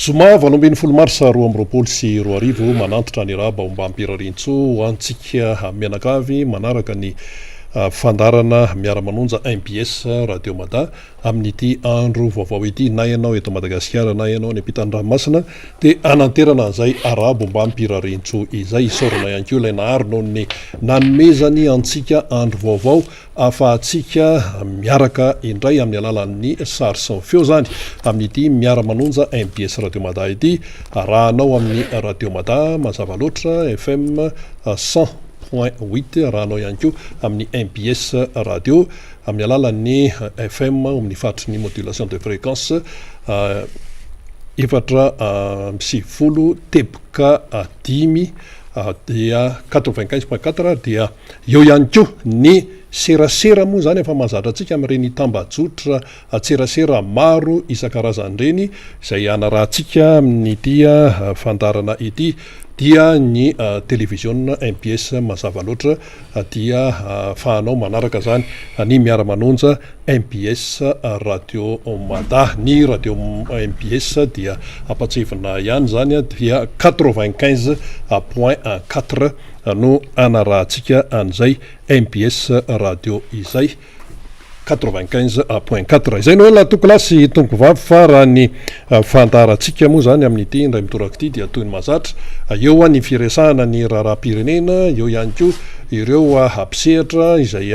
zoma valombeny folo marsa roa am'roapolo sy roa arivo manantitra ny raha mba hampirarintso antsika mianakavy manaraka ny fandarana miara-manonja MPS Radio Mada amin'ity andro vaovao ity, na ianao eto Madagasikara na ianao ny ampitan-dranomasina dia ananterana an'izay arabo mba hampirarintso izay isaorana ihany koa ilay naharonao ny nanomezany antsika andro vaovao afahantsika miaraka indray amin'ny alalan'ny sary sy ny feo zany amin'ity miara-manonja MPS Radio Mada ity. Rahanao amin'ny Radio Mada mazava loatra FM 100.8, rahanao ihany koa amin'ny MPS radio amin'ny alalan'ny FM amin'ny faritry ny modulation de fréquence efatra sivifolo teboka dimy dia 95.4 dia eo ihany koa ny serasera moa zany efa mahazatra antsika amin'ireny tambajotra tserasera maro isan-karazany reny izay anarahantsika amin'ity fandarana ity dia ny télévision MPS mazava loatra dia fahanao manaraka zany ny miara-manonja MPS Radio Mada. Ny radio MPS dia apatsevina ihany zany dia 95.4 no anarahantsika an'izay MPS radio izay 95.4 izay no la tokolasy tongo vavy fa raha ny fandarantsika moa zany amin'ity indray mitoraka ity dia toy ny mahazatra eo ny firesahana ny raharam-pirenena, eo ihany koa ireo ampisehatra izay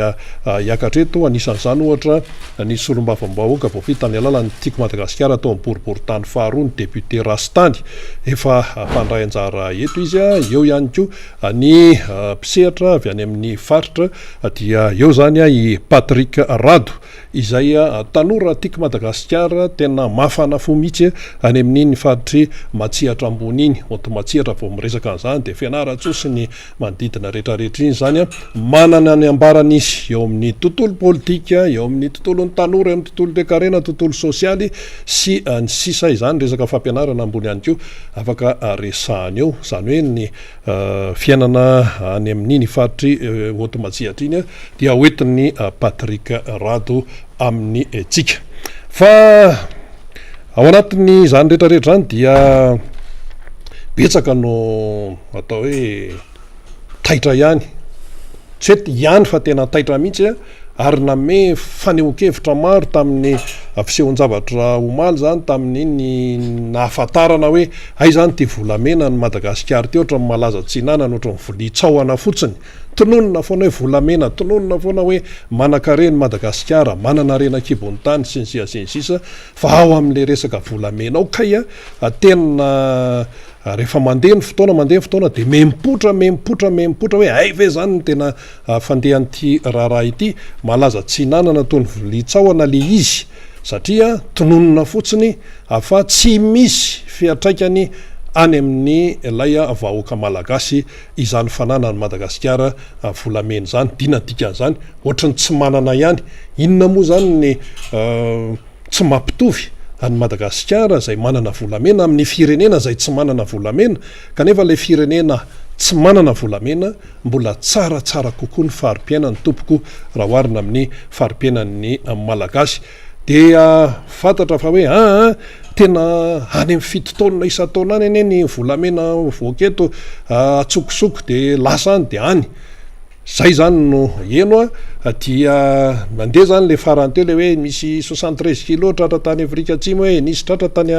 iakatreto anisan'izany ohatra ny solombavam-bahoaka voafita ny alalan'ny tiako Madagasikara atao am'boriboritany faharoa ny député Rastany efa mpandray anjara eto izy eo ihany koa ny mpisehatra avy any amin'ny faritra dia eo zany i Patrick Rado izay tanora tiako Madagasikara tena mafana fo mihitsy any amin'iny faritry Matsihatra ambony iny, Matsihatra vao miresaka an'izany dia fianaratsoa sy ny manodidina rehetrarehetra iny zany manana ny ambarany izy eo amin'ny tontolo politika, eo amin'ny tontolon'ny tanora, amin'ny tontolo dekarena, tontolo sosialy sy ny sisa izany resaka fampianarana ambony ihany koa afaka resahany eo zany hoe ny fiainana any amin'iny faritry Matsihatra iny dia hoentin'ny Patrick Rado amin'ny tsika. Fa ao anatin'ny zany rehetrarehetra zany dia betsaka no atao hoe taitra ihany, tsy hoe ihany fa tena taitra mihitsy ary name fanehoan-kevitra maro tamin'ny fisehon-javatra omaly zany tamin'iny nahafantarana hoe ay zany ty volamena ny Madagasikara ty ohatra malaza tsinana ohatra ny volitsahona fotsiny, tononona foana hoe volamena, tononona foana hoe manan-kareny Madagasikara, manana rena-kibon'ny tany sy ny sisa fa ao amin'le resaka volamena ao kay tena rehefa mandeha ny fotoana dia mempotra hoe ay ve zany ny tena fandehan'ity raharaha ity, malaza tsinanana tony volitsahona le izy satria tononona fotsiny afa tsy misy fiatraikany any amin'ny lay vahoaka malagasy izany fananany Madagasikara volamena zany, dinadikan'izany ohatrany tsy manana ihany. Inona moa zany ny tsy mampitovy any Madagasikara zay manana volamena amin'ny firenena zay tsy manana volamena, kanefa le firenena tsy manana volamena mbola tsaratsara kokoa ny fari-piainany tompoko raha oharina amin'ny fari-piainan'ny malagasy. Dia fantatra fa hoe tena any amin'ny fito taonina isan-taona any ane ny volamena voaketo atsokosoko dia lasa any dia any zay zany no eno dia mandeha zany le farany teo le hoe misy 73 kilo tratra tany Afrika Atsimo, hoe nisy tratra tany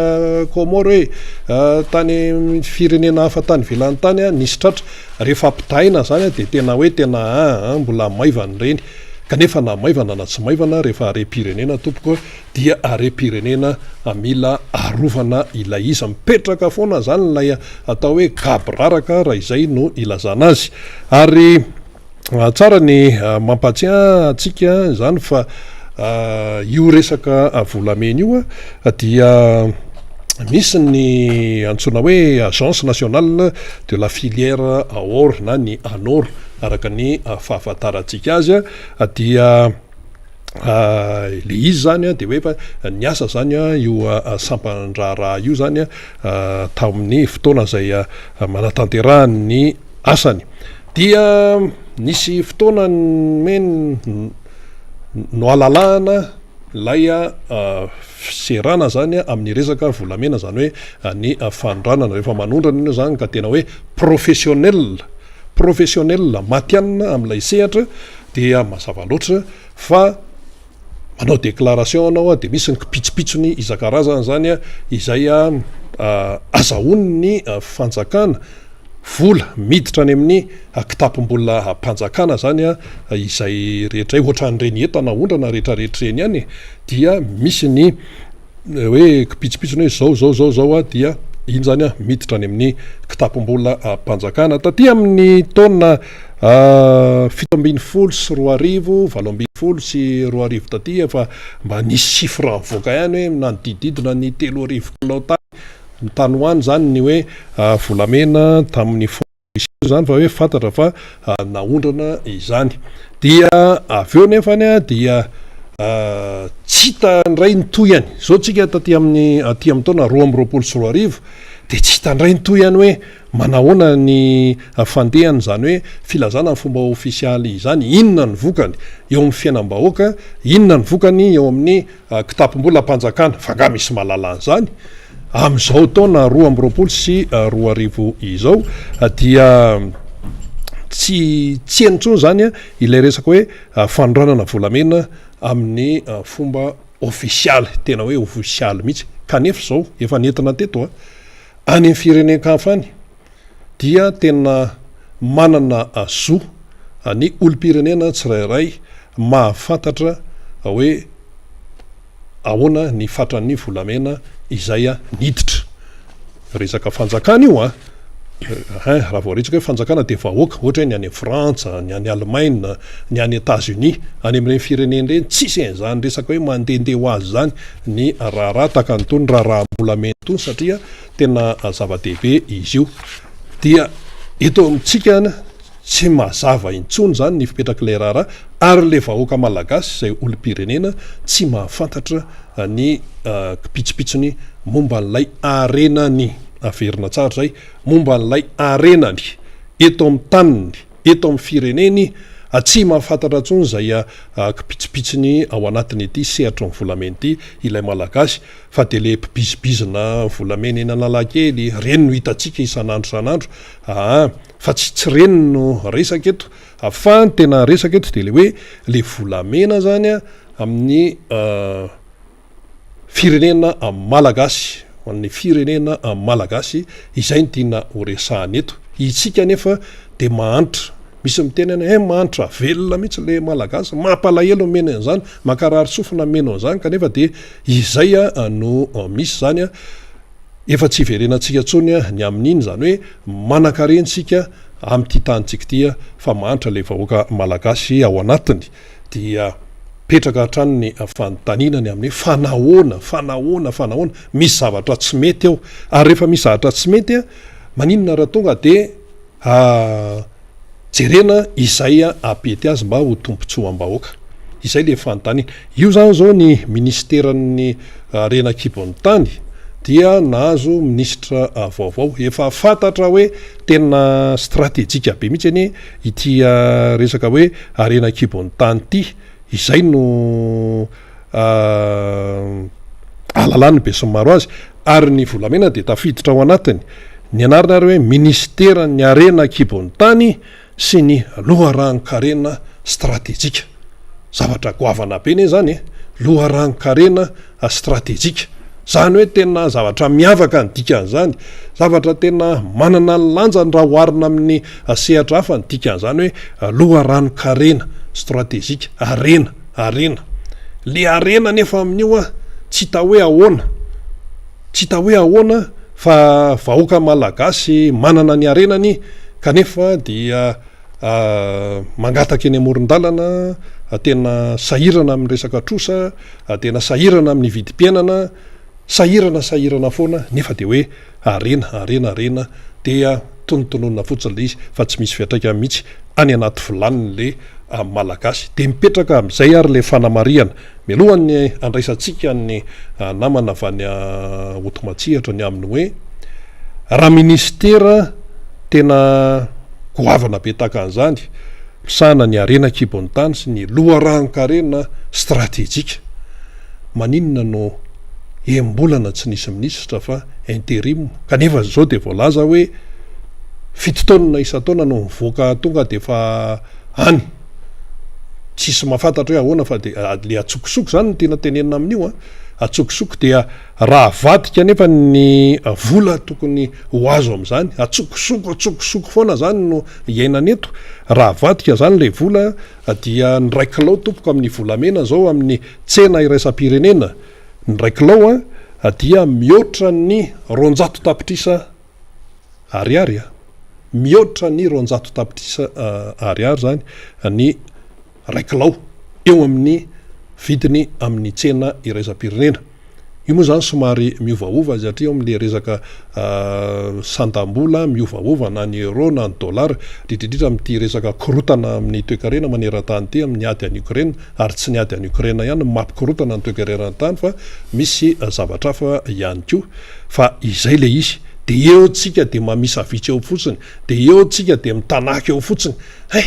Comore, hoe tany firenena hafa tany velany tany nisy tratra, rehefa ampitaina zany dia tena hoe tena mbola maivany reny, kanefa na maivana na tsy maivana rehefa are-pirenena tompoko dia are-pirenena mila arovana ilay izy, mipetraka foana zany lay atao hoe gabraraka raha izay no ilazana azy. Ary tsara ny mampatsiahy atsika zany fa io resaka volamena io dia misy ny antsoina hoe agence nationale de la filière or na ny ANOR araka ny fahafantarantsika azy dia le izy zany dia hoe fa niasa zany io sampandraraha io zany tao amin'ny fotoana zay manatanterahany asany. Dia nisy fotoana men no alalahana lay fiserana zany amin'ny resaka volamena, zany hoe ny fandranana rehefa manondrana io zany ka tena hoe professionnel matianina amin'ilay sehatra, dia mazava loatra fa manao déclaration anao de misy ny kipitsopitsony isan-karazany zany izay azahoany ny fanjakana vola miditra any amin'ny kitapom-bola mpanjakana zany izay rehetra ohatran'ireny entana ondrana rehetrarehetra reny any, dia misy ny hoe kipitsopitsony hoe zao dia iny zany miditra any amin'ny kitapom-bola mpanjakana taty amin'ny taona 7 sy 7 sy 7 taty efa mba nisy chiffre mivoaka ihany hoe nanodididina ny 3 kilao tany hoany zany ny hoe volamena tamin'ny zany fa hoe fantatra fa naondrana izany. Dia avy eo nefany dia tsy hita ndray nitoy any zao tsika taty amin'ny taona 2020 sy 2020 de tsy hita ndray nitoy ihany hoe manahoana ny fandehany, zany hoe filazana ny fomba ofisialy izany, inona ny vokany eo amin'ny fiainam-bahoaka, inona ny vokany eo amin'ny kitapom-bola mpanjakana, fa nga misy mahalala an'izany amin'izao taona 2020 sy 2020 izao. Dia tsy enitsony zany ilay resaka hoe fandranana volamena amin'ny fomba ofisialy, tena hoe ofisialy mihitsy, kanefa zao efa nentina teto any amin'ny firenen-kafany dia tena manana zo ny olom-pirenena tsirairay mahafantatra hoe ahoana ny fatran'ny volamena izay niditra resaka fanjakana io raha voaretsaka hoe fanjakana de vahoaka, ohatra hoe ny any Frantsa, ny any Allemagne, ny any États-Unis, any amin'ireny firenena ireny tsisy zany resaka hoe mandehandeha ho azy zany ny raharaha taka nytony raha-bolamena tony, satria tena zava-dehibe izy io. Dia eto amintsika tsy mazava intsony zany ny fipetrak'ilay raharaha, ary le vahoaka malagasy zay olom-pirenena tsy mahafantatra ny kipitsopitsony momba n'ilay arenany, averina tsara zay, momba n'ilay arenany eto amin'ny taniny, eto amin'ny fireneny, tsy mahafantatra ntsony zay kipitsopitsony ao anatiny ity sehatra ny volamena ity ilay malagasy, fa de le mpibizibizina volamena eny Analakely reny no hitantsika isan'andro fa tsy reny no resaka eto, fa ny tena resaka eto de le hoe le volamena zany amin'ny firenena malagasy, amin'ny firenena malagasy, izay ny tiana horesahany eto. Itsika nefa de mahantra, misy mitenana mahantra velona mihitsy le malagasy, mampalahelo mena an'izany, makarary sofina mena an'izany, kanefa de izay no misy zany efa tsy verenantsika tsony ny amin'iny, zany hoe manankarentsika amin'ity tanitsika ity fa mahantra le vahoaka malagasy ao anatiny. Dia petraka hatrany ny fanotaninany amin'ny fanahoana misy zavatra tsy mety ao, ary rehefa misy zavatra tsy mety maninona raha tonga de jerena izay apety azy mba ho tompontsoam-bahoaka, izay le fanotanina. Io zany zao ny ministeran'ny renakibon'ny tany dia nahazo ministra vaovao, efa fantatra hoe tena stratégique be mihitsy any ity resaka hoe renakibon'ny tany ity, izay no alalany be sy maro azy, ary ny volamena de tafiditra ao anatiny ny anarana ary hoe ministeran'ny renakibon'ny tany sy ny loharanonkarena stratégique. Zavatra goavana be ne zany loharanonkarena stratégique, zany hoe tena zavatra miavaka ny dikan'izany, zavatra tena manana ny lanjany raha hoarina amin'ny sehatra hafa ny dikan'izany hoe loharanonkarena stratégique, arena le arena nefa amin'io tsy hita hoe ahoana, fa vahoaka malagasy manana ny arenany, kanefa dia mangataka eny amoron-dalana, tena sahirana amin'ny resaka trosa, tena sahirana amin'ny vidim-piainana, sahirana foana, nefa de hoe arena dia tonotonona fotsiny le izy, fa tsy misy fiatraika mihitsy any anaty volaniny le malagasy. De mipetraka amin'izay ary le fanamariana, mialohan'ny andraisantsika ny namana avy any Otomatsihatra ny aminy hoe raha ministera tena goavana be tahaka an'izany, misahana ny renakibon'ny tany sy ny loharanonkarena stratégique, maninona no embolana tsy nisy minisitra fa intérim kanefa zao de voalaza hoe fitotaonina isa-taona no mivoaka tonga de fa any tsisy mahafantatra hoe ahoana fa de le atsokosoko zany no tena tenenina amin'io atsokosoko dia raha vadika nefa ny vola tokony ho azo am'zany atsokosoko foana zany no iainana eto raha vadika zany le vola dia ny raikilao tompoko amin'ny volamena zao amin'ny tsena iraisam-pirenena ny raikilao dia mihoatra ny 200 tapitrisa ariary mihoatra ny 200 tapitrisa ariary zany ny raikilao eo amin'ny vidiny amin'ny tsena iraisam-pirenena io moa zany somary miovaova satria amin'le resaka santam-bola miovaova na ny euro na ny dollar indrindrindrindra amin'ity resaka korotana amin'ny toe-karena maneran-tany ty amin'ny ady any Ukraine ary tsy ny ady any Ukraine ihany mampikorotana ny toe-karenan-tany fa misy zavatra hafa ihany koa fa izay le izy de eo tsika de mamisavitsy eo fotsiny de eo tsika de mitanaky eo fotsiny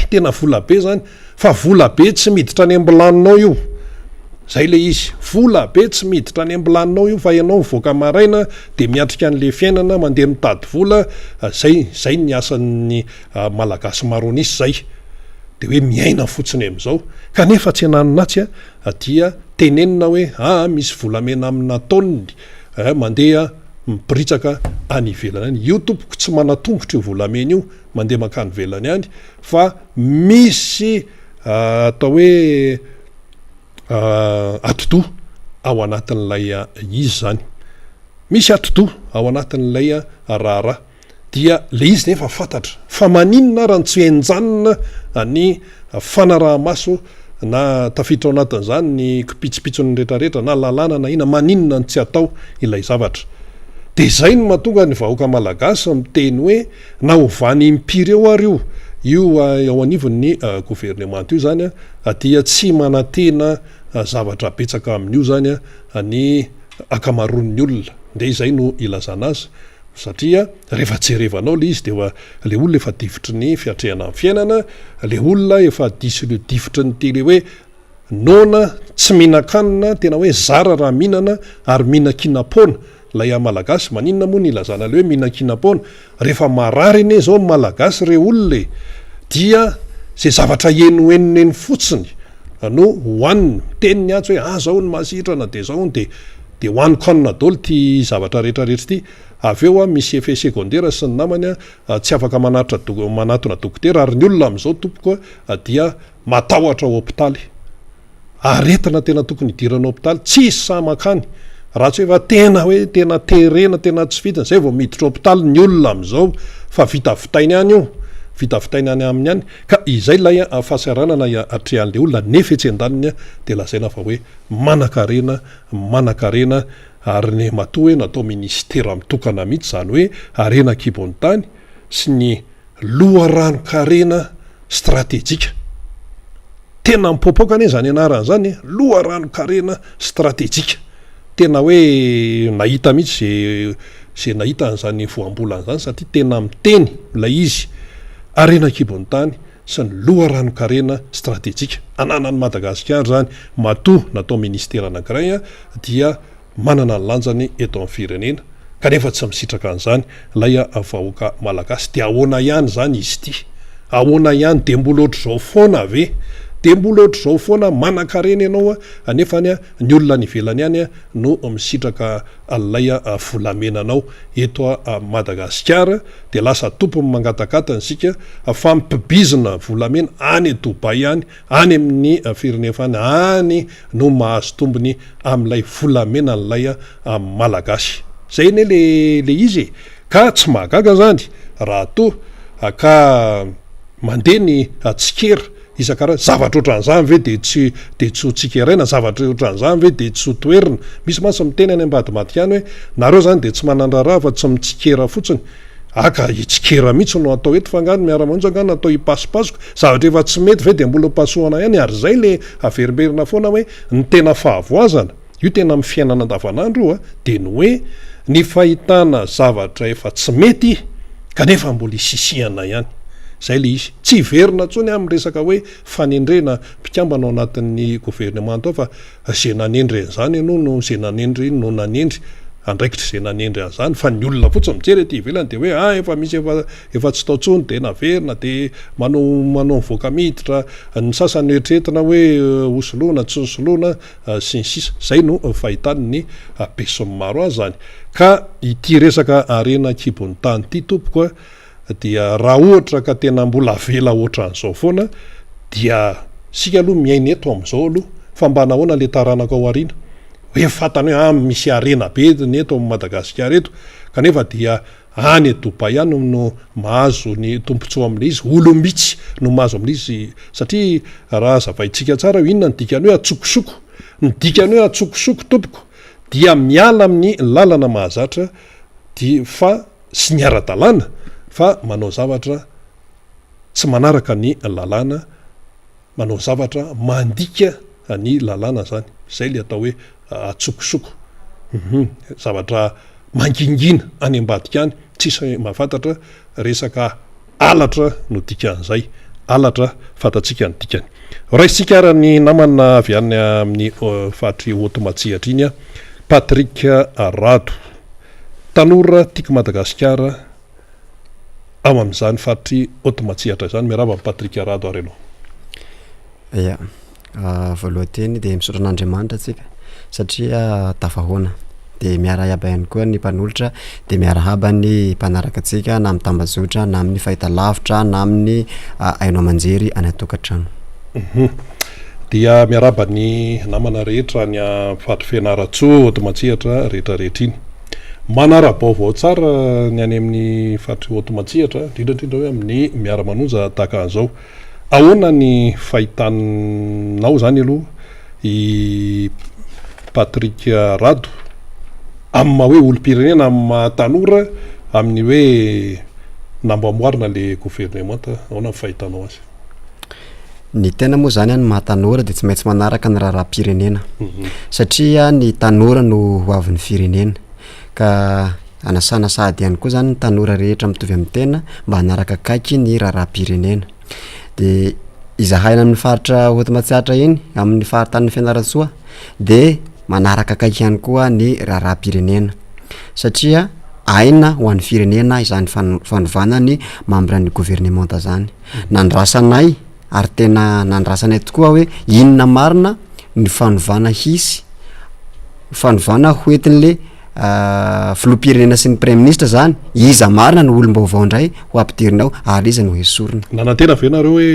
tena vola be zany fa vola be tsy miditra any ambolaninao io zay le izy vola be tsy miditra any ambolaninao io fa ianao mivoaka maraina de miatrika an'le fiainana mandeha mitady vola zay ny asan'ny malagasy maronisy zay de hoe miaina fotsiny am'izao kanefa tsy ananonatsy dia tenenina hoe misy volamena amina taoniny mandeha mipiritsaka any ivelany any io tompoko tsy manatongotra io volamena io mandeha makany velany any fa misy atao hoe atodo ao anatin'lay izy zany misy atodo ao anatin'lay raharaha dia le izy nefa fantatra fa maninona raha ny tsy enjanona ny fanaraha-maso na tafiditra ao anatin'zany ny kipitsipitsony rehetrarehetra na lalàna na ina maninona ny tsy atao ilay zavatra de zay no mahatonga ny vahoaka malagasy miteny hoe na ovany impiry eo ary io ao anivon'ny gouvernement io zany dia tsy manatena zavatra betsaka amin'io zany ny akamaroan'ny olona de izay no ilazana azy satria rehefa jerevanao le izy de le olona efa divitry ny fiatrehana amin'ny fiainana le olona efa disy le divitry ny tele hoe nona tsy mihinan-kanina tena hoe zara raha mihinana ary mihinan-kinapona lay malagasy maninona moa ny ilazana le hoe mihinan-kinapona rehefa marary ene zao malagasy re olona dia zay zavatra enoenoneny fotsiny no hoaniny teniny atsy hoe zao ny mahasitrana de zao de hoaniko anina dolo ty zavatra rehetrarehetra ty aveo misy effet secondaire sy ny namany tsy afaka manatona dokotera ary ny olona am'izao tompoko dia matahotra ao hôpitaly aretina tena tokony idirana hôpitaly tsy samakany raha tsy hoe fa tena hoe tena terena tena tsy vitany zay vao miditra hôpitaly ny olona am'izao fa vitavitainy any io vitavitainy any amin'ny any ka izay lay fahasaranana atrehan'le olona nefa etsy an-daniny de lazaina fa hoe manakarena ary ny matoa hoe natao ministera mitokana mihitsy zany hoe arena kibony tany sy ny loharano-karena stratéjika tena mipoapoka ane zany anarany zany loharano-karena stratéjika tena hoe nahita mihitsy zay nahita an'zany voambolana zany satria tena miteny lay izy arena kibony tany sy ny loharano-karena stratéjika ananany Madagasikara zany matoa natao ministera anankiray dia manana ny lanjany eto amin'ny firenena kanefa tsy misitraka an'izany lay vahoaka malagasy de ahoana ihany zany izy ty ahoana ihany de mbola ohatr' zao foana ave de mbola ohatr' zao foana manan-karena ianao anefany ny olona ny velany any no misitraka alay volamenanao eto Madagasikara de lasa tompony mangatakatany sika fa mipibizina volamena any Dubai any amin'ny firenefany any no mahazo tombony am'lay volamena nlay malagasy zay ne le izy ka tsy mahagaga zany raha to ka mandeha ny tsikera isakara zavatra ohatran'izany ve de tsy ho tsikeraina zavatra ohatran'izany ve de tsy ho toerina misy masy miteny any ambadimadika any hoe nareo zany de tsy manandraraha fa tsy mitsikera fotsiny aka itsikera mihitsy no atao eto fangano miara-monjy angano atao ipasipasoka zavatra efa tsy mety ve de mbola pasoana ihany ary zay le averimberina foana hoe ny tena fahavoazana io tena mifiainana andavanandro de ny hoe ny fahitana zavatra efa tsy mety kanefa mbola isisiana ihany zay le izy tsy verina tsony amin'ny resaka hoe fanendrena mpikambana ao anatin'ny gouvernement ao fa zay nanendry an'izany ianao no zay nanendry no nanendry andraikitra zay nanendry an'izany fa ny olona fotsiny mijery ety ivelany de hoe efa misy efa tsy taotsony de naverina de manao voaka miditra ny sasany eritreretina hoe osoloana tsy osoloana sy ny sisa zay no fahitany ny besony maro azy zany ka ity resaka arena kibon'ny tany ity tompoka dia raha ohatra ka tena mbola vela ohatra an'izao foana dia sika aloha miaina eto am'izao aloha fa mba nahoana le taranaka ao ariana hoe fatany hoe misy arena be neto amin'ny Madagasikara eto kanefa dia any Dubai any no mahazo ny tompontsoa amin'ilay izy olombitsy no mahazo amin'ilay izy satria raha zavaintsika tsara inona ny dikany hoe atsokosoko ny dikany hoe atsokosoko tompoko dia miala amin'ny lalana mahazatra fa sy ny ara-dalàna fa manao zavatra tsy manaraka ny lalàna manao zavatra mandika ny lalàna zany zay le atao hoe atsokosoko zavatra mangingina any ambadika any tsisy mahafantatra resaka alatra no dikan'izay alatra fantatsika ny dikany raisika ara ny namana avy any amin'ny fatry automatsiatra iny Patrick Rado tanora tiako Madagasikara ao amin'izany fatry automatsiatra zany miarahaba Patrick Rado ary anao ia voalohany de misaotra an'Andriamanitra tsika satria tafahoana de miara haba ihany koa ny mpanolotra de miara haba ny mpanaraka atsika na amin'ny tambazotra na amin'ny fahitalavitra na amin'ny aino amanjery any atokantrano dia miaraba ny namana rehetra ny fatry fianaratsoa automatsiatra rehetrarehetra iny manara-baovao tsara ny any amin'ny fatry automatsiatra indrindrandrindra hoe amin'ny miara-manonja tahaka an'izao ahoana ny fahitanao zany aloha i Patrick Rado amin'ny maha hoe olo-pirenena amin'ny mahatanora amin'ny hoe namboamoarina le gouvernement ahoana ny fahitanao azy ny tena moa zany any mahatanora de tsy maintsy manaraka ny raharam-pirenena satria ny tanora no hoavin'ny firenena ka anasana sady ihany koa zany ny tanora rehetra mitovy amin'ny tena mba hanaraka akaiky ny raharam-pirenena de izahaina amin'ny faritra automatsiatra iny amin'ny faharitanin'ny fianaratsoa de manaraka akaiky ihany koa ny raharam-pirenena satria aina ho an'ny firenena izany fanovana ny membre ny gouvernement zany nandrasanay ary tena nandrasanay tokoa hoe inona marina ny fanovana hisy fanovana hoentin'le filoham-pirenena sy ny premier ministre zany iza marina ny olom-baovao indray ho ampidirinao ary izy no esorina nanantena ve nareo hoe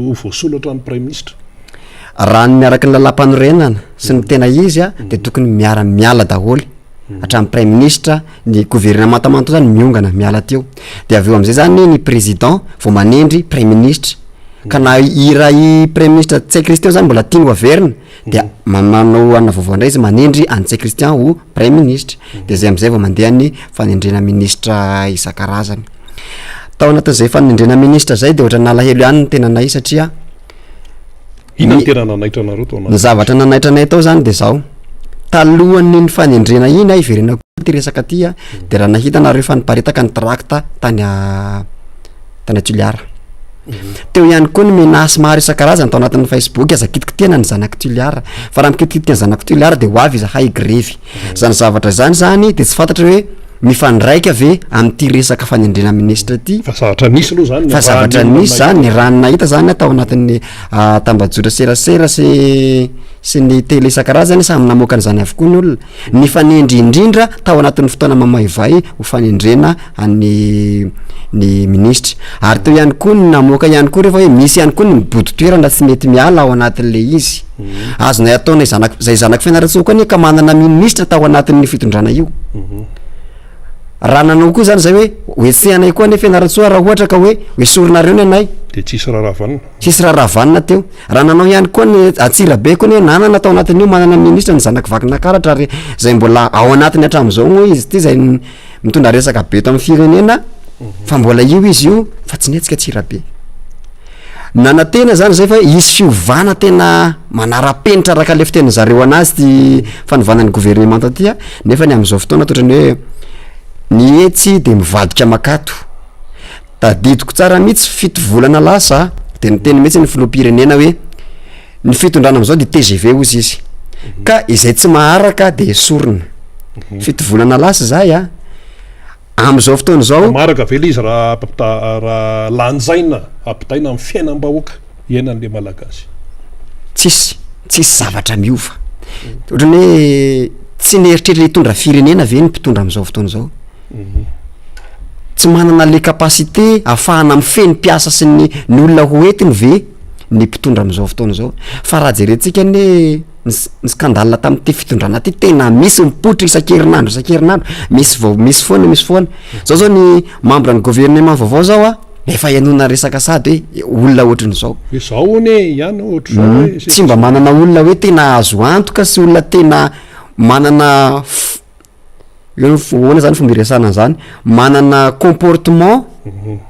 ho voasolatra ny premier ministre raha ny miaraka ny lalam-panorenana sy ny tena izy de tokony miala daholy hatramin'ny premier ministre ny gouvernement tamanto zany miongana miala teo de avy eo am'izay zany ny président vao manendry premier ministre ka na i premier ministre Tsay Christian zany mbola tiany ho averina de manao ana vaovao indray izy manendry any Tsay Christian ho premier ministre de zay am'izay vao mandeha ny fanendrena ministra isan-karazany tao anatin'izay fanendrena ministra zay de ohatra nalahelo ihany ny tenanay satria ina tena nanaitra anareo tao ny zavatra nanaitra anay tao zany de zao talohany ny fanendrena iny iverena ty resaka ty de raha nahita nareo fa niparitaka ny tracta tany Tuliara teo ihany koa ny menace maro isan-karazany tao anatin'ny Facebook aza kitikitiana ny zanaky Tuliara fa raha mikitikitiana zanaky Tuliara de hoavy izy hay grevy zany zavatra zany de tsy fantatra hoe mifandraika ave amin'ty resaka fanendrena ministra ty fa zavatra nisy aloha zany fa zavatra nisy zany ny raha nahita zany atao anatin'ny tambajotra serasera sy ny tele isan-karazany samy namoaka an'izany avokoa ny olona ny fanendry indrindra tao anatin'ny fotoana mamaivay ho fanendrena ny ministra ary teo ihany koa ny namoaka ihany koa rehefa hoe misy ihany koa ny mibodo toerana tsy mety miala ao anatin'le izy azonay ataonay zay zanaky fianaratsika koa ny ka manana ministra tao anatin'ny fitondrana io raha nanao koa zany zay hoe oetsehanay koa ny fianaratsoa raha ohatra ka hoe hoesorinareo ny anay de tsisy raharavanina tsisy raharavanina teo raha nanao ihany koa ny atsirabe koa ny hoe nanana tao anatin'io manana ministra ny zanaky vakina karatra ary zay mbola ao anatiny hatram'izao moa izy ty zay mitondra resaka be to amin'ny firenena fa mbola io izy io fa tsy netsika tsirabe nanantena zany zay fa isy fiovana tena manara-penitra raka le fiteny zareo anazy ty fanovanan'ny gouvernement ty nefa ny am'izao fotoana totrany hoe ny etsy de mivadika makato tadidiko tsara mihitsy 7 volana lasa de niteny mihitsy ny filoham-pirenena hoe ny fitondrana am'izao de TGV ozy izy ka izay tsy maharaka de esorina 7 volana lasa zay a am'izao fotoana zao maharaka vela izy raha lanjaina ampitaina amin'ny fiainam-bahoaka iainan'le malagasy tsisy zavatra miova ohatrany hoe tsy nieritreritra hitondra firenena ve ny mpitondra am'izao fotoana zao tsy manana le capacité ahafahana mifeny mpiasa sy ny olona hoentiny ve ny mpitondra am'izao fotoana zao fa raha jerentsika ny skandale tamin'ity fitondrana ty tena misy mipotra isan-kerinandro misy foana zao ny membre ny gouvernement vaovao zao a efa ianona resaka sady hoe olona ohatran'izao zao one ihany ohatra zao tsy mba manana olona hoe tena azo antoka sy olona tena manana hoana zany fombiresana zany manana comportement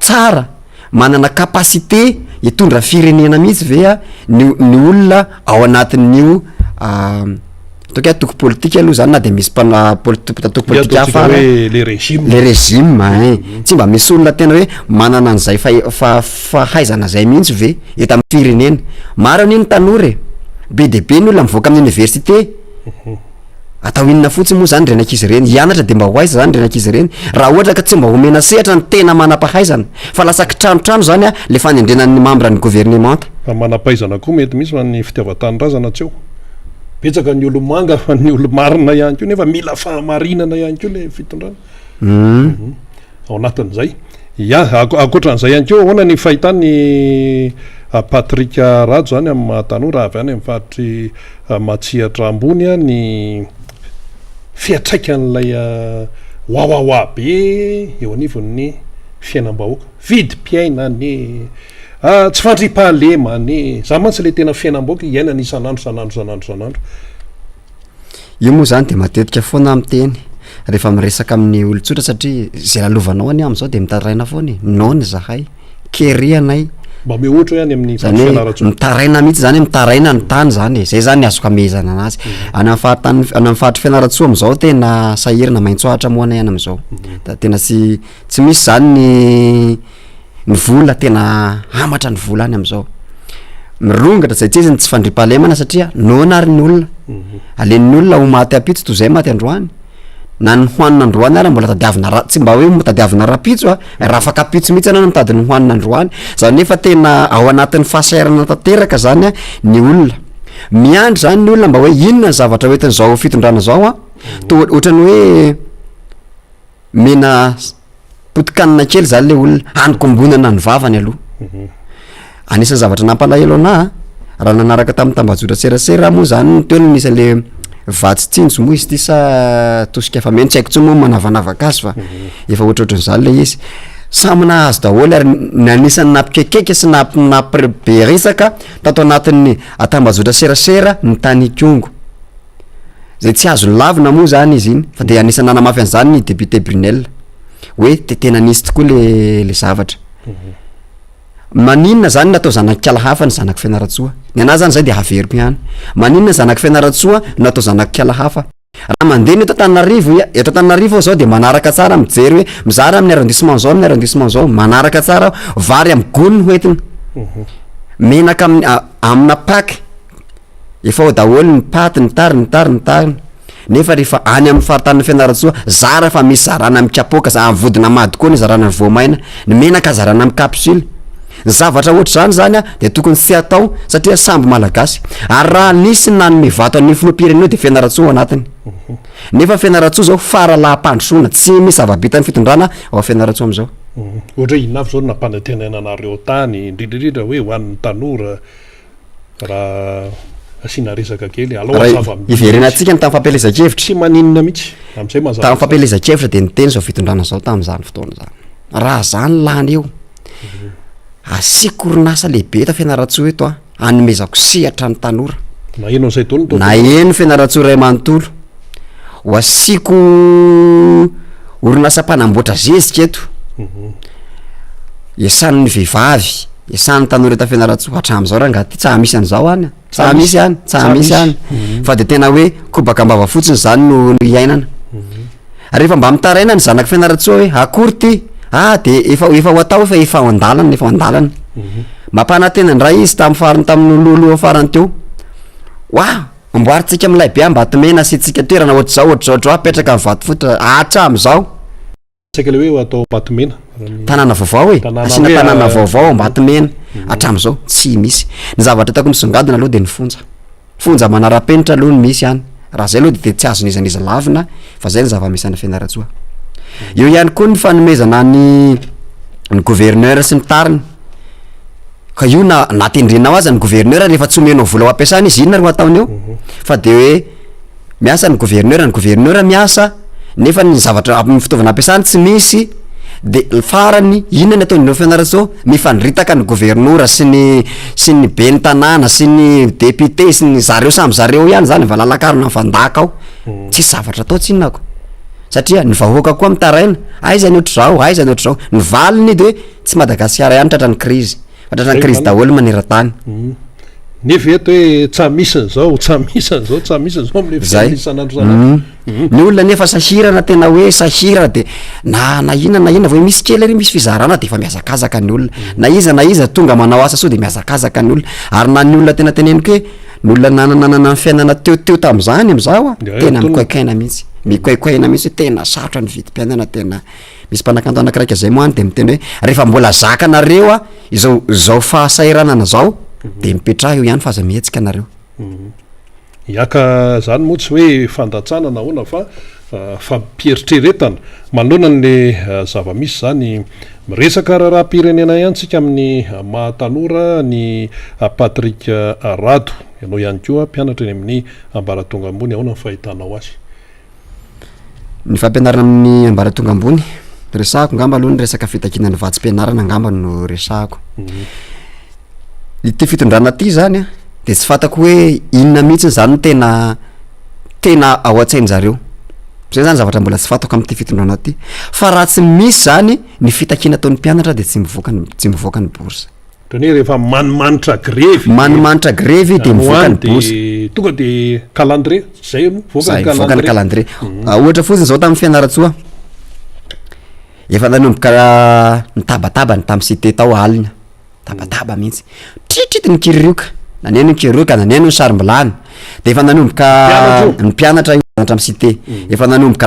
tsara manana capacité hitondra firenena mihitsy ve a ny olona ao anatin'io toka toko politika aloha zany na de misy toko politika afara le régime tsy mba misy olona tena hoe manana an'izay fahaizana zay mihitsy ve eto amin'ny firenena maro an'iny tanora be de be ny olona mivoaka amin'ny université atao inona fotsiny moa zany renankizy reny hianatra de mba ho aiza zany renankizy reny raha ohatra ka tsy mba homena sehatra ny tena manam-pahaizana fa lasaky tranotrano zany a le fanendrenan'ny membre ny gouvernement fa manam-pahaizana koa mety misy fa ny fitiavan-tanindrazana tsy eo betsaka ny olo manga fa ny olo marina ihany ko nefa mila fahamarinana ihany ko le fitondrana ao anatin'izay akoatran'izay ihany ko hoana ny fahitany Patrika Rajo zany amin'ny mahatanora avy any amin'ny faritry Matsihatra ambony a ny fiatraikan'ilay wawawa be eo anivon'ny fiainam-bahoaka vidim-piaina ny tsy fandriam-pahalema ny za mantsy le tena fiainam-bahoaka iainany isan'andro io moa zany de matetika foana am'teny rehefa miresaka amin'ny olon-tsotra satria zay lalovanao any am'izao de mitaraina foany nao ny zahay kerianay mba me ohatra ihany amin'ny fianaratsy mitaraina mihitsy zany mitaraina ny tany zany zay zany azoko amezana anazy any amin'ny fahatry fianaratsoa am'izao tena sahirina maintsoahatra moana ihany am'izao da tena tsy misy zany ny vola tena hamatra ny vola any am'izao mirongatra zay tsiziny tsy fandripahalemana satria nona ary ny olona alen'ny olona ho maty apitso toy zay maty androany na ny hoanina androany ara mbola tadiavina tsy mba hoe tadiavina rapitso a raha afaka apitso mihitsy anao mitady ny hoanina androany zany nefa tena ao anatin'ny fahasairana tanteraka zany a ny olona miandry zany ny olona mba hoe inona ny zavatra hoentin'izao fitondrana zao a ohatrany hoe mena potikanina kely zany le olona anikombonana ny vavany aloha anisan'ny zavatra nampalahelo ana raha nanaraka tamin'ny tambajotra serasera moa zany toena nisy le vatsy tsinjo moa izy ty sa tosika fa meno tsy haiko tsony moa manavanavaka azy fa efa ohatrohatran'izany le izy samy nahazo daholo ary nanisany nampikekeka sy napiberesaka tato anatin'ny atambajotra serasera ny tany kongo zay tsy azo lavina moa zany izy iny fa de anisany nanamafy an'izany ny député Brunel hoe tena nisy tokoa le zavatra maninona zany natao zanaky kala hafa ny zanaky fianaratsoa ny anazy zany zay de haveriko ihany maninona zanaky fianaratsoa natao zanaky kala hafa raha mandeha ny eto Antananarivo zao de manaraka tsara mijery hoe mizara amin'ny arrondissement zao manaraka tsara vary amin'ny gony hoentina menaka amina paky efa ao daholo ny paty ny tariny nefa rehefa any amin'ny faritany fianaratsoa zara fa misy zarana amin'ny kapoka vodina mady koa ny zarana ny voamaina ny menaka zarana amin'ny capsule ny zavatra ohatr' zany a de tokony tsy atao satria samby malagasy ary raha nisy nanome vato an'ny filoham-pirenena de fianaratsoa anatiny nefa fianaratsoa zao fara laham-pandrosoana tsy misy zava-bitany fitondrana ao fianaratsoa am'izao ohatra inona avy zao nampanantenananareo tany indrindrindrindra hoe ho an'ny tanora raha asiana resaka kely iverenatsika ny tamin'ny fampielezan-kevitra tsy maninona mihitsy am'izay mazava tamin'ny fampielezan-kevitra de niteny zao fitondrana zao tamin'izany fotoana zany raha zany lany eo asiko orinasa lehibe eto fianaratsoa eto a anomezako sehatra ny tanora na eno an'izay tolo na eno fianaratsoa ray manontolo ho asiko orinasa mpanamboatra zezika eto esan'ny vehivavy esan'ny tanora eto fianaratsoa hatramin'izao raha ngaty tsy hamisy an'izao any tsy hamisy any fa de tena hoe kobaka mbava fotsiny zany no iainana rehefa mba mitaraina ny zanaky fianaratsoa hoe akory ty de efa ho atao efa ao andalana mampanantena ndray izy tamin'ny farany teo amboaritsika am'lay be Ambatomena asitsika toerana ohatr'zao apetraka amin'ny vatofotra am'zao saika le hoe atao Ambatomena tanàna vaovao asina tanàna vaovao Ambatomena hatram'zao tsy misy ny zavatra ataoko nisongadina aloha de ny fonja manara-penitra aloha ny misy any raha zay aloha de tsy azon'izaniza lavina fa zay ny zava-misy ana Fianaratsoa eo ihany koa ny fanomezana ny gouverneur sy ny tariny ka io natendrenao azy ny gouverneur rehefa tsy omenao vola ho ampiasana izy inona ro ataony eo fa de hoe miasa ny gouverneur miasa nefa ny zavatra amin'ny fitaovana ampiasany tsy misy de farany inona ny ataon'ireo Fianaratsoa mifandritaka ny gouverneur sy ny ben'ny tanàna sy ny député sy ny zareo samby zareo ihany zany mba lalakarona mifandaka ao tsisy zavatra atao tsinako satria ny vahoaka koa mitaraina aizany ohatr'zao ny valiny de hoe tsy Madagasikara ihany tratrany crise fa crise daholo maneran-tany nefa eto hoe tsamisyn'zao am'le fisanandro ny olona nefa sahirana tena hoe sahira de na inona vo misy kely ary misy fizarana de efa miazakazaka ny olona na iza tonga manao asa so de miazakazaka ny olona ary na ny olona tena teneniko hoe ny olona nanana ny fiainana teo tam'zany am'zao tena mikoaikoaina mihitsy tena sarotra ny vidim-piainana tena misy mpanakanto anakiraiky zay moany de miteny hoe rehefa mbola zakanareo izao fahasairanana zao de mipetraha eo ihany fa aza mihetsika anareo iaka zany moa tsy hoe fandatsana na hoana fa fampieritrretana manona n'le zava-misy zany miresaka raharam-pirenena ihany tsika amin'ny mahatanora ny Patrik Rado ianao ihany koa mpianatra eny amin'ny ambaratonga ambony ahoana ny fahitanao azy ny fampianarana amin'ny ambaratonga ambony resahako ngamba aloha ny resaka fitakinany vatsim-pianarana ngamba no resahako ity fitondrana ty zany de tsy fantako hoe inona mihitsy zany tena ao an-tsain-jareo zay zany zavatra mbola tsy fantako am'ty fitondrana ty fa raha tsy misy zany ny fitakina ataon'ny mpianatra de tsy mivoaka ny bourse tony rehefa manimanitra grevy de mivoaka ny bourse tonga de calendrier zay voaka ny calendrier ohatra fotsiny zao tamin'ny Fianaratsoa efa nanomboka nitabatabany tamin'ny cité tao alina tabataba mihitsy tritrity ny kirioka naneno ny kirioka naneno ny sarimbilany de efa nanomboka ny mpianatra amin'ny cité efa nanomboka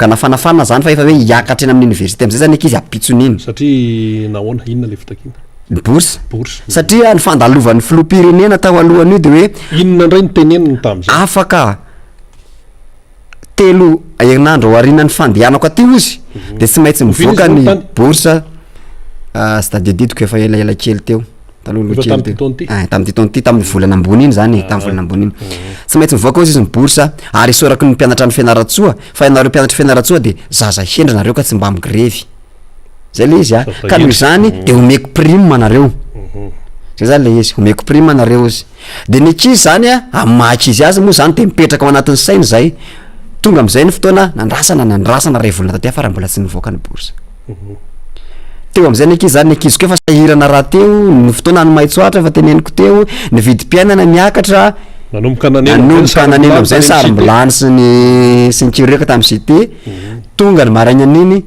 nafanafana zany fa efa hoe hiakatra eny amin'ny université am'zay zany ekizy apitson'iny satria nahoana inona le fitakina ny bourse satria ny fandalovan'ny filoham-pirenena tao alohan'io de hoe inona indray ny teneniny tam'zay afaka 3 herinandro aorianan'ny fandehanako aty ozy de tsy maintsy mivoaka ny bourse sy tadididiko efa ela kely teo tamin'ty taony ty tamin'ny volana ambony iny zany tamin'ny volana ambony iny tsy maintsy mivoaka ozy izy ny bourse ary isorako ny mpianatra ny Fianaratsoa fa ianareo mpianatra Fianaratsoa de zaza hendra nareo ka tsy mba migrevy zay le izy ka noho izany de omeko prime anareo zay zany le izy omeko prime anareo izy de ny ankizy zany amaky izy azy moa zany de mipetraka ao anatin'ny sainy zay tonga am'izay ny fotoana nandrasana ray volana taty fa raha mbola tsy nivoaka ny bourse teo am'izay ny ankizy zany ny ankizy koa efa sahirana raha teo ny fotoana ny maitsoatra efa teneniko teo ny vidim-piainana miakatra nanomboka naneno am'izay sarimbilany sy ny kirioka tamin'ny cité tonga ny maraina an'iny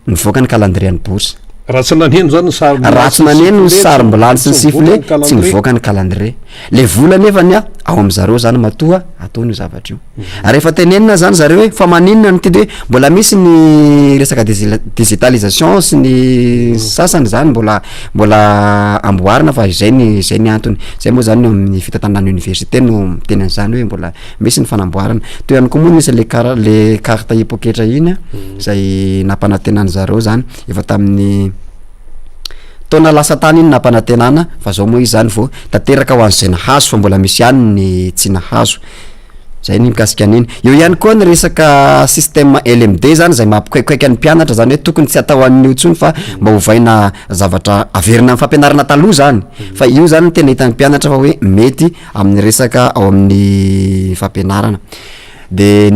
nivoaka ny calendrier ny bourse raha tsy naneno zany raha tsy naneno ny sarimbilany sy ny sifle tsy nivoaka ny calendrier le vola nefany ao am'zareo zany matoa ataony io zavatra io rehefa tenenina zany zareo hoe fa maninona ny tidy hoe mbola misy ny resaka digitalisation sy ny sasany zany mbola amboarina fa zay ny antony zay moa zany amin'ny fitantanany université no teny an'zany hoe mbola misy ny fanamboarana to ihany koa moa misy le carte hypoketra iny zay nampanantenany zareo zany efa tamin'ny taona lasa tany iny nampanantenana fa zao moa izy zany vao tanteraka ho an'zay nahazo fa mbola misy ihany ny tsy nahazo zay ny mikasika an'iny eo ihany koa ny resaka système LMD zany zay mampikaikoaiky ny mpianatra zany hoe tokony tsy atao an'io tsony fa mba hovaina zavatra averina amin'ny fampianarana taloha zany fa io zany tena hitan'ny mpianatra fa hoe mety amin'ny resaka ao amin'ny fampianarana de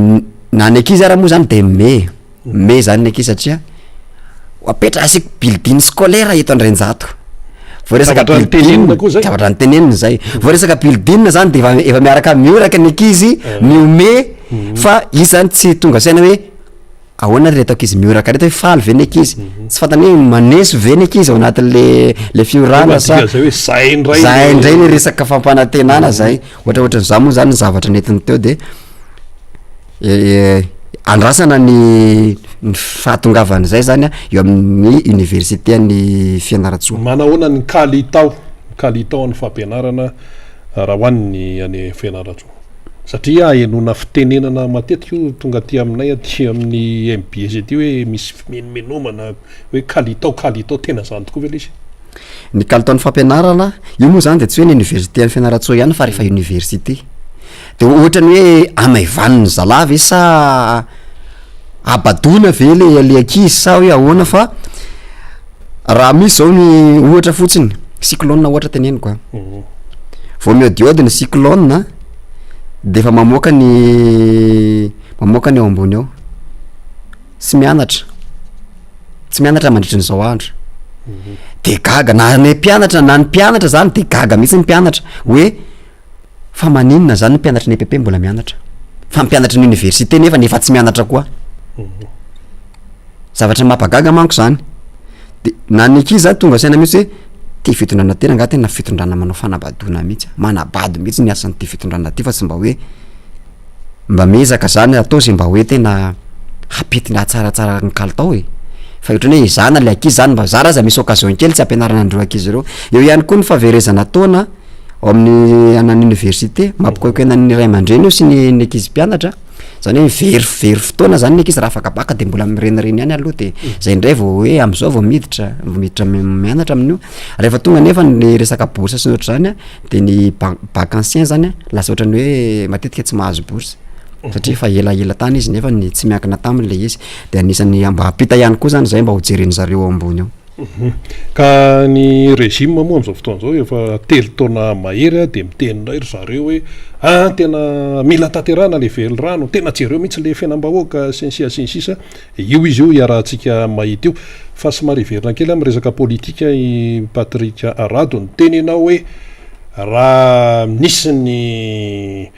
na ny ankizy ara moa zany de me zany ny ankizy satria apetra asiko building scolaire eto Andrinjato vo resaka zavatra ny tenenina zay vo resaka building zany de efa miaraka mioraka ny ankizy miome fa izy zany tsy tonga saina hoe ahoana ry ataoko izy mioraka reto hoe faly ve ny ankizy tsy fantany hoe maneso ve ny ankizy ao anatin'le fiorana sa zay hoe zay indray ny resaka fampanantenana zay ohatraohatran'za moa zany ny zavatra netiny teo de andrasana ny fahatongavan'zay zany a eo amin'ny université ny Fianarantsoa. Manahoana ny kalitao amin'ny fampianarana raha hoaniny any Fianarantsoa satria enona fitenenana matetika io tonga aty aminay aty amin'ny MBS ty hoe misy menomenomana hoe kalitao tena zany tokoa ve izy ny kalitaon'ny fampianarana io moa zany de tsy hoe ny université ny Fianarantsoa ihany fa rehefa université de ohatrany hoe amaivaniny zalava sa abadona ve le ankizy sa hoe ahoana fa raha misy zao ny ohatra fotsiny cyclone ohatra teneny quoi vao miodiody ny cyclone de fa mamoaka ny ao ambony ao tsy mianatra mandritra n'izao andro de gaga na ny mpianatra zany de gaga mihitsy ny mpianatra hoe fa maninona zany ny mpianatra ny EPP mbola mianatra fa mpianatra ny université nefa tsy mianatra koa zavatra mampagaga manko zany de na ny ankizy zany tonga saina mihitsy hoe ty fitondrana tena nga tena fitondrana manao fanabadona mihitsy manabady mihitsy ny asan'ty fitondrana ty fa tsy mba hoe mba mezaka zany atao zay mba hoe tena hapitina tsaratsara ny kalitao fa ohatrany hoe zana le ankizy zany mba zara aza misy occasion kely tsy ampianarana andreo ankizy reo eo ihany koa ny fahaverezana taona ao amin'ny anany université mampikoekoena ny ray aman-dreny io sy ny ankizy mpianatra zany hoe very fotoana zany ny ankizy raha afaka baka de mbola mirenireny ihany aloha de zay indray vao hoe am'izao vao miditra mianatra amin'io rehefa tonga nefa ny resaka bourse sy ny ohatry zany de ny bac ancien zany lasa ohatrany hoe matetika tsy mahazo bourse satria fa elaela tany izy nefa ny tsy miankina taminy le izy de anisany mba hampita ihany koa zany zay mba ho jeren'ny zareo ao ambony ao ka ny régime moa am'izao fotoana zao efa telo taona mahery de mitenindray ry zareo hoe tena mila tanterana le vely rano tena jereo mihitsy le fiainam-bahoaka sisa io izy io iarahantsika mahita io fa somary verina kely amin'ny resaka politika i Patrick Arado ny teny ianao hoe raha nisy ny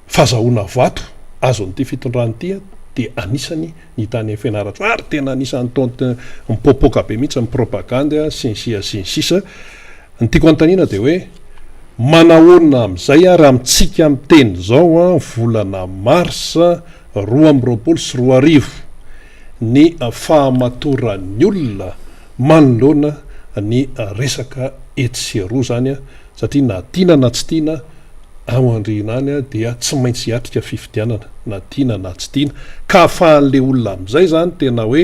fahazahoana vato azon'ity fitondrany ty de anisany ny tany Fianarantsoa ary tena anisany tonte mipopoka be mihitsy amin'ny propagande sy ny sisa ny tiako antanina de hoe manahoana am'izay raha mitsika amin'ny teny zao volana marsa 2024 ny fahamatorany olona manoloana ny resaka etseroa zany satria na tiana na tsy tiana ao andrina any dia tsy maintsy hiatrika fifidianana na tiana na tsy tiana ka afahan'le olona am'izay zany tena hoe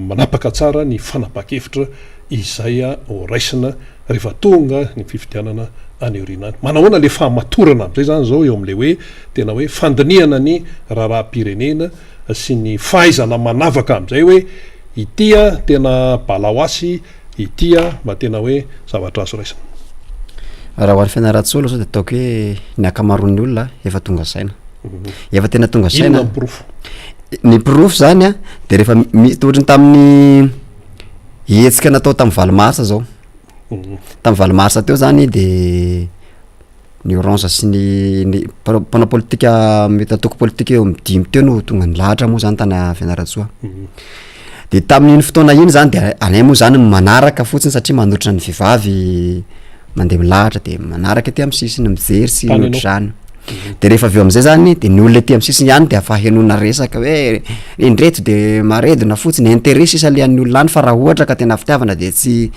manapaka tsara ny fanapa-kevitra izay horaisina rehefa tonga ny fifidianana any aoriana any manahoana le fahamatorana am'izay zany zao eo am'le hoe tena hoe fandiniana ny raharaha-pirenena sy ny fahaizana manavaka am'izay hoe itya tena balahoasy itya mba tena hoe zavatra azo raisina raha hoan'ny Fianarantsoa aloha zao de ataoko hoe ny akamaroan'ny olona efa tonga saina efa tena tonga saina ny pirofo zany de rehefa ohatrany tamin'ny hetsika natao tamin'ny valomarsa zao tamin'ny valomarsa teo zany de ny orange sy ny mpanao politika mety atoko politika eo am'dimy teo no tonga ny lahatra moa zany tany Fianarantsoa de tamin'iny fotoana iny zany de anay moa zany manaraka fotsiny satria manotrina ny vehivavy mandeha milahatra de manaraka aty amin'ny sisiny mijery sy ohatry zany de rehefa aveo am'izay zany de ny olona aty amin'ny sisiny ihany de afa henona resaka hoe indreto de maredona fotsiny intérêt sisa le an'ny olona any fa raha ohatra ka tena fitiavana de tsy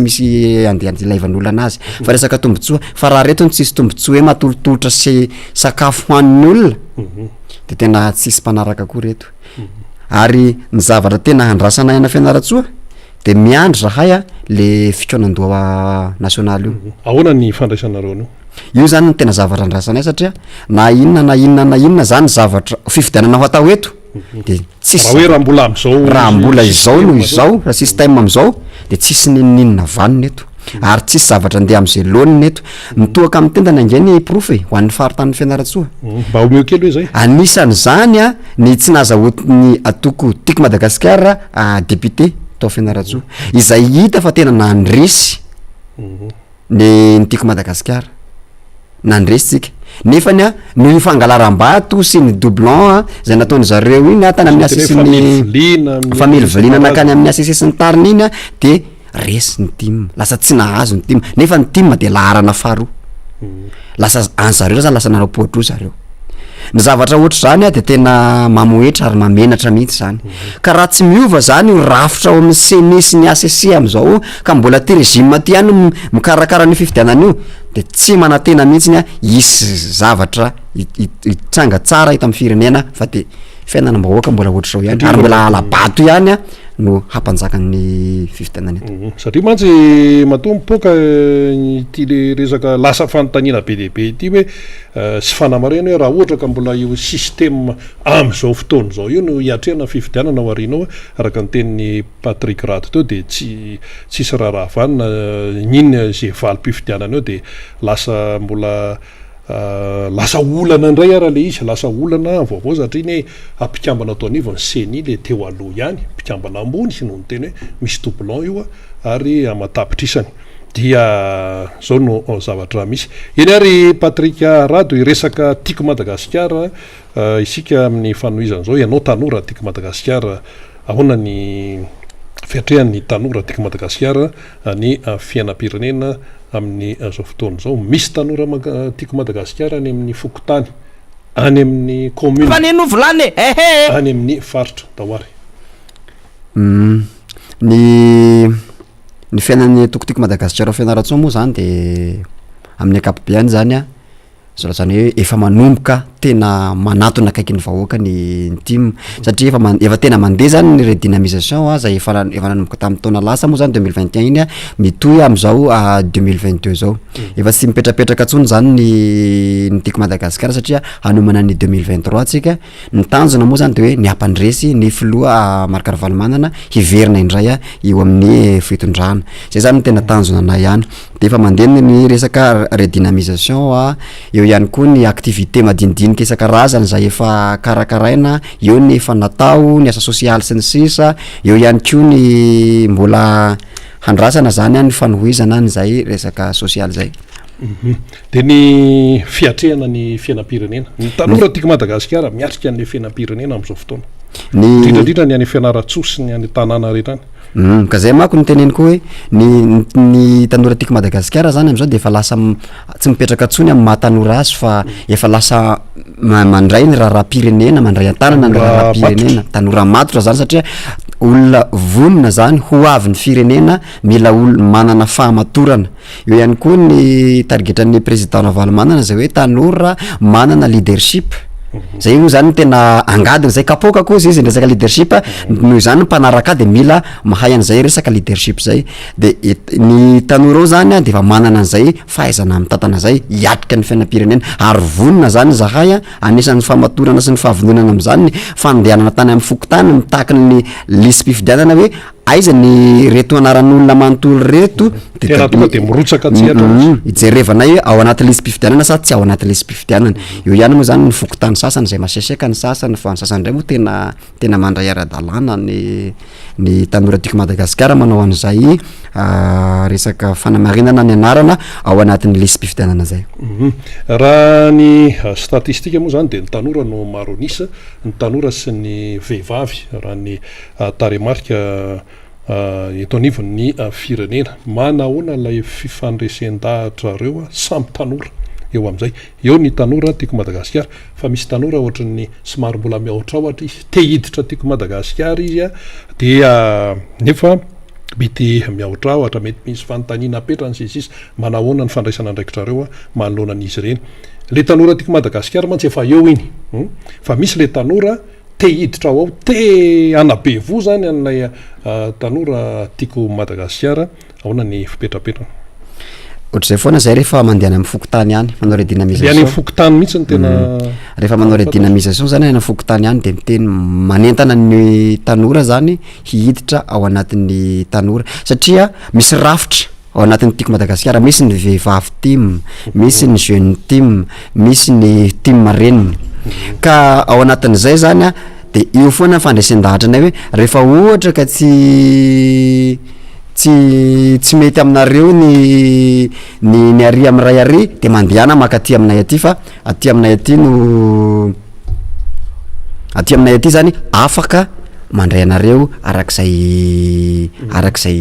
misy andeha ilaivan'olona anazy fa resaka tombotsoa fa raha reto ny tsisy tombotsoa hoe matolotolotra sy sakafo hoan'ny olona de tena tsisy mpanaraka koa reto ary ny zavatra tena handrasana ana Fianarantsoa de miandry zahay le fikonan-doha nasionaly io ahoana ny fandraisanareo anio io zany ny tena zavatra andrasanay satria na inona zany zavatra fifidianana ho atao eto de tsisy raha hoe raha mbola am'izao raha mbola izao no izao raha tsisy time am'izao de tsisy ninina vaniny eto ary tsisy zavatra andeha am'izay loniny eto mitohaka amin'ny tendany angeny prof ho an'ny faritany Fianarantsoa mba omeo kely hoe zay anisany zany ny tsy nazahoany atoko tiako Madagasikara député tao Fianarantsoa izay hita fa tena nandresy ny tiako Madagasikara nandresy tsika nefany a no fangalaram-bato sy ny doublon zay nataony zareo iny tany amin'ny asesiny family velina nakany amin'ny asese sy ny tariny iny a de resy ny tim lasa tsy nahazo ny tim nefa ny tim de laharana faharoa lasa any zareo zany lasa nanao-poitra zareo ny zavatra ohatry zany a de tena mamoetra ary mamenatra mihitsy zany ka raha tsy miova zany rafitra ao amin'ny senesy ny ACC am'izao ka mbola ty régime ty ihany mikarakara ny fifidianana io de tsy manantena mihitsy a isy zavatra itsanga tsara hita amin'ny firenena fa de fiainanam-bahoaka mbola ohatry zao ihany ary mbola alabato ihany a no hampanjakan'ny fifidianana eto satria mantsy matoa mipoka ty le resaka lasa fanontaniana be dehibe ity hoe sy fanamarena hoe raha ohatra ka mbola io système am'izao fotoana zao io no hiatrehana fifidianana ao arinao araka ny tenin'ny Patrick Rato teo de tsisy raharaha vanina nyinona zay valim-pifidianana eo de lasa mbola lasa olana indray ara le izy lasa olana vaovao satria ny ampikambana atao anivo ny seny le teo aloha ihany mpikambana ambony no ny teny hoe misy doublon io ary amatapitrisany dia zao no zavatra misy eny ary Patrick Rado iresaka tiako Madagasikara isika amin'ny fanohizana zao ianao tanora tiako Madagasikara ahoana ny fiatrehan'ny tanora tiako Madagasikara ny fiainam-pirenena amin'ny zao fotoana zao misy tanora tiako Madagasikara any amin'ny fokotany any amin'ny commune any amin'ny faritra Daoary ny fiainan'ny tokotiko Madagasikara fianaratsoa moa zany de amin'ny akapobeany zany a zany hoe efa manomboka tena manatona akaiky ny vahoaka ny tim satria efa tena mandeha zany ny redynamisation zay efa nanomboka tamin'ny taona lasa moa zany 2021 iny a mitohy am'izao 2022 zao efa tsy mipetrapetraka tsony zany ny tiako Madagasikara satria hanomana ny 2023 tsika ny tanjona moa zany de hoe ny ampandresy ny filoha Marc-Ravalomanana hiverina indray a eo amin'ny fitondrana zay zany tena tanjona na ihany de efa mandeha ny resaka redynamisation eo ihany koa ny activité madinidinika isan-karazany zay efa karakaraina eo ny efa natao ny asa sosialy sy ny sisa eo ihany koa ny mbola handrasana zany ny fanohizana nyzay resaka sosialy zay de ny fiatrehana ny fiainam-pirenena ny tanora tiako Madagasikara miatrika an'le fiainam-pirenena am'izao fotoana indrindra ny any fianaratsoa sy ny any tanàna rehetrany ka zay mako ny teneny koa hoe ny tanora tiako Madagasikara zany am'izao de efa lasa tsy mipetraka tsony amin'ny mahatanora azy fa efa lasa mandray ny raharam-pirenena mandray an-tanana ny raharam-pirenena tanora matotra zany satria olona vonona zany ho avy ny firenena mila manana fahamatorana eo ihany koa ny targetran'ny président Ravalomanana zay hoe tanora manana leadership zay io zany tena angadiny zay kapoka koa izy resaka leadership noho zany mpanaraka de mila mahay an'izay resaka leadership zay de ny tanora zany de efa manana an'izay fahaizana mitantana zay hiatrika ny fiainam-pirenena ary vonona zany zahay anisan'ny famatorana sy ny fahavononana am'zany ny fandehanana tany amin'ny fokotany mitahaka ny lisy-pifidianana hoe aiza ny reto anaran'olona manontolo reto tena tonga de mirotsaka ijerevanay hoe ao anaty lisy-pifidianana sa tsy ao anaty lisy-pifidianana eo ihany moa zany ny fokotany sasany zay maseseka ny sasany fa ny sasany ndray moa tena mandray ara-dalàna ny tanora tiako Madagasikara manao an'izay resaka fanamarinana ny anarana ao anatin'ny lisy-pifidianana zay raha ny statistika moa zany de ny tanora no maro anisa ny tanora sy ny vehivavy raha ny taremarika eto anivon'ny firenena manahoana lay fifandresen-dahatra reo samy tanora eo am'izay eo ny tanora tiako Madagasikara fa misy tanora ohatran'ny somary mbola miaotra ohatra izy te hiditra tiako Madagasikara izy dia nefa mety miaotra ohatra mety misy fanontaniana petrany sisisy manahoana ny fandraisana andraikitrareo manoloana an'izy ireny le tanora tiako Madagasikara mantsy efa eo iny fa misy le tanora te hiditra ao te anabe vo zany an'ilay tanora tiako Madagasikara ahoana ny fipetrapetrana ohatr'izay foana zay rehefa mandehana amin'ny fokotany ihany manao redynamisation any fokotany mihitsy ny tena rehefa manao redynamisation zany any fokotany ihany de miteny manentana ny tanora zany hihiditra ao anatin'ny tanora satria misy rafitra ao anatin'ny tiako Madagasikara misy ny vehivavy team misy ny jeune team misy ny team reniny ka ao anatin'izay zany de io foana fandraisan-dahatra nay hoe rehefa ohatra ka tsy tsy mety aminareo ny ary am'ray ary de mandehana maka aty aminay aty fa aty aminay aty zany afaka mandray anareo arak'izay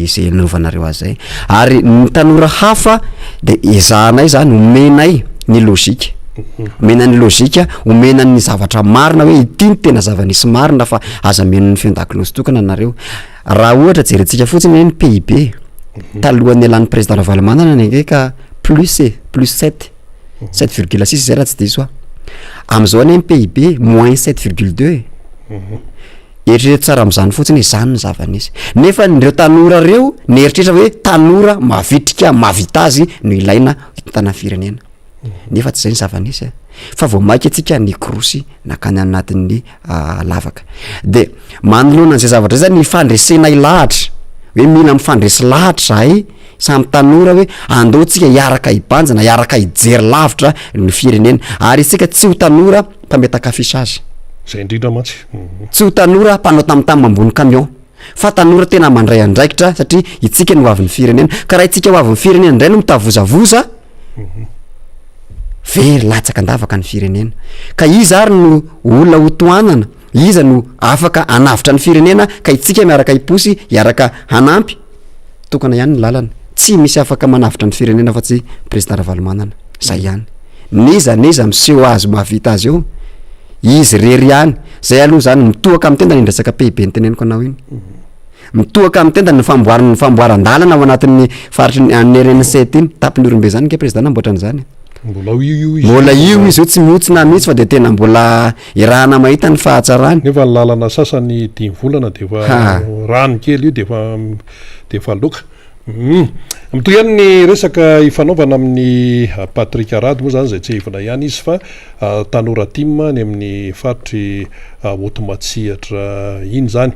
zay nanaovanareo azy zay, ary ny tanora hafa de ezahanay zany omenay ny lôzika, omena ny lôzika, omena ny zavatra marina hoe ity ny tena zava-nisy marina fa aza meno ny fien-dakilozy tokana anareo. Raha ohatra jerentsika fotsiny hoe ny PIB talohan'ny alan'ny président Ravalomanana ny ka plus 7,6 zay raha tsy diso am'izao ny PIB moins 7,2. Eritrereto tsara am'zany fotsiny zany ny zava-nisy, nefa nireo tanora reo nieritreritra hoe tanora mavitrika mavita azy no ilaina tana firenena, nefa tsy zay ny zava-nisy fa vao maiky atsika ny korosy nakany anatin'ny lavaka. De manoloana an'izay zavatra zany ny fandresena ilahatra hoe mila mifandresy lahatra zahay samy tanora hoe andao tsika hiaraka hibanjana, hiaraka hijery lavitra ny firenena, ary isika tsy ho tanora mpametaka afisage, zay indrindra mantsy tsy ho tanora mpanao tamotamo ambony camion, fa tanora tena mandray andraikitra satria itsika no hoavin'ny firenena, ka raha itsika hoavin'ny firenena indray no mitavozavoza very latsaka andavaka ny firenena. Ka iza ary no olona ho toanana, iza no afaka anavitra ny firenena, ka itsika miaraka hiposy hiaraka hanampy tokana ihany ny lalana, tsy misy afaka manavitra ny firenena fa tsy président Ravalomanana, zay ihany. Niza miseho azy mahavita azy eo izy rery ihany, zay aloha zany mitohaka amin'ny tenda ny resaka PIB ny teneniko anao iny, mitohaka amin'ny tenda ny famboaran-dalana ao anatin'ny faritry ny RN7 iny, tapiny Orombe zany ke président namboatra an'izany. Mbola io izy io tsy mihotsina mihitsy fa de tena mbola irahana mahita ny fahatsarany, nefa ny lalana sasany 10 volana de fa rano kely io de fa loka. Mitoy ihany ny resaka ifanaovana amin'ny Patrick Arady moa zany zay tsy hivona ihany izy fa tanora Tim ny amin'ny faritry Otmatsihatra iny zany.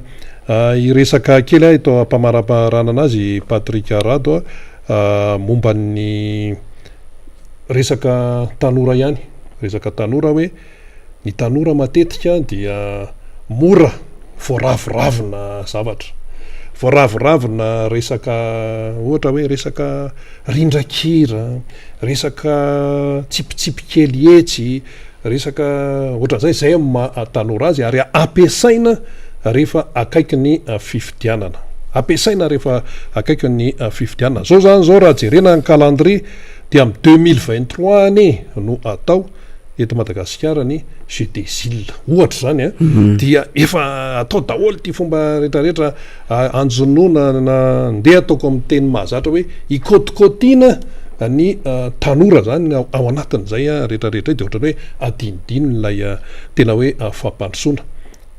I resaka kely ito ampamaraparana anazy Patrick Arady momba ny resaka tanora ihany, resaka tanora hoe ny tanora matetika dia mora voaraviravina zavatra, voaraviravina resaka ohatra hoe resaka rindrakira, resaka tsipitsipikely hetsy, resaka ohatran'izay tanora azy ary ampiasaina rehefa akaiky ny fifidianana, ampiasaina rehefa akaiky ny fifidianana. Zao zany zao raha jerena ny calendrier de am 2023 any no atao eto Madagasikara ny Jeux des Îles ohatra zany dia efa atao daholo ty fomba rehetrarehetra anjonoana na ndeha ataoko amin'ny teny mahazatra hoe ikôtikôtina ny tanora zany ao anatin'izay rehetrarehetra de ohatrany hoe adinidino nylay tena hoe fampandrosoana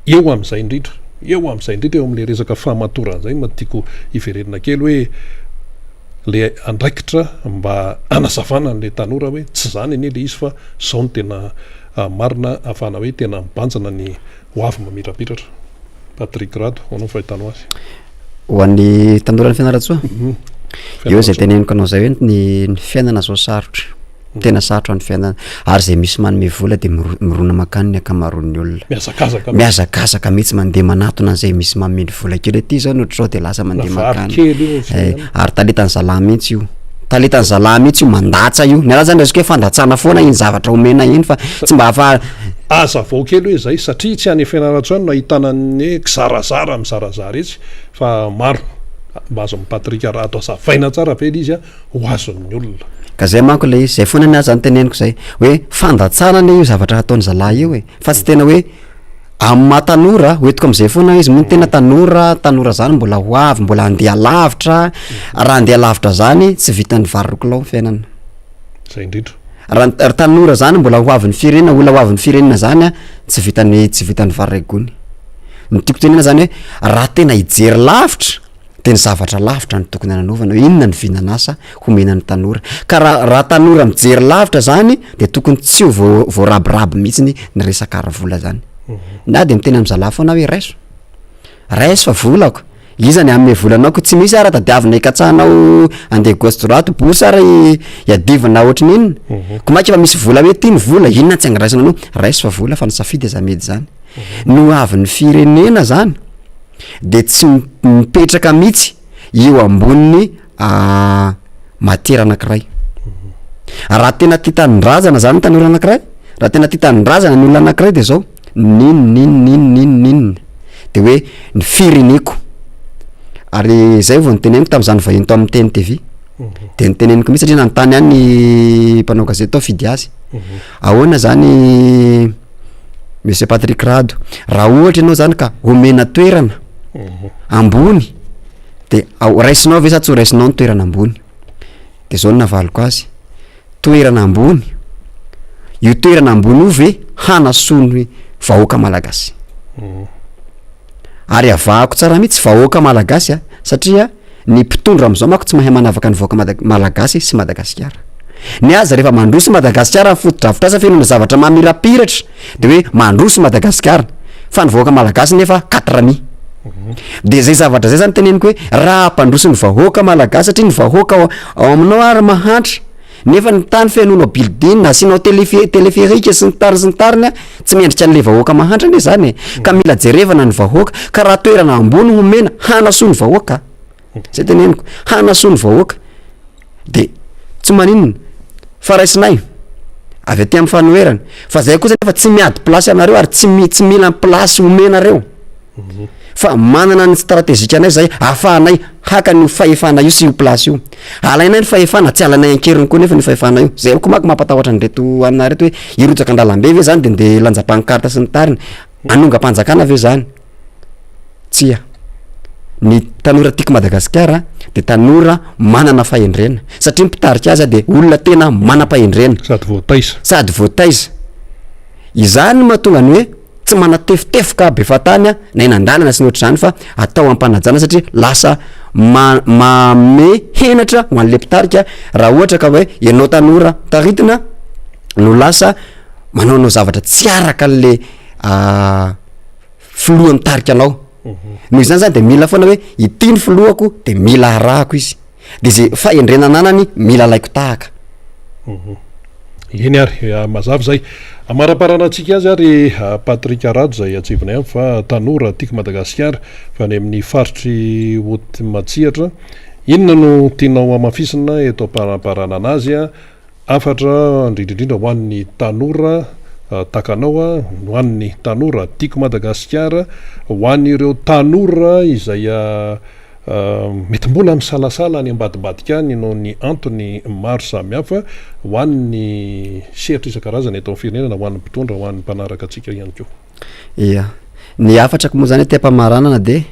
eo am'izay indrindra eo amin'le resaka famatoran'izay matiako iverenina kely hoe le andraikitra mba anazavana n'le tanora hoe tsy zany anie le izy fa zao no tena marina afana hoe tena mibanjana ny hoavy mamirapitratra. Patrick Rado, anao fahitanao azy ho an'ny tanora ny fianaratsoa eo zay teneniko anao zay hoe ny fiainana zao sarotra, tena sarotra ny fiainana, ary zay misy manome vola de mirona makany ny akamaroan'ny olona miazakazaka mihitsy mandeha manatona an'izay misy mameny vola kely ty zao nohatra zao de lasa mandeha makany, ary talentany zalahy mihitsy io, talentany zalahy mihitsy io mandatsa io, ny raha zany resika hoe fandatsana foana iny zavatra omena iny fa tsy mba hafa aza vao kely hoe zay satria tsy any fianaratsoany no ahitana ny kizarazara mizarazara etsy fa maro mba azo amin'ny Patrick Arado azavaina tsara vely izy ho azon'ny olona. Ka zay manko le izy zay foana ny azy zany teneniko zay hoe fandatsana io zavatra ataony zalahy io fa tsy tena hoe amin'ny matanora hoentiko am'izay foana izy moa tena tanora zany mbola hoavy, mbola andeha lavitra, raha andeha lavitra zany tsy vitan'ny vary rokolao ny fiainana, zay indrindra raha tanora zany mbola hoavin'ny firenena, olona hoavin'ny firenena zany tsy vitan'ny vary raigony. Ny tiako tenena zany hoe raha tena hijery lavitra de ny zavatra lavitra ny tokony ananovana, inona ny vinanasa homena ny tanora, ka raha tanora mijery lavitra zany de tokony tsy ho voarabiraby mihitsy ny resaka ara-vola zany. Na de miteny am'zalahy foana hoe raiso fa volako, iza ny ame volanao ko tsy misy ara tadiavina ikatsahanao andeha gauche droite bourse ara iadivana ohatry n'inona, ko maika fa misy vola hoe ty ny vola inona tsy angraisana anao, raiso fa vola fa nisafidy aza medy zany. No avin'ny firenena zany de tsy mipetraka mihitsy io amboniny matiera anankiray. Raha tena tia tanindrazana zany tanora anankiray, raha tena tia tanindrazana ny olona anankiray de zao ninninninninninnin de hoe ny fireneko. Ary zay vao nyteneniko tam'izany vahiny tao amin'ny teny TV. De nyteneniko mihitsy satria nanontany any ny mpanao gazety tao fidy azy. Ahoana zany Monsieur Patrick Rado, raha ohatra ianao zany ka omena toerana ambony de raisinao ve sa tsy raisinao ny toerana ambony? De zao navaliko azy, toerana ambony, io toerana ambony io ve hanasony vahoaka malagasy. Ary avahako tsara mihitsy vahoaka malagasy satria ny mpitondra am'izao manko tsy mahay manavaka ny vahoaka malagasy sy Madagasikara. Ny azy rehefa mandroso Madagasikara ny foto-drafitrasa fenona zavatra mamirapiratra de hoe mandroso Madagasikara, fa ny vahoaka malagasy nefa 4 de zay zavatra zay zany teneniko hoe raha mpandroso ny vahoaka malagasy satria ny vahoaka ao aminao ary mahantra, nefa ny tany fihainonao building asianao téléphérique sy ny tariny tsy mendrika an'le vahoaka mahantra ne zany ka mila jerevana ny vahoaka, ka raha toerana ambony homena hanasoa ny vahoaka. Zay teneniko, hanasoa ny vahoaka de tsy maninona fa raisinay avy aty amin'ny fanoherana, fa zay kosa nefa tsy miady plasy anareo ary tsy mila plasy homenareo, fa manana ny stratégique anay zay ahafahanay haka ny fahefana io sy io plasy io. Alainay ny fahefana, tsy alanay ankeriny koa nefa ny fahefana io. Zay ko manko mampatahotra ny reto anareo reto hoe irotsaka an-dalambe ve zany de nde lanjam-pankarta sy ny tariny, anonga-panjakana ve zany? Tsia. Ny tanora tiako Madagasikara de tanora manana fahendrena, satria mpitarika azy de olona tena manam-pahendrena sady voataiza. Izany mahatonga ny hoe tsy manatefitefoka be fatany na eny an-dalana sy ny ohatr'izany, fa atao ampanajana satria lasa mame henatra ho an'le mpitarika. Raha ohatra ka hoe ianao tanora taritina no lasa manaonao zavatra tsy araka an'le filohan'ny tarika anao. Noho izany zany de mila foana hoe ity ny filohako de mila arahako izy, de zay fahendrena ananany mila alaiko tahaka. Eny ary mazava zay amaraparana antsika azy ary Patrick Rado zay atsivonay aminy fa tanora tiako Madagasikara fa ny amin'ny faritry Otmatsihatra. Inona no tianao amafisina eto amparana anazy afatra indrindrindrindra ho an'ny tanora takanao, ho an'ny tanora tiako Madagasikara, ho an'ireo tanora izay mety mbola misalasala ny ambadibadika any ianao ny antony maro samihafa, ho an'ny seritra isan-karazana eto amin'ny firenena, ho an'ny mpitondra, ho an'ny mpanaraka atsika ihany koa. Ia, ny afatrako moa zany te-pamaranana de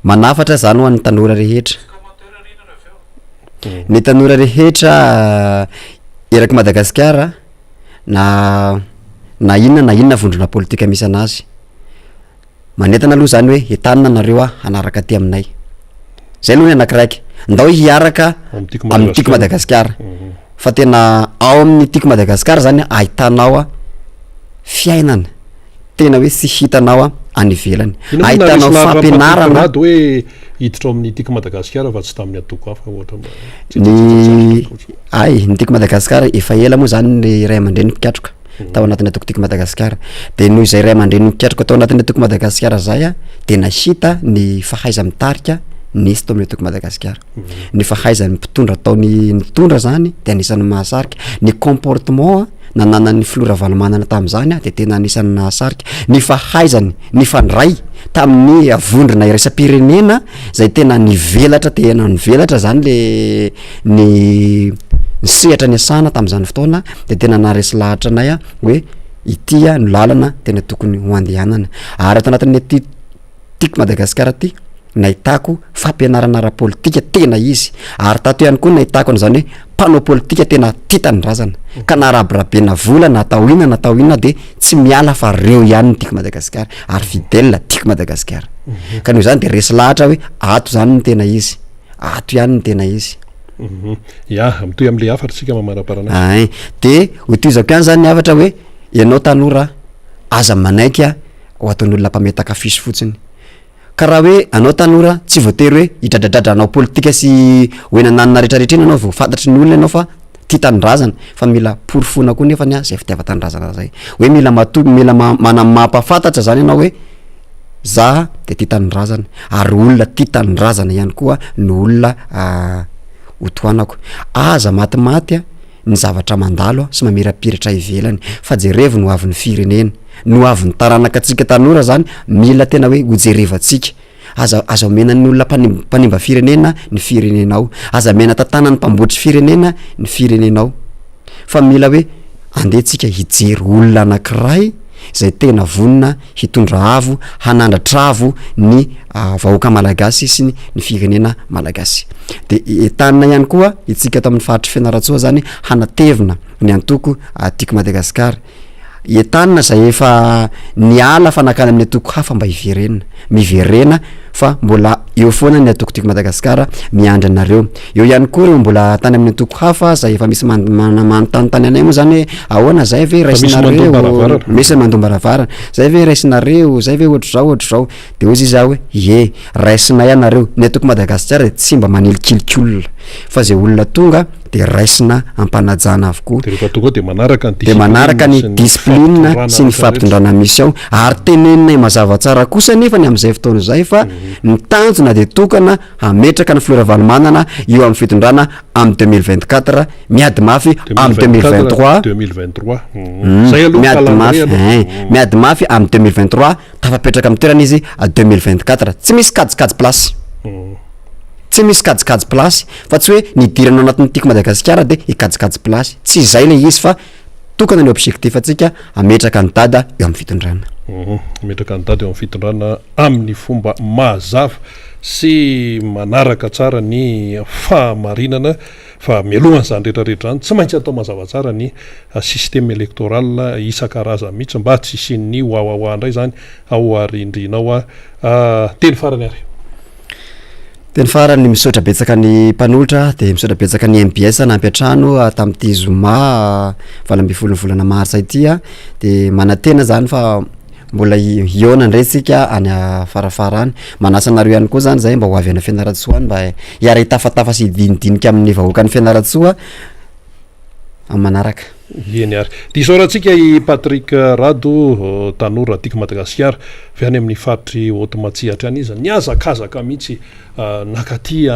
manafatra zany ho an'ny tanora rehetra. Ny tanora rehetra eraky Madagasikara na inona vondrona politika misy anazy, manentana aloha zany hoe entanina nareo hanaraka aty aminay. Zay aloha ny anakiraiky, ndao hiaraka amin'ny tiako Madagasikara. Fa tena ao amin'ny tiako Madagasikara zany ahitanao fiainana tena hoe tsy hitanao any ivelany, ahitanao fampianarana hoe hiditra amin'ny tiako Madagasikara fa tsy tamin'ny atoko hafa ohatra ny tiako Madagasikara efa ela moa zany ny ray aman-dreny mpiatroka tao anatin'ny atoko tiako Madagasikara. De noho izay ray aman-dreny mpiatroka tao anatin'ny atoko Madagasikara zay de nahita ny fahaiza mitarika nisy tao amin'ny atoko Madagasikara. Ny fahaiza mpitondra ataony nitondra zany de anisan'ny mahasarika, ny comportement nananany filora valomanana tam'izany de tena anisan'ny nahasarika, ny fahaizany ny fandray tamin'ny avondrona iraisam-pirenena zay tena nivelatra, tena nivelatra zany le ny sehatra ny asana tam'izany fotoana, de tena naresy lahatra anay hoe ity no lalana tena tokony ho andehanana. Ary ato anatin'ny tiako Madagasikara ty nahitako fampianarana ara-politika tena izy, ary tato ihany koa nahitako an'izany hoe mpanao politika tena tia tanindrazana, ka na rabirabena vola na atao inona de tsy miala fa reo ihany ny tiako Madagasikara ary fidèle tiako Madagasikara. Ka noho zany de resy lahatra hoe ato zany ny tena izy, ato ihany ny tena izy. Ya, mitoy am'le afatra tsika mamaraparana. Ay, de hotizako ihany zany ny afatra hoe ianao tanora aza manaiky ho ataon'olona mpametaka fisy fotsiny. Ka raha hoe anao tanora tsy voatery hoe hidradradradrana politika sy hoe nananina rehetrarehetra iny anao vao fantatry ny olona ianao fa tia tanindrazana, fa mila porofona koa nefa zay fitiava tanindrazana zay, hoe mila mana mampafantatra zany ianao hoe za de tia tanindrazana ary olona tia tanindrazana ihany koa no olona hotoanako aza matimaty a ny zavatra mandalo sy mamirapiratra ivelany fa jerevo no avin'ny firenena no avin'ny taranaka atsika tanora zany mila tena hoe hojerevatsika aza omena ny olona mpanimba firenena ny firenenao aza mena tantana ny mpambotry firenena ny firenenao fa mila hoe andehantsika hijery olona anankiray zay tena vonina hitondra avo hanandratra avo ny vahoaka malagasy sy ny firenena malagasy de entanina ihany koa itsika ato amin'ny fahatry fianaratsoa zany hanatevina ny antoko tiako Madagasikara entanina zay efa niala fanakany amin'ny atoko hafa mba hiverenina miverena fa mbola eo foana ny atoko tiako Madagasikara miandry anareo eo ihany koa reo mbola tany amin'ny atoko hafa zay efa misy manontany anay moa zany hoe ahoana zay ve raisinareo misy mandombaravarana zay ve raisinareo zay ve ohatry zao de ozy izy hoe ye raisinay anareo ny atoko Madagasikara tsy mba manilikilik'olona fa zay olona tonga de raisina ampanajana avokoa de manaraka ny discipline sy ny fampitondrana mission ary tenenina mazava tsara kosa nefa ny am'izay fotoana zay fa ny tanjona de tokana ametraka ny filoravalmanana eo amin'ny fitondrana am 2024 miady mafy am 2023 miady mafy am 2023 tafapetraka amin'ny toerana izy 2024 tsy misy kajikajy place tsy misy kajikajy place fa tsy hoe nidirana anatin'ny tiako Madagasikara de ikajikajy place tsy zay le izy fa tokana ny objectif atsika ametraka ny dada eo amin'ny fitondrana ametraka ny dada eo amin'ny fitondrana amin'ny fomba mazava sy manaraka tsara ny fahamarinana fa mialohan' zany rehetrarehetra zany tsy maintsy atao mazava tsara ny système électoral isan-karazany mihitsy mba tsy isian'ny hoahoahoa indray zany ao arindrinao teny farany ary teny farany misaotra betsaka ny mpanolotra de misaotra betsaka ny MBS nampiatrano tamin'ity zoma valambifolo ny volana marsa ity de manatena zany fa mbola iona ndray tsika any farafarany manasa anareo ihany koa zany zay mba ho avy ana Fianaratsoa mba hiara hitafatafa sy hidinidinika amin'ny vahoaka ny Fianaratsoa manaraka eny ary de isaorantsika i Patrick Rado tanora tiako Madagasikara avy any amin'ny faritry Haute-Matsiatra any izy niazakazaka mihitsy nakaty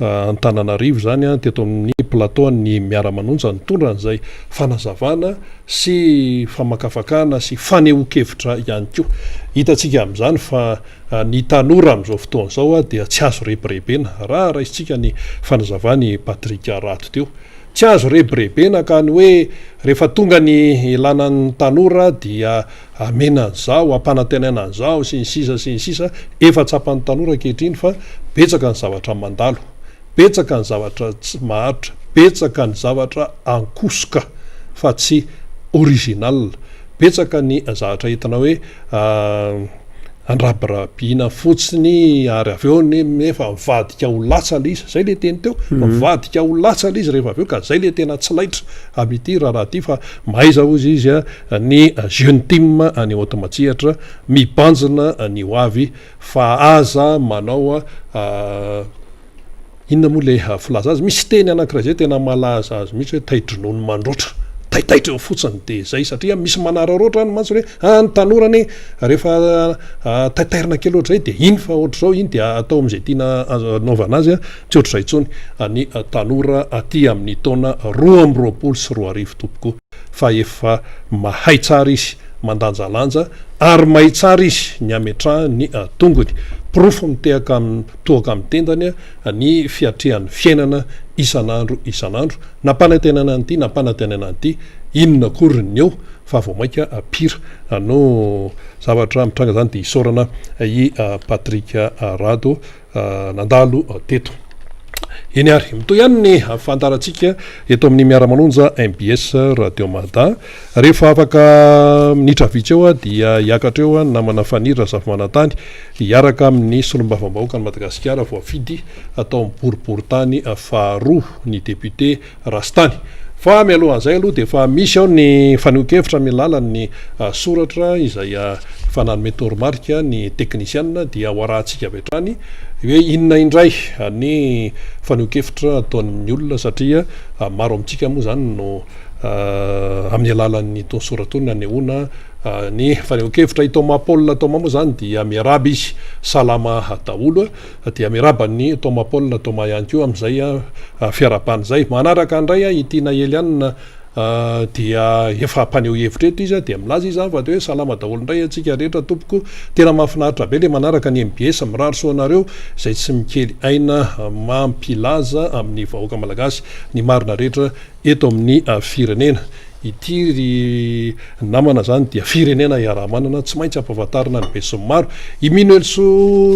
Antananarivo zany teto amin'ny plateau ny miara-manonja nitondra n'izay fanazavana sy famakafakana sy fanehoan-kevitra ihany koa hitatsika amin'izany fa ny tanora amin'izao fotoana zao dia tsy azo rebirebena raha raisitsika ny fanazavany Patrick Rado teo tsy azo rebirebena ka ny hoe rehefa tonga ny ilanan'ny tanora dia amenan'izao ampanantenanan'izao sy ny sisa efa tsapan'ny tanora ankehitriny fa betsaka ny zavatra mandalo betsaka ny zavatra tsy maharitra betsaka ny zavatra ankosoka fa tsy original betsaka ny zavatra hitana hoe andrabirabiana fotsiny ary avy eo nefa mivadika ho latsala izy zay le teny teo mivadika ho latsala izy rehefa avy eo ka zay le tena tsy laitra amin'ity raha ty fa maiza ozy izy ny jeune team any Haute-Matsiatra mibanjina ny hoavy fa aza manao inona moa le filaza azy misy teny anankiray zay tena malaza azy mihitsy hoe taidronono mandroatra taitaitra eo fotsiny de zay satria misy manararoatra ny mantsy hoe ny tanorany rehefa taitairina kely ohatry zay de iny fa ohatry zao iny de atao am'izay tiana anaovana azy tsy ohatry zay tsony ny tanora aty amin'ny taona 2024 sy 2025 tompoko fa efa mahay tsara izy mandanjalanja ary mahay tsara izy ny ametraha ny tongony profo mitehaka toaka amin'ny tendany ny fiatrehan'ny fiainana isan'andro nampanantenana an'ity nampanantenana an'ity inona koriny eo fa vao maika pira no zavatra mitranga zany de isaorana i Patrick Rado nandalo teto eny ary mitoy ihany ny fantarantsika eto amin'ny miara-manonja MBS Radio Mada rehefa afaka minitra vitsy eo dia hiakatra eo namana fanira zava-manantany hiaraka amin'ny solombavambahoaka ny Madagasikara voafidy atao amin'ny boriboritany faharoa ny député Rastany fa mialohan'izay aloha de fa misy ao ny fanehoan-kevitra amin'ny lalan'ny soratra izay fananome toromarika ny teknisianina dia ho arahantsika avy hatrany hoe inona indray ny fanehoan-kevitra ataony amin'ny olona satria maro amintsika moa zany no amin'ny alalan'ny tonsoratony anehoana ny fanehoan-kevitra Thomas-Paul Thomas moa zany dia miaraba izy salama daholo dia miarabany Thomas-Paul Thomas ihany koa amin'izay fiarabany zay manaraka andray itina Eliane dia efa mpaneho hevitra eto izy dia milaza izy fa de hoe salama daholo indray atsika rehetra tompoko tena mahafinaritra be le manaraka ny MBS mirarso anareo izay tsy mikely aina mampilaza amin'ny vahoaka malagasy ny marina rehetra eto amin'ny firenena ity ry namana zany dia firenena iarahamanana tsy maintsy ampahafantarina ny be sy ny maro i Mino Elso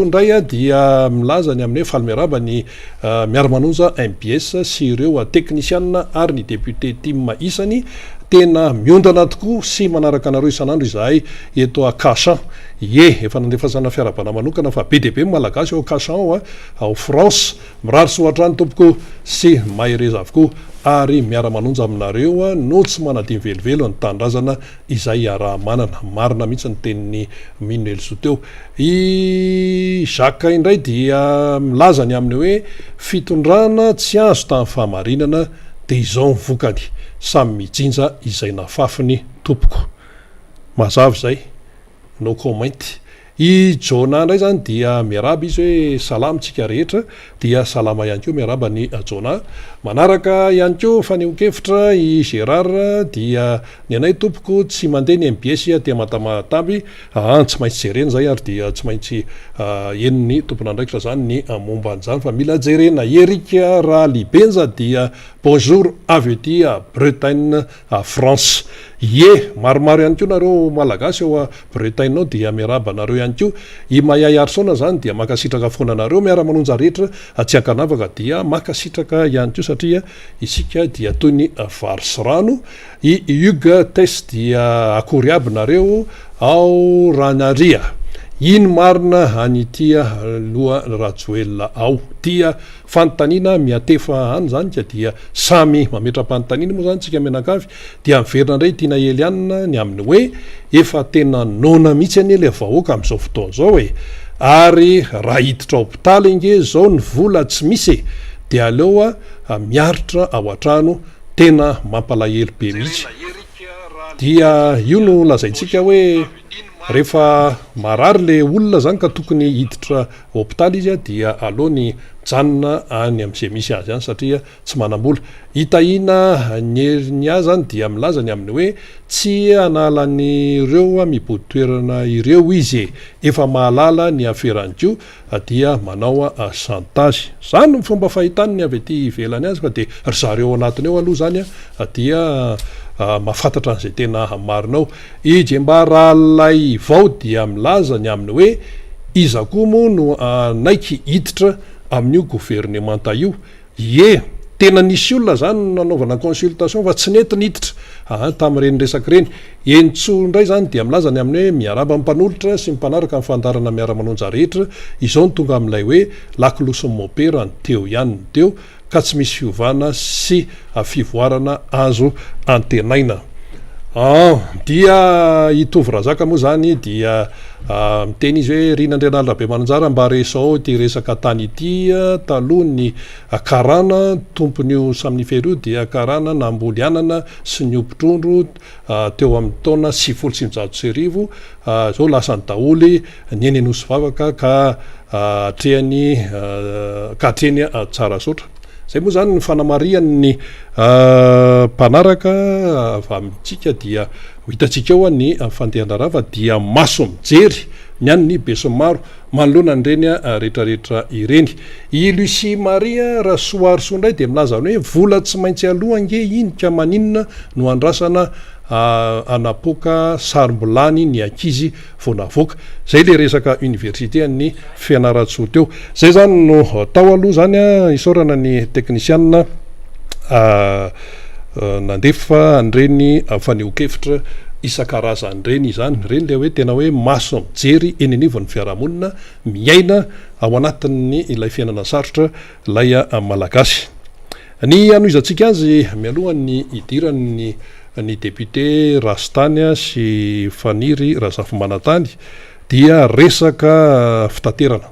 indray dia milaza ny amin'ny hoe falmiaraba ny miara-manonja MBS sy ireo teknisiana ary ny député team isany tena miondana tokoa sy manaraka anareo isan'andro izahay eto Casan efa nandefasana fiarabana manokana fa be deabe malagasy ao Casan ao France mirarso hatrany tompoko sy mahereza avokoa ary miara-manonja aminareo no tsy manadiny velivelo ny tandrazana izay iarahamanana marina mihitsy ny tenin'ny Mino Elso teo i Jacques indray dia milaza ny aminy hoe fitondrana tsy azo tamin'ny fahamarinana dia izao ny vokany samy mijinja izay nafafiny tompoko mazava zay no comment i Jona indray zany dia miaraba izy hoe salama tsika rehetra dia salama ihany koa miaraba ny Jona manaraka ihany koa fanehoan-kevitra i Gérard dia ny anay tompoko tsy mandeha ny MBS dia matamataby tsy maintsy jerena zay ary dia tsy maintsy enony tompon'andraikitra zany ny momba an'izany fa mila jerena Eric Ralibenza dia bonjour avy ety Bretagne France maromaro ihany koa nareo malagasy eo Bretagne ao dia miaraba nareo ihany koa i Mayay Arsona zany dia makasitraka foana nareo miara-manonja rehetra tsy ankanavaka dia makasitraka ihany koa satria isika dia toy ny vary sy rano i Hugues Test dia akory aby nareo ao Ranaria iny marina anytia loha Rajoel ao dia fanontaniana miatefa any zany dia samy mametra-panontaniana moa zany tsika menakavy dia miverina indray tiana Eliane ny aminy hoe efa tena nona mihitsy any le vahoaka amin'izao fotoana zao ary raha hiditra hopitaly inge zao ny vola tsy misy dia aleo miaritra ao an-trano tena mampalahelo be mihitsy dia io no lazaintsika hoe rehefa marary le olona zany ka tokony hiditra hopitaly izy dia aloha mijanona any amin'izay misy azy any satria tsy manam-bola hitahina ny azy zany dia milaza ny aminy hoe tsy analan'ireo mibody toerana ireo izy efa mahalala ny aferan'ko dia manao chantage zany ny fomba fahitany avy ety ivelany azy fa de ry zareo anatiny eo aloha zany dia mahafantatra an'izay tena marinao Ijembaralay vao dia milaza ny aminy hoe iza koa moa no naiky hiditra amin'io gouvernementa io tena nisy olona zany nanaovana consultation fa tsy nety niditra tamin'ireny resaka reny Entso indray zany dia milaza ny aminy hoe miaraba mpanolotra sy mpanaraka mifandarana miara-manonja rehetra izao ny tonga amin'ilay hoe lakolosy mopera ny teo ihany ny teo ka tsy misy fiovana sy fivoarana azo antenaina dia itovy razaka moa zany dia miteny izy hoe rinandrenalina be mananjara mba resao ty resaka tany ity taloha ny karana tompon'io samniferio dia karana namboly anana sy ny ompitrondro teo amin'ny taona 730 zao lasany daholy ny eny nosy vavaka ka hatreny tsara sotra zay moa zany ny fanamarian'ny mpanaraka amintsika dia hitatsika eo ny fandehandrara fa dia maso mijery ny any ny besomaro manoloana nyreny rehetrarehetra ireny i Lucie Maria Rasoarso indray dia milaza ny hoe vola tsy maintsy aloha nge inika maninona no andrasana anapoka sarimbolany ny ankizy vao navoaka zay le resaka université ny fianaratsoa teo zay zany no tao aloha zany isaorana ny teknisianina nandefa an'ireny fanehoan-kevitra isan-karazan'ireny zany reny le hoe tena hoe maso mijery eny anivon'ny fiarahamonina miaina ao anatin'ny ilay fiainana sarotra ilay malagasy ny anoizantsika azy mialohan'ny idirany ny député Rastany sy Faniry Razafimanatany dia resaka fitaterana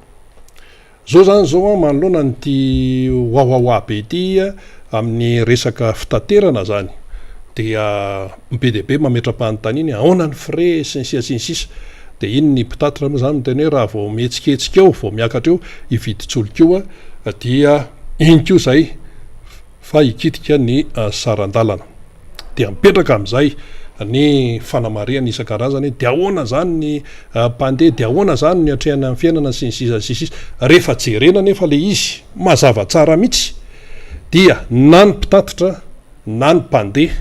zao zany zao manoloana nyty hoahoahoa be ity amin'ny resaka fitaterana zany dia be deabe mametra-panontaniany aona ny frais sy ny sisa de iny ny mpitatitra moa zany miteny hoe raha vao mihetsiketsika eo vao miakatra eo ividitsolo koa dia iny ko zay fa ikitika ny sarandalana dia mipetraka am'izay ny fanamariana isan-karazany dia ahoana zany ny mpandeha dia ahoana zany ny atrehana amin'ny fiainana sy ny sisa rehefa jerena nefa le izy mazava tsara mihitsy dia na ny mpitatitra na ny mpandeha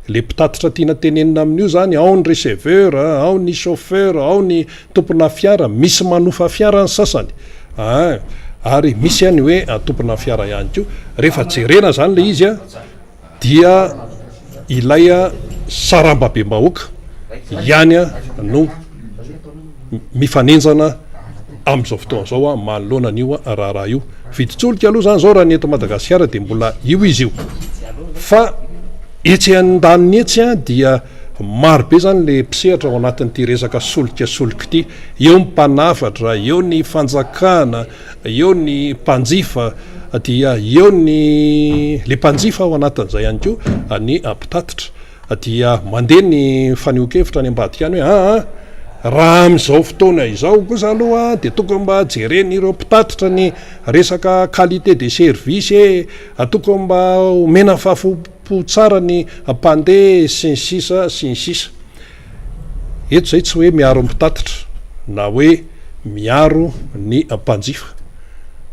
le mpitatitra tiana tenenina amin'io zany ao ny receveur ao ny chauffeur ao ny tompona fiara misy manofa fiara ny sasany ary misy ihany hoe tompona fiara ihany ko rehefa jerena zany le izy dia ilay sarambabe-bahoaka ihany no mifanenjana am'izao fotoana zao manoloana an'io raha io viditsolika aloha zany zao raha ny eto Madagasikara de mbola io izy io fa etsy an-daniny etsy dia marobe zany le mpisehatra ao anatin'ity resaka solika ity eo ny mpanafatra eo ny fanjakana eo ny mpanjifa dia eo ny le mpanjifa ao anatin'izay ihany ko ny mpitatitra dia mandeha ny fanehoan-kevitra any ambadika any hoe raha am'izao fotoana izao kosa aloha de tokony mba jereny ireo mpitatitra ny resaka qualité de service tokony mba omena fahafo tsara ny mpandeha sy ny sisa eto zay tsy hoe miaro mpitatitra na hoe miaro ny mpanjifa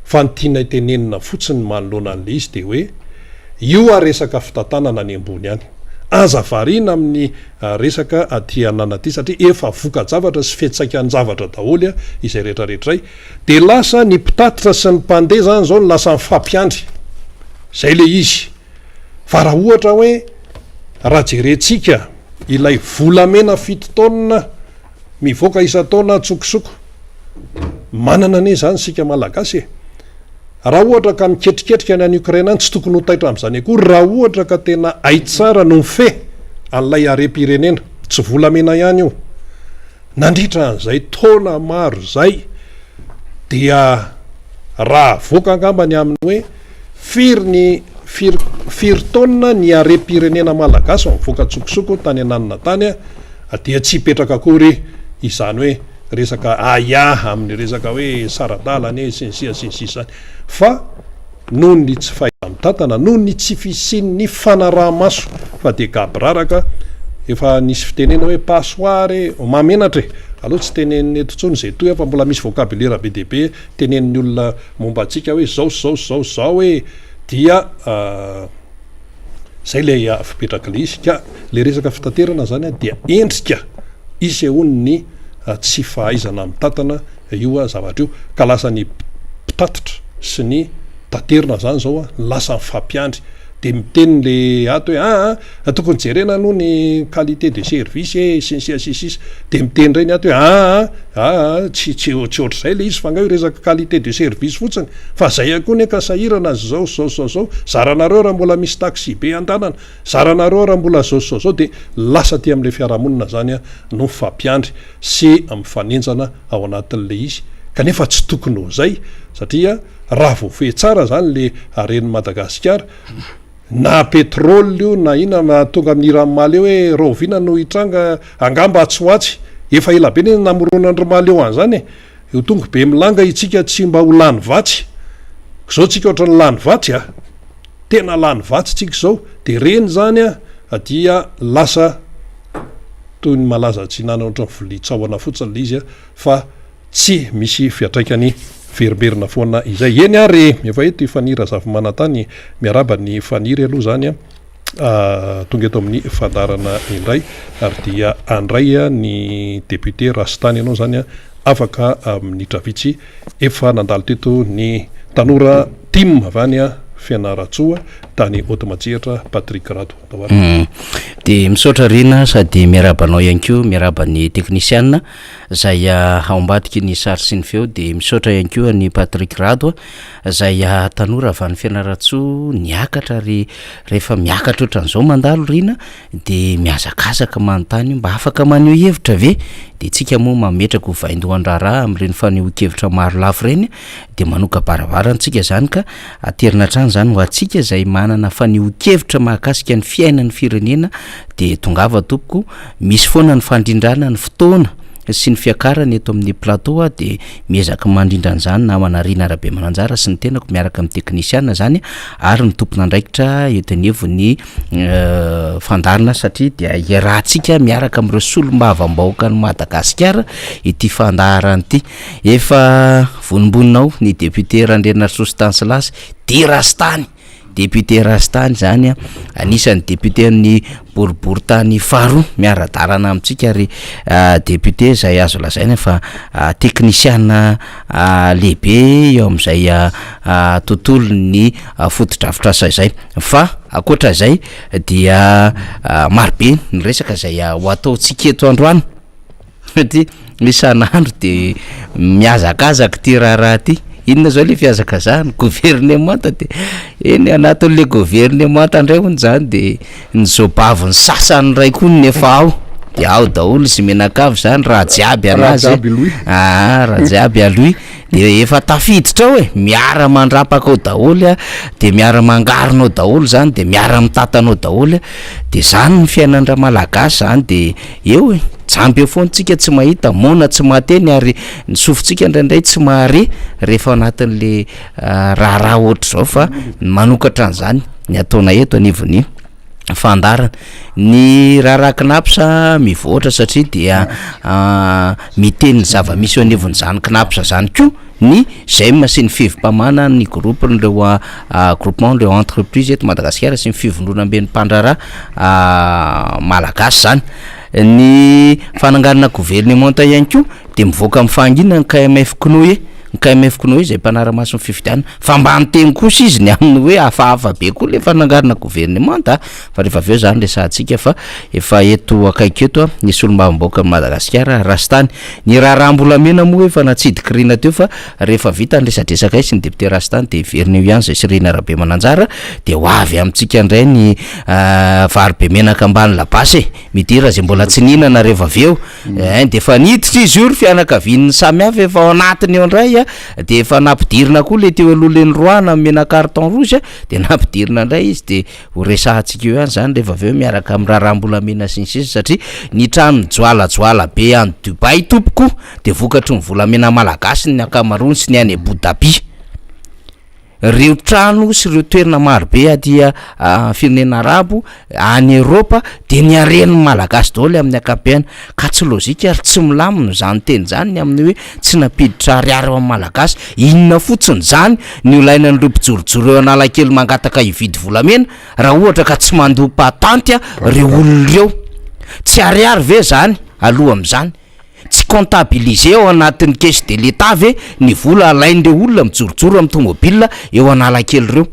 fa ny tiana itenenina fotsiny manoloana an'le izy de hoe io resaka fitantanana any ambony any aza varina amin'ny resaka atianana ty satria efa voka-javatra sy fetsaikany zavatra daholy izay rehetrarehetray de lasa ny mpitatitra sy ny mpandeha zany zao lasa mifampiandry zay le izy fa raha ohatra hoe raha jerentsika ilay volamena 7 taona mivoaka isa-taona tsokosoko manana ane zany sika malagasy raha ohatra ka miketriketrika ny any Ukraine any tsy tokony ho taitra am'izany akory raha ohatra ka tena ay tsara no mife an'ilay are-pirenena tsy volamena ihany io nandritra an'izay taona maro zay dia raha voaka angambany amin'ny hoe firy taona ny are-pirenena malagasy mivoaka tsokosoko tany ananina tany dia tsy hipetraka akory izany hoe resaka amin'ny resaka hoe saradalany sy ny sisa fa noho ny tsy fahita-mitantana noho ny tsy fisian'ny fanaraha-maso fa de gabraraka efa nisy fitenena hoe passoire mamenatra aloha tsy teneniny eto ntsony zay toy fa mbola misy vocabulaire be deabe teneniny olona momba antsika hoe zao hoe dia zay le fipetraka le izy ka le resaka fitaterana zany dia endrika izy ehony ny tsy fahaizana mitantana io zavatra io ka lasa ny mpitatitra sy ny taterina zany zao lasa mifampiandry de miteny le ato hoe tokony jerena aloha ny qualité de service sy ny sisa de miteny reny ato hoe tsy ohatr'izay le izy fa nga io resaka qualité de service fotsiny fa zay akoa ny ka sahirana zao zaranareo raha mbola misy taxi be an-tanana zaranareo raha mbola zao de lasa ty am'le fiarahamonina zany no mifampiandry sy mifanenjana ao anatin'le izy kanefa tsy tokony ho zay satria raha voafehy tsara zany le aren'ny Madagasikara na petrôly io na ina tonga amin'ny ranomaly eo hoe rovina no hitranga angamba atsoatsy efa ela be ny namorona andromaly eo an'zany io tonga be milanga itsika tsy mba ho lany vatsy zao tsika ohatra ny lany vatsy tena lany vatsy tsika zao de reny zany dia lasa toy ny malaza tsy nana ohatra ny volitsahoana fotsiny le izy fa tsy misy fiatraikany verimberina foana izay eny ary efa eto ifanira zava-manantany miaraba ny faniry aloha zany tonga eto amin'ny fandarana indray ary dia andray ny député Rastany ianao zany afaka minitra vitsy efa nandalo teto ny tanora tim avany fianaratsoa tany automatsihatra Patrick Rado de misaotra rina sady miarabanao ihany ko miarabany technicienne zay ao ambadiky ny sary sy ny feo de misaotra ihany ko ny Patrick Rado zay tanora avy any fianaratsoa niakatra ary rehefa miakatra ohatran'izao mandalo rina de miazakazaka manontany mba afaka maneho hevitra ve de tsika moa mametraka ho vaindohan-draharaha am'ireny faneho-kevitra maro lafo reny de manoka barabarantsika zany ka aterina trano androany zany ho atsika zay manana fanio-kevitra mahakasika ny fiainan'ny firenena de tongava tompoko misy foana ny fandrindrana ny fotoana sy ny fiakarany eto amin'ny plateau de miezaka mandrindra an'izany namana Rina Rabe Mananjara sy ny tenako miaraka amin'ny teknisiana zany ary ny tompona andraikitra etenevo ny fandarina satria dia iarahantsika miaraka amin'ireo solombavam-bahoaka ny Madagasikara ity fandarana ity efa vonimbonao ny député Randrianaritra Stanislas Dirastany député Rastany zany anisan'ny député ny boriboritany faharoa miara-dalana amintsika ary député zay azo lazaina fa teknisiana lehibe eo amin'izay tontolo ny fotodrafitrasa izay fa akoatra zay dia marobe ny resaka zay ho ataontsika eto androany ty misanandro de miazakazaka ty raha ty inona zao le fiazaka zany gouvernement de eny anatin'le gouvernement indray hono zany de ny zobavy ny sasany ray koa nefa ao de ao daholo sy menakavy zany raha jiaby anazy raha jiaby aloha de efa tafiditra hoe miara mandrapaka ao daholo de miara mangarinao daholo zany de miara mitatanao daholo de zany ny fiainan'ra malagasy zany de eo jamby eo foantsika tsy mahita mona tsy mahateny ary ny sofintsika indraindray tsy mahare rehefa anatin'le raha ohatra zao fa manokatra an'izany ny ataona eto anivony fandarana ny raha-kinapsa mivoatra satria dia miteny zava-misy eo anivony zany kinapsa zany koa ny GEM sy ny fivim-pamana ny groupe nireo groupement nireo entreprise eto Madagasikara sy ny fivondrona amben'ny mpandrara malagasy zany ny fananganana gouvernement ihany koa de mivoaka amin'ny fangina ny KMF Knoe ny KMF Knoe zay mpanara-maso ny fifidianana fa mbany teny kosa izy ny amin'ny hoe hafahafa be koa le fananganana gouvernement fa rehefa aveo zany resahantsika fa efa eto akaiky eto ny solombavam-bahoaka Madagasikara Rastany ny raharambolamena moa efa natsidiky Rina teo fa rehefa vita ny resadresaka izy ny député Rastany de veriny eo ihany zay sy Rina Rabe Mananjara de ho avy amintsika indray ny vary be menaka ambany labasy midira zay mbola tsy ninana rehefa aveo de efa niditra izy io ry fianakavian'ny samihafa efa ao anatiny eo indray de efa nampidirina koa le teo alohan'ny roana mena carton rouge de nampidirina indray izy de ho resahantsika eo ihany zany rehefa aveo miaraka amin'ny raharambolamena sy ny sisa satria ny trano joalajoala be any Dubai tompoko de vokatry ny volamena malagasy ny akamaroany sy ny any Abu Dhabi reo trano sy reo toerana marobe dia firenena arabo any Europa de ny aren'ny malagasy daholo amin'ny akapiana ka tsy lozika ary tsy milamina zany teny zany ny amin'ny hoe tsy napiditra ariary amin'ny malagasy inona fotsiny zany ny olaina ny reo mpijorojoro eo Analakely mangataka hividy volamena raha ohatra ka tsy mandoha patanty reo olona reo tsy ariary ve zany aloha amin'izany tsy comptabiliser ao anatin'ny caisse de l'État ve ny vola alain'ireo olona mijorojoro amin'ny tomobile eo Analakely reo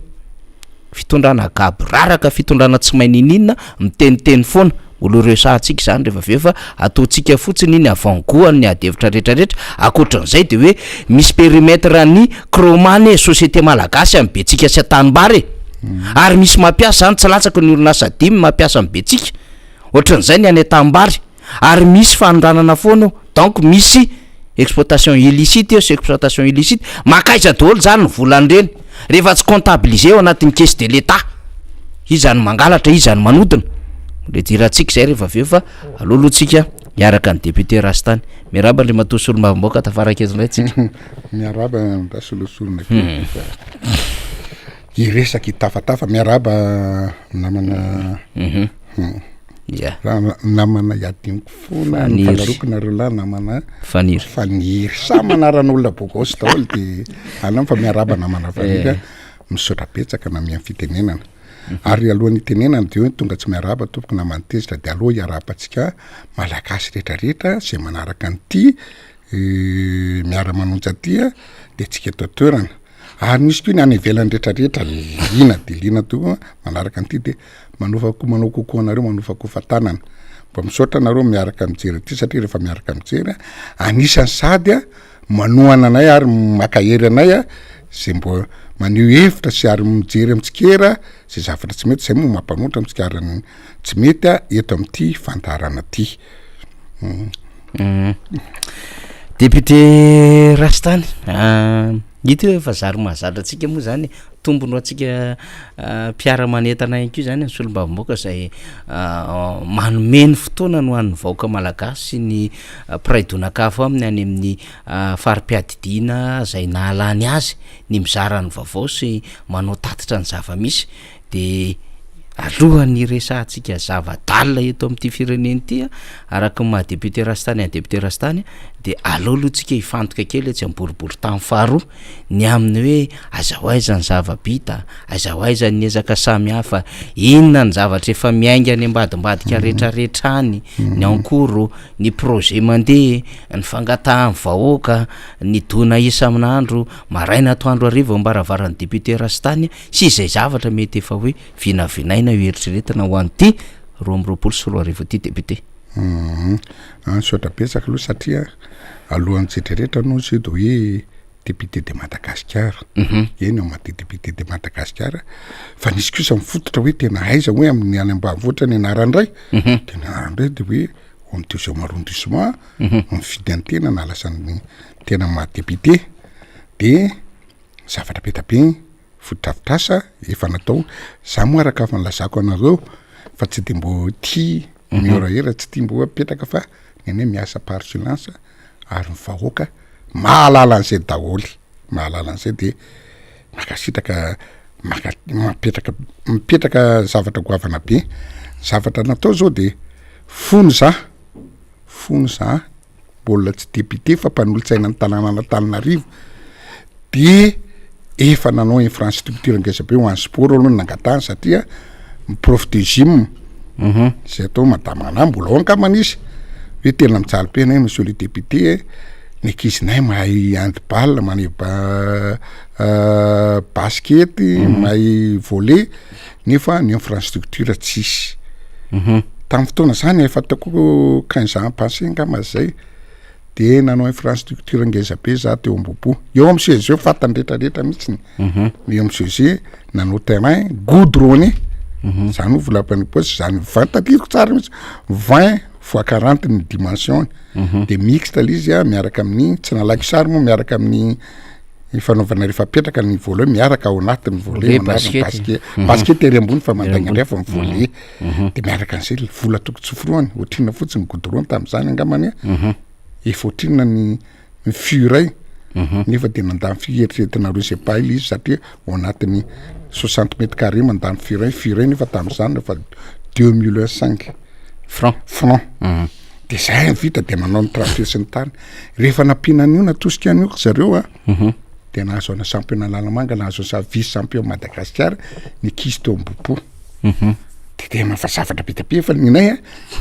fitondrana gabo raraka fitondrana tsy maininina miteniteny foana olo resahantsika zany rehefa aveo fa ataontsika fotsiny iny avangoany ny adevitra rehetrarehetra akoatran'izay de hoe misy périmètre ny Cromane société malagasy amin'ny Betsika sy Tanibary ary misy mampiasa zany tsy latsaka ny orinasa dimy mampiasa amin'ny Betsika ohatran'izay ny any Tanibary ary misy fanondranana foana donc misy exploitation illicite sy exploitation illicite makaiza daholo zany ny volan'ireny rehefa tsy comptabiliser ao anatin'ny caisse de l'État izy zany mangalatra izy zany manodina le diratsika zay rehefa aveo fa alolotsika miaraka ny député Rastany miaraba ndry matoa solombavam-bahoaka tafarak'ezo indray tsika miaraba ndasolosolona iresaka itafatafa miaraba namana raha namana iadimiko foana falarokona reo lahy namana faniry sa manaran'olona bogosy daholo de ana fa miaraba namana faniry misaotra betsaka na mian'ny fitenenana ary alohan'ny tenenana de hoe tonga tsy miaraba tompoko na manotezitra de aloha iarabantsika malagasy rehetrarehetra zay manaraka an'ity miara-manonja tya de tsika totoerana ary misy koa ny any ivelany rehetrarehetra lina de lina to manaraka an'ity de manao kokoa anareo manofako fatanana mba misaotra anareo miaraka mijery ty satria rehefa miaraka mijery anisany sady manohana anay ary makahery anay zay mbo maneho hevitra sy ary mijery amintsikera zay zavatra tsy mety zay moa mampanotra amintsikara tsy mety eto amin'ity fandarana ty député Rastany ito efa zary mahazatra atsika moa zany tombony ro atsika mpiara-manentana ihany ko zany ny solombavam-baoaka zay manomeny fotoana no an'ny vahoaka malagasy sy ny piraidonakafo aminy any amin'ny farim-piadidiana zay nahalany azy ny mizarany vaovao sy manao tatitra ny zava-misy de alohan'ny resantsika zava-dalina eto amin'ity fireneny ity araka ny mahadepute Rastany any depute Rastany de alohantsika hifantoka kely tsy amboribory tany faharoa ny amin'ny hoe azahoaiza ny zava-bita azahoaiza ny ezaka samy hafa inona ny zavatra efa miainga any ambadimbadika rehetrarehetrany ny ankoro ny projet mandeha ny fangatahan'ny vahoaka ny dona isa amin'andro maraina atoandro arivo ambaravarany depute Rastany sy izay zavatra mety efa hoe vinavinaina io eritreretana ho an'ity 2024 ty depute sotra betsaka aloha satria alohan'ny tsetreretra no sy de hoe député de Madagascar eny amty député de Madagascar fa nisy kosa mifototra hoe tena aiza hoe amin'ny any ambanivohitra ny anarandray tena anarandray de hoe on deuxième arrondissement mifidy antena na lasany tena mahadepute de zavatra be tabe fototrafitrasa efa natao za moa araka afa nylazako anareo fa tsy de mbo ti miorahera tsy tia mbo apetraka fa neny miasa par silence ary mivahoaka mahalala an'izay daholy mahalala an'izay de makasitraka mipetraka zavatra goavana be zavatra natao zao de fony za mbola tsy député fa mpanolotsaina ny tanàna Antananarivo de efa nanao infrastructure ngezabe ho an'ny sport aloha nangatany satria prof de gym zay atao madama anay mbola ao ankamana izy hoe tena mijaly be anay monsieur le député ny ankizinay mahay handball manay basket mahay volley nefa ny infrastructure tsisy tamin'ny fotoana zany efa ataoko 15 ans passé angama zay de nanao infrastructure ngezabe za teo ambobo eo amin'ny CG fatany rehetrarehetra mihitsy eo amin'ny CG nanao terrain goudronné zany ho volapany posy zany 20 tadiriko tsara mihitsy 20 fois 40 ny dimension de mixte izy miaraka amin'ny tsy nalaky sary moa miaraka amin'ny fanaovana rehefa petraka ny volley miaraka ao anatin'ny volley basket ery ambony fa mandagny rehefa ny volley de miaraka an'izay vola toko-tsoforoany otrina fotsiny goudron tamin'izany angamany efa otrina ny furay nefa de nandany fieritreretina rosepa izy satria ao anatin'ny 60 mètres carrés mandany furay nefa tamin'izany fa 2005 franc de zay vita de nanao ny trafier sy ny tany rehefa nampinan'io natosika an'io zareo de nahazo ana championnat lalamanga nahazo sa vice champion Madagascar ny kizy teo ambopo de tena fa zavatra be tabe fa ninay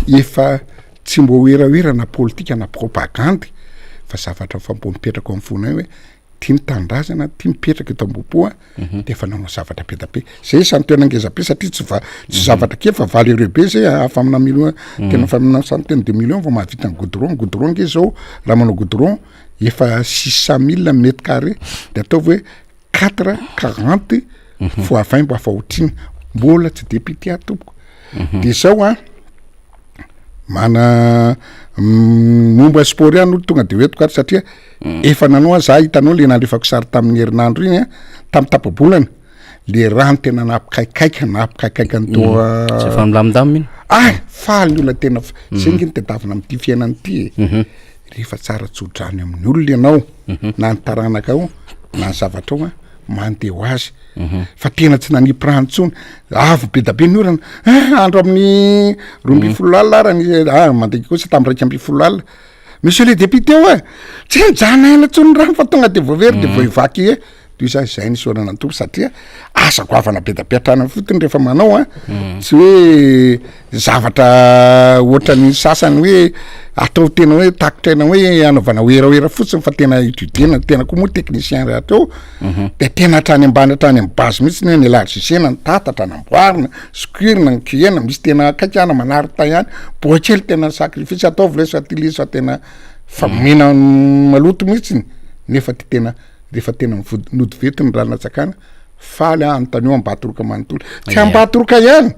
efa tsy mbo hoerahoera na politika na propagande fa zavatra fa mbo mipetraka amin'ny fonay hoe tia mitandrazana tia mipetraka eto ambopo de efa nanao zavatra be tabe zay santiona ngezabe satria tsy zavatra ke fa valeureux be zay afa amina million tena fa amina centaine de millions vao mahavita ny goudron nge zao raha manao goudron efa 600 000 mètres carrés de atao hoe 440 fois 20 mbo afa otrina mbola tsy député atopoko de zao mana momba sport ihany olo tonga de hoetiko ary satria efa nanao za hitanao le nalefako sary tamin'ny herinandro iny tamin'ny tapabolana le rano tena napikaikany toa tsy efa milamindamina faly ny olona tena zengy ny tedavina am'ty fiainany ity rehefa tsara tsodrany amin'ny olona ianao na ny taranaka ao na ny zavatra ao mandeha ho azy fa tena tsy naniprahanytsony avo be dabe ny orana andro amin'ny 12 alina arany mandeha kosa tamin'ny 2 alina monsieur le député ao tsy njana ela tsony rano fa tonga de voavery de voivaky toy zay ny sorana antopo satria asa goavana be dabe atrana fotony rehefa manao tsy hoe zavatra ohatrany sasany hoe atao tena hoe takotraina hoe anaovana hoerahoera fotsiny fa tena étudiena tena koa moa technicien rehetra eo de tena hatrany ambany hatrany amin'ny base mihitsy ny élargissena ny tatatra namboarina scuirina ny cuena misy tena akaikana manary ta ihany boakely tena sacrifice ataovy le satiliso tena fa mihina maloto mihitsiny nefa ty tena rehefa tena nody vetiny raha natsakana faly anotanio ambatoroka manontolo tsy ambatoroka ihany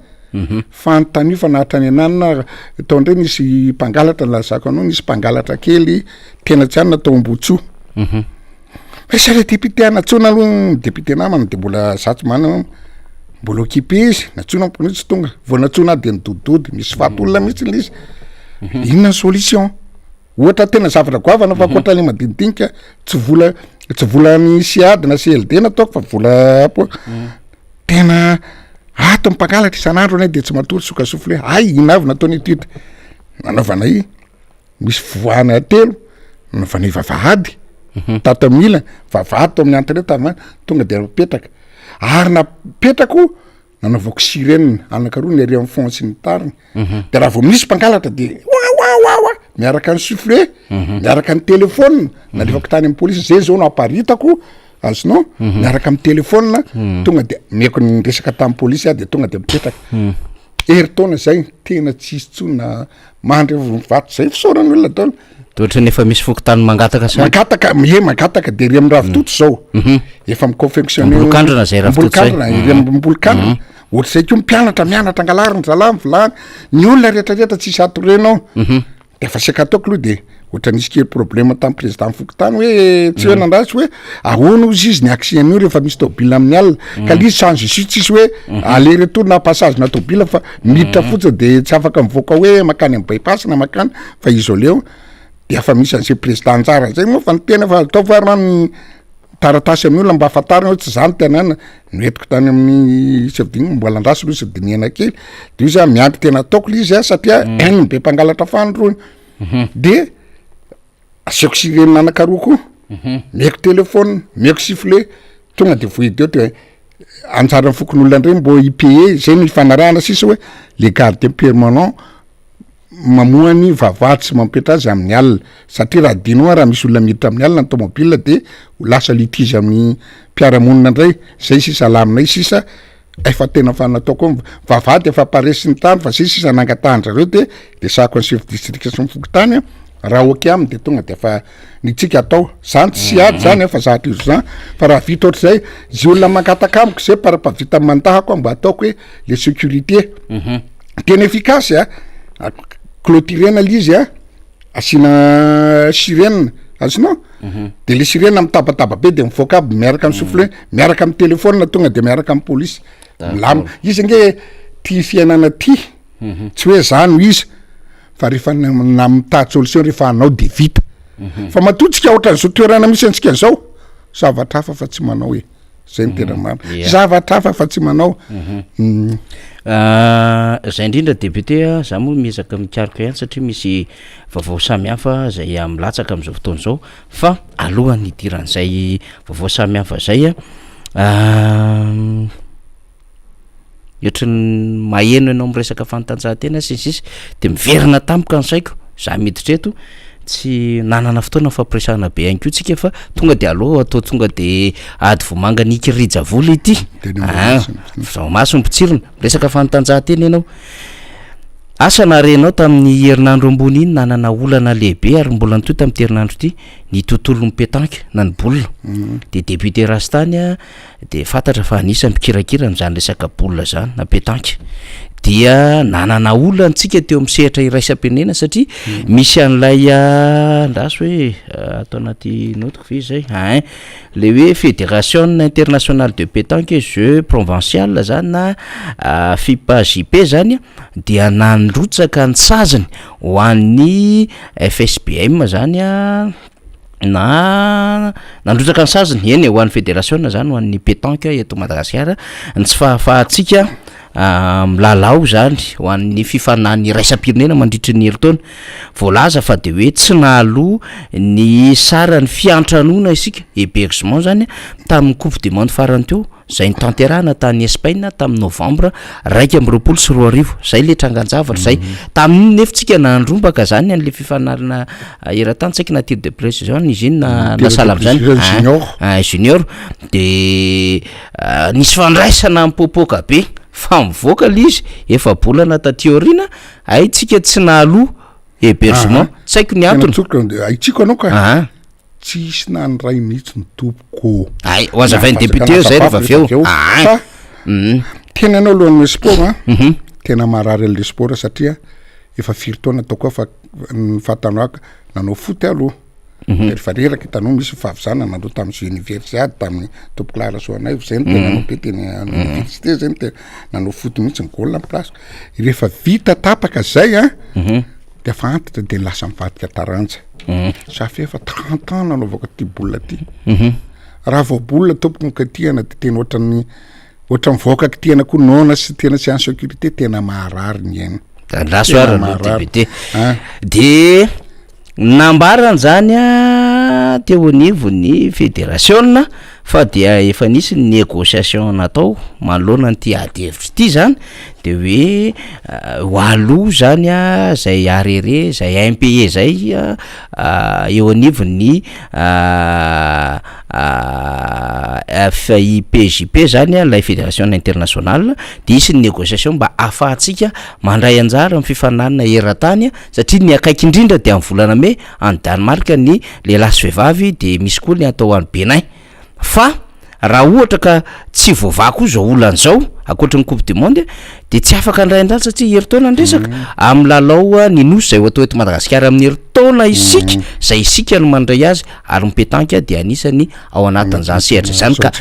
fa anotanio fa nahatrany ananina atao ndray nisy mpangalatra ny lazako anao nisy mpangalatra kely tena tsy any natao ambotso sare député natsona aloha député namana de mbola zatsy mana mbola occupé izy natsona police tonga vao natsona de nidodidody misy fatolona mihitsy l izy inona ny solution ohatra tena zavatra goavana fa koatra le madinidinika tsy vola ny siady na CLD nataoko fa vola po tena ato mpangalatra isan'andro anay de tsy matory sokasofle ay ina avy nataony etude nanaovana i misy voana telo nanaovana vavahady tato mila vavahady to amin'ny antiny tama tonga de petraka ary napetrako nanaovako sirenina anakaroa ny arian'ny fonsiny tariny de raha vao misy mpangalatra de wa miaraka ny souffle miaraka ny telefôna nalefako tany amin'ny polisy zay zao no aparitako azonao miaraka amin'ny telefôna tonga de meko ny resaka tamin'ny polisy de tonga de mipetraka eritaona zay tena tsisy tsona mandry vato zay fisaorany olona taona toatra nefa misy fokotany mangataka sa mangataka de ry amin'ny ravitoto zao efa miconfectionné mbolokandrona zay ravitoto ry mbolokandrona ohatra zay ko mianatra angalariny zalamy vilany ny olona rehetrarehetra tsisy atorenao de fa seka ataoko aloha de ohatra nisy kely problème tamin'ny président fokotany hoe tsy hoe nandrasy hoe ahoana ozy izy ny accien'io rehefa misy tobile amin'ny alina ka lizy sans issue tsisy hoe ale retour na passage na tobile fa miditra fotsiny de tsy afaka mivoaka hoe makany amin'ny bypass na makany fa isoleo de afa misy an'zay président tsara zay moa fa ny tena fa atao fa rano taratasy amin'ny olona mba afatarina hoe tsy zany tenana noetiko tany amin'ny sevidiny mbola andrasy loha sy diniana kely de io za miandry tena ataoko lizy a satria ainy be mpangalatra fanindrony de asiako sirenina anakaroa koa meko telefôna meko siffle tonga de voedy eo de anjara fokon'olona ndray mbo IPE zay ny fanarahana sisa hoe le gardien permanent mamoany vavahady sy mampetra azy amin'ny alina satria raha dinoa raha misy olona miditra amin'ny alina ny tomobile de lasa litige amin'ny mpiaramonina ndray zay sisa laminay sisa efa tena fanataoko vavahady efa paresy ny tany fa zay sisa nangatahndra reo de sahako ny chef district sy mifokotany raha oky aminy de tonga de fa nitsika atao zany tsy ady zany fa zahatra izo zany fa raha vita ohatry zay zy olona mangataka amiko zay parapavita mandahako mba ataoko hoe le sécurité tena efficace clôturena l'izy asina sirena azonao de le sirena mitabataba be de mivoaka aby miaraka amin'ny souffle miaraka amin'ny telefôna tonga de miaraka amin'ny polisy milama izy nge ty fiainana ty tsy hoe zany izy fa rehefa na mitady solution rehefa anao de vita fa matotsika ohatran'zao toerana misy antsika an'zao zavatra hafa fa tsy manao hoe zay ny tena maro zavatra hafa fa tsy manao zay indrindra député za moa miezaka mikariko ihany satria misy vaovao samihafa zay milatsaka am'izao fotoana zao fa alohan'ny idiran'izay vaovao samihafa zay ohatra ny maheno ianao miresaka fanatanjahantena sisy de miverina tampoka ny saiko za miditra eto tsy nanana fotoana fampiresahana be ihany ko tsika fa tonga de aloha atao tonga de ady vomanga nikirija vola ity zao maso mpitsirina resaka fanatanjahantena ianao asa narenao tamin'ny herinandro ambony iny nanana olana lehibe ary mbola nitoy tamin'y herinandro ity ny tontolo ny petanky na ny bolina de député Rastany de fantatra fa anisany mpikirakira n'izany resaka bolina zany na petanky dia nanana olana antsika teo amin'ny sehatra iraisam-pirenena satria misy an'ilay ndraso hoe atao anaty notiko ve zay le hoe fédération internationale de pétanque jeux provincial zany na FIPA-JP zany dia nandrotsaka ny saziny ho an'ny FSBM zany na nandrotsaka ny saziny eny ho an'ny fédération zany ho an'ny pétanque eto Madagasikara ny tsy fahafahatsika milalao zany ho an'ny fifanany raisam-pirenena mandritry ny herintaona voalaza fa de hoe tsy nahalo ny sara ny fiantranona isika hébergement zany tamin'ny coupe du monde farany teo zay nitanterahana tany Espagne tamin'ny novembre 2024 zay le tranganjavatra zay tamin'ny nefitsika nandrombaka zany an'le fifanarina eran-tany tsaiky na tir de presse zany izy iny na salamy zany junior de nisy fandraisana mipopoka be fa mivoaka l'izy efa bolana tatiorina aitsika tsy nahalo hébergement tsaiko ny antony aitsika anao ka tsisy na ny ray mihitsy nitopoko ay hoazavain'ny député zay rehefa aveo tena anao alohan'ny sport tena marary an'le sport satria efa firy taona ataoko fa ny fahatanao aka nanao foty aloha rehefa reraka hitanao misy fahavizana nandro tamin'y universiade tamin'ny tompoklara soanay zay ny tena nao be teny université zay ny nanao foty mihitsy ny golna place rehefa vita tapaka zay a de fa antitra de lasa mivadika taranja safy efa 30 ans nanaovako ty bolina ty raha vao bolina tompoko ny katiana de tena ohatran'ny mivoaka kitiana koa nona sy tena sy en sécurité tena maharary ny aina lasoarandbt de nambarany zany a teo anivo ny fédération fa dia efa nisy ny négociation natao manoloana ny ty adihevitry ty zany de hoe hoalo zany a zay arere zay impayé zay eo anivony FIPJP zany a la fédération internationale de isy ny négociation mba afahantsika mandray anjara amin'ny fifananana eran-tany satria ny akaiky indrindra de amin'ny volana me any Danemark ny lehilahy sy vehivavy de misy koa ny atao any Benin fa raha ohatra ka tsy voavako zao olan'izao akoatra ny coupe du monde de tsy afaka andray anjara satria heritaona andresaka amin'ny lalao ny nosy zay atao eto Madagasikara amin'ny heritaona isika zay isika no mandray azy ary ny pétanque de anisany ao anatin'izany sehatra zany ka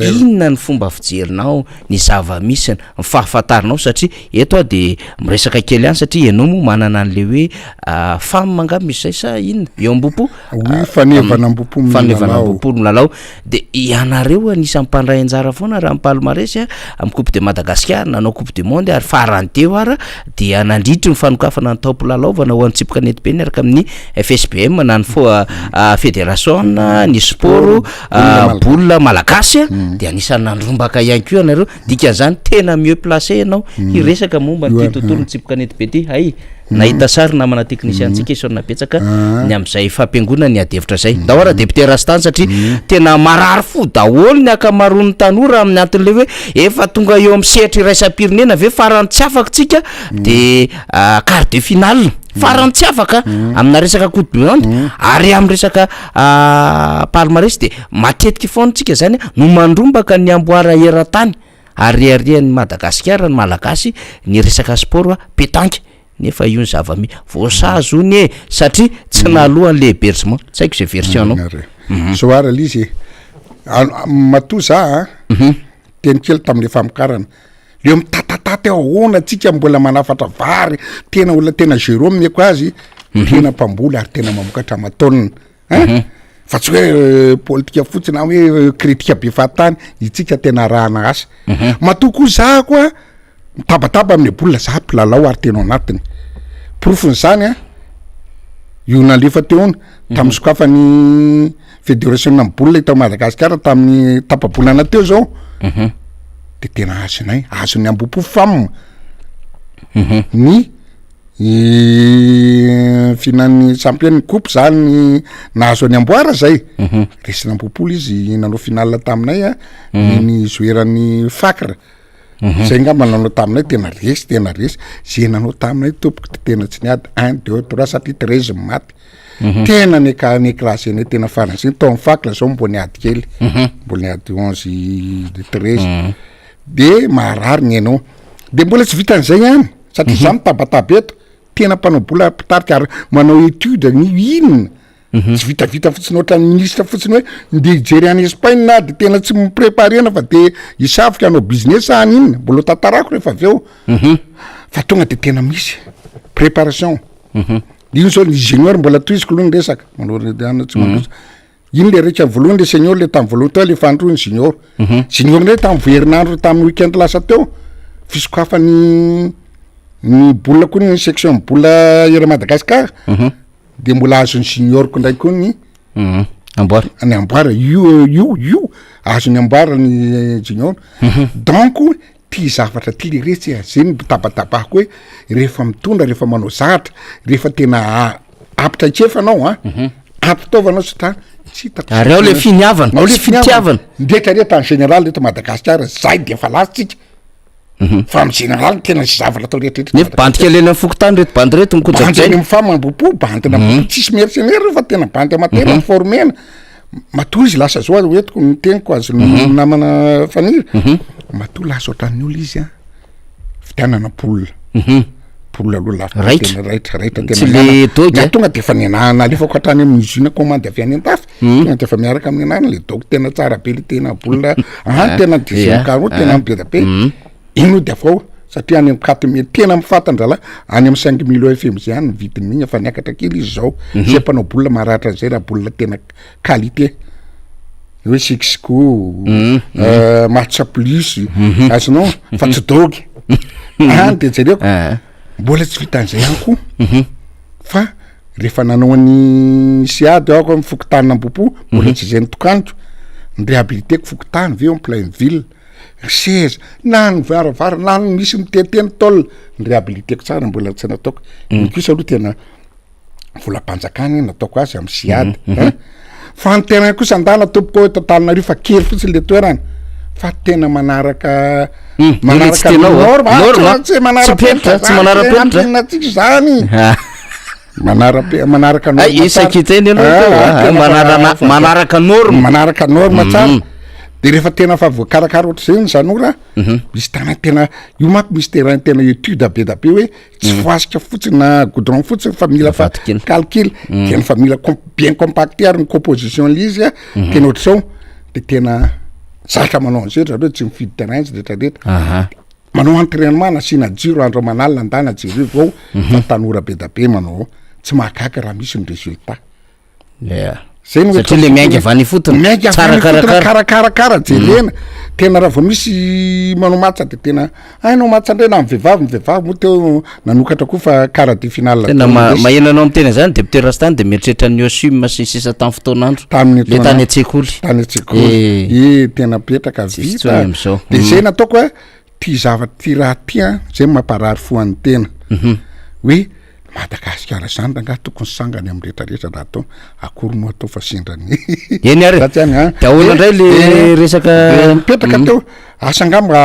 inona ny fomba fijerinao ny zava-misy ny fahafantarinao satria eto de miresaka kely any satria ianao moa manana an'le hoe femme mangamy misy zay sa inona eo am-bopo fanevana am-bopo milalao de ianareo anisan'ny mpandray anjara foana raha palmarès amin'ny coupe de Madagascar nanao coupe du monde ary farany teo ara dia nandritry ny fanokafana ny taopolalaovana ho antsipoka nety be niaraka amin'ny FSBM na ny fédération ny sport boule malagasy de anisany nandrombaka ihany koa ianareo dikan'izany tena mieux placé ianao hiresaka momba ny ty tontolo nitsipoka nety be ty hay nahita sary namana technicien-tsika isona betsaka ny am'izay fampiangona ny adevitra zay dahoara député Rastany satria tena marary fo daholo ny akamaroan'ny tanora amin'ny anton'le hoe efa tonga eo amin'ny sehatra iraisam-pirenena ve farany tsy afaka tsika de quart de finale farany tsy afaka amina resaka coupe du monde ary amin'ny resaka palmarès de matetiky foana tsika zany no mandrombaka ny amboara eran-tany ary arian'ny Madagasikara ny malagasy ny resaka sport pétanque nefa io ny zava-mi voasazo ny satria tsy nalohan'le hébergement tsy haiko zay version anao soara lizy matoa za teny kely tamin'le famokarana leo mitatataty ahoana atsika mbola manafatra vary tena olona tena zéro meko azy tena mpamboly ary tena mamokatra matonina fa tsy hoe politika fotsiny na hoe kritika be fahatany itsika tena rahana asa matoa koa za koa mitabataba amin'ny bolina za mpilalao ary tena anatiny profony zany io nalefa teony tamin'ny sokafany fédération amin'ny bolina itao Madagasikara tamin'ny tapabolana teo zao de tena azonay azony ambopo femme ny finan'ny championne coupe zany nahazo any amboara zay resina ambopoly izy nanao finale taminay ny zoeran'ny Fakra zay ngamba nanao taminay tena resy zay nanao taminay tompoko tena tsy niady 1 2 3 satria 13 maty tena nécrasé ny tena farany zay tao Fakra zao mbo niady kely mbo niady 11 de 13 de maharary ny anao de mbola tsy vitan'izay ihany satria za mitabataba eto tena mpanao bola pitarika ary manao étude ny inona tsy vitavita fotsiny ohatra ny ministre fotsiny hoe nde hijery any Espagne na de tena tsy mipreparena fa de hisavika anao business any inona mbola tantarako rehefa avy eo fa tonga de tena misy préparation ino zao ny ingénieur mbola toiziko aloha ny resaka manao tsy mandrosa ino le rehetra voalohany le senior le tamin'ny voalohany teo le fandroany junior junior ndray tamin'ny voherinandro tamin'ny weekend lasa teo fisokafany ny bola koa ny section bola era Madagasikara de mbola azony junior ko ndraiky koa ny amboara io azony amboara ny junior donc ty zavatra ty le retsy zay ny tabatabako hoe rehefa mitondra rehefa manao zatra rehefa tena apitra ikefanao ampitaovanao satria ary ao le finiavana sy fitiavana ndetrareta en général eto Madagasikara zay de fa lasitsika fa amin'ny général tena sy zavatra atao rehetrarehetra nefa bandy kely eny amin'ny fokotany reto bandy reto mikodjany amy famambopo bandina tsisy mercenaire fa tena bandy amatery formena matoa izy lasa zao oetiko ny teniko azy namana faniry matoa lasa ohatran'ny olo izy fitianana boule dimampolo aloha Raitra. raitra Tsy le dogy, tonga de efa nianahana alefako hatrany amin'ny usine commande avy any an-tafy tonga de efa miaraka amin'ny anahana le dogy tena tsara be le tena bolina tena dizinkaro tena be da be ino de avao satria any amin'ny tena mifatandrala any amin'ny 5 millions FM zay any vidiny migny efa niakatra kely izy zao zay mpanao bolina maratra zay raha bolina tena qualité hoe sixco matcha plus azonao fa tsy dogy de jereko mbola tsy vitan'izay ihany koa fa rehefa nanao any siady aoko amin'ny fokotanina ampopo mbola tsy zay ny tokanitro ny réhabilité-ko fokotany veo en plein ville seza na ny varavara na ny misy miteteny tôle ny réhabilité-ko tsara mbola tsy nataoko kosa aloha tena volam-panjakany nataoko azy amin'ny siady fa ny tena kosa andala tompoko totalinareo fa kely fotsiny le toerana fa tena manaraka norma tsy manara-penitra zany manaraka norma isakiteny manaraka norma tsara de rehefa tena fa voakarakara ohatry zay ny zanora misy tana tena io manko misy terrain tena étude be da be hoe tsy voasika fotsiny na goudron fotsiny fa mila fa calcul tena fa mila bien compacté ary ny composition l'izy tena ohatry zao de tena zatra manao an'izay zareo tsy mifidy terrain izy retraretra manao entraînement nasina jiro andro manalina andana jiro vao fa tanora be da be manao tsy mahagaga raha misy ny résultat satria le miainga avany fotony tsara karakara jerena tena raha vao misy manao matsa de tena ainao matsa indray na mivehivavy moa teo nanokatra koa fa quart de finale tena mahenanao amin'ny tena zany député Rastany de mieritreritra ny osum sy sisa tamin'ny fotoan'andro le tany an-tsekoly tena petraka vita de zay nataoko ty zavatra ty raha ty zay mamparary foan'ny tena hoe Madagasikara zany da tokony sangany amin'ny retraretra raha atao akory no atao fa sindrany eny ary dahola indray le resaka mipetraka teo asangamba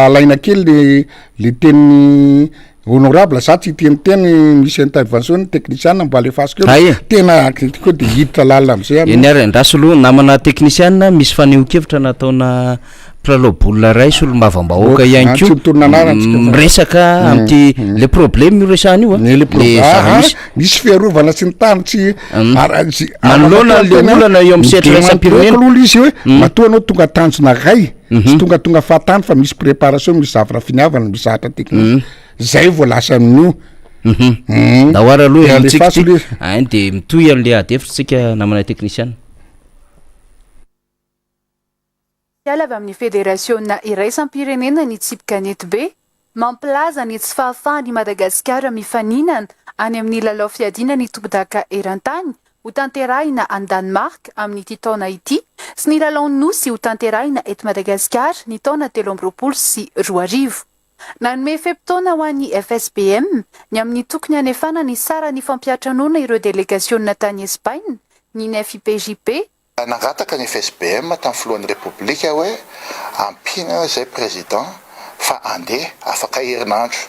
alaina kely le teny honorable za tsy teny misy intervention technicien mba alefasiko tena ko de hiditra lalina am'izay eny ary andraso aloha namana technicien misy faneho-kevitra nataona pralobolina ray solo mavambahoaka ihany koa miresaka amty le problème resahany io misy fiarovana sy ny tany tsy manoloana le olana eo amin'ny setra raisam-pirenena izy hoe matoa anao tonga tanjona ray sy tonga fahatany fa misy préparation misy zavatra finiavana misy zahatra teknika zay vao lasa amin'io da oara aloha de mitoy am'le adefitsika namana technicien avy amin'ny fédérationna iraisam-pirenena ny tsipikanet be mampilaza ny tsy fahafahany Madagasikara mifaninana any amin'ny lalao fiadiana ny tombodaka eran-tany ho tanterahina any Danemark amin'ny ity taona ity sy ny lalao nosy ho tanterahina eto Madagasikara ny taona 2024 nanome feptaona ho an'ny FSBM ny amin'ny tokony hanefana ny sara ny fampiatranona ireo délégationna tany Espagne ny FIPJP nagataka ny FSBM tamin'ny filohan'ny République hoe ampina zay président fa andeha afaka herinandro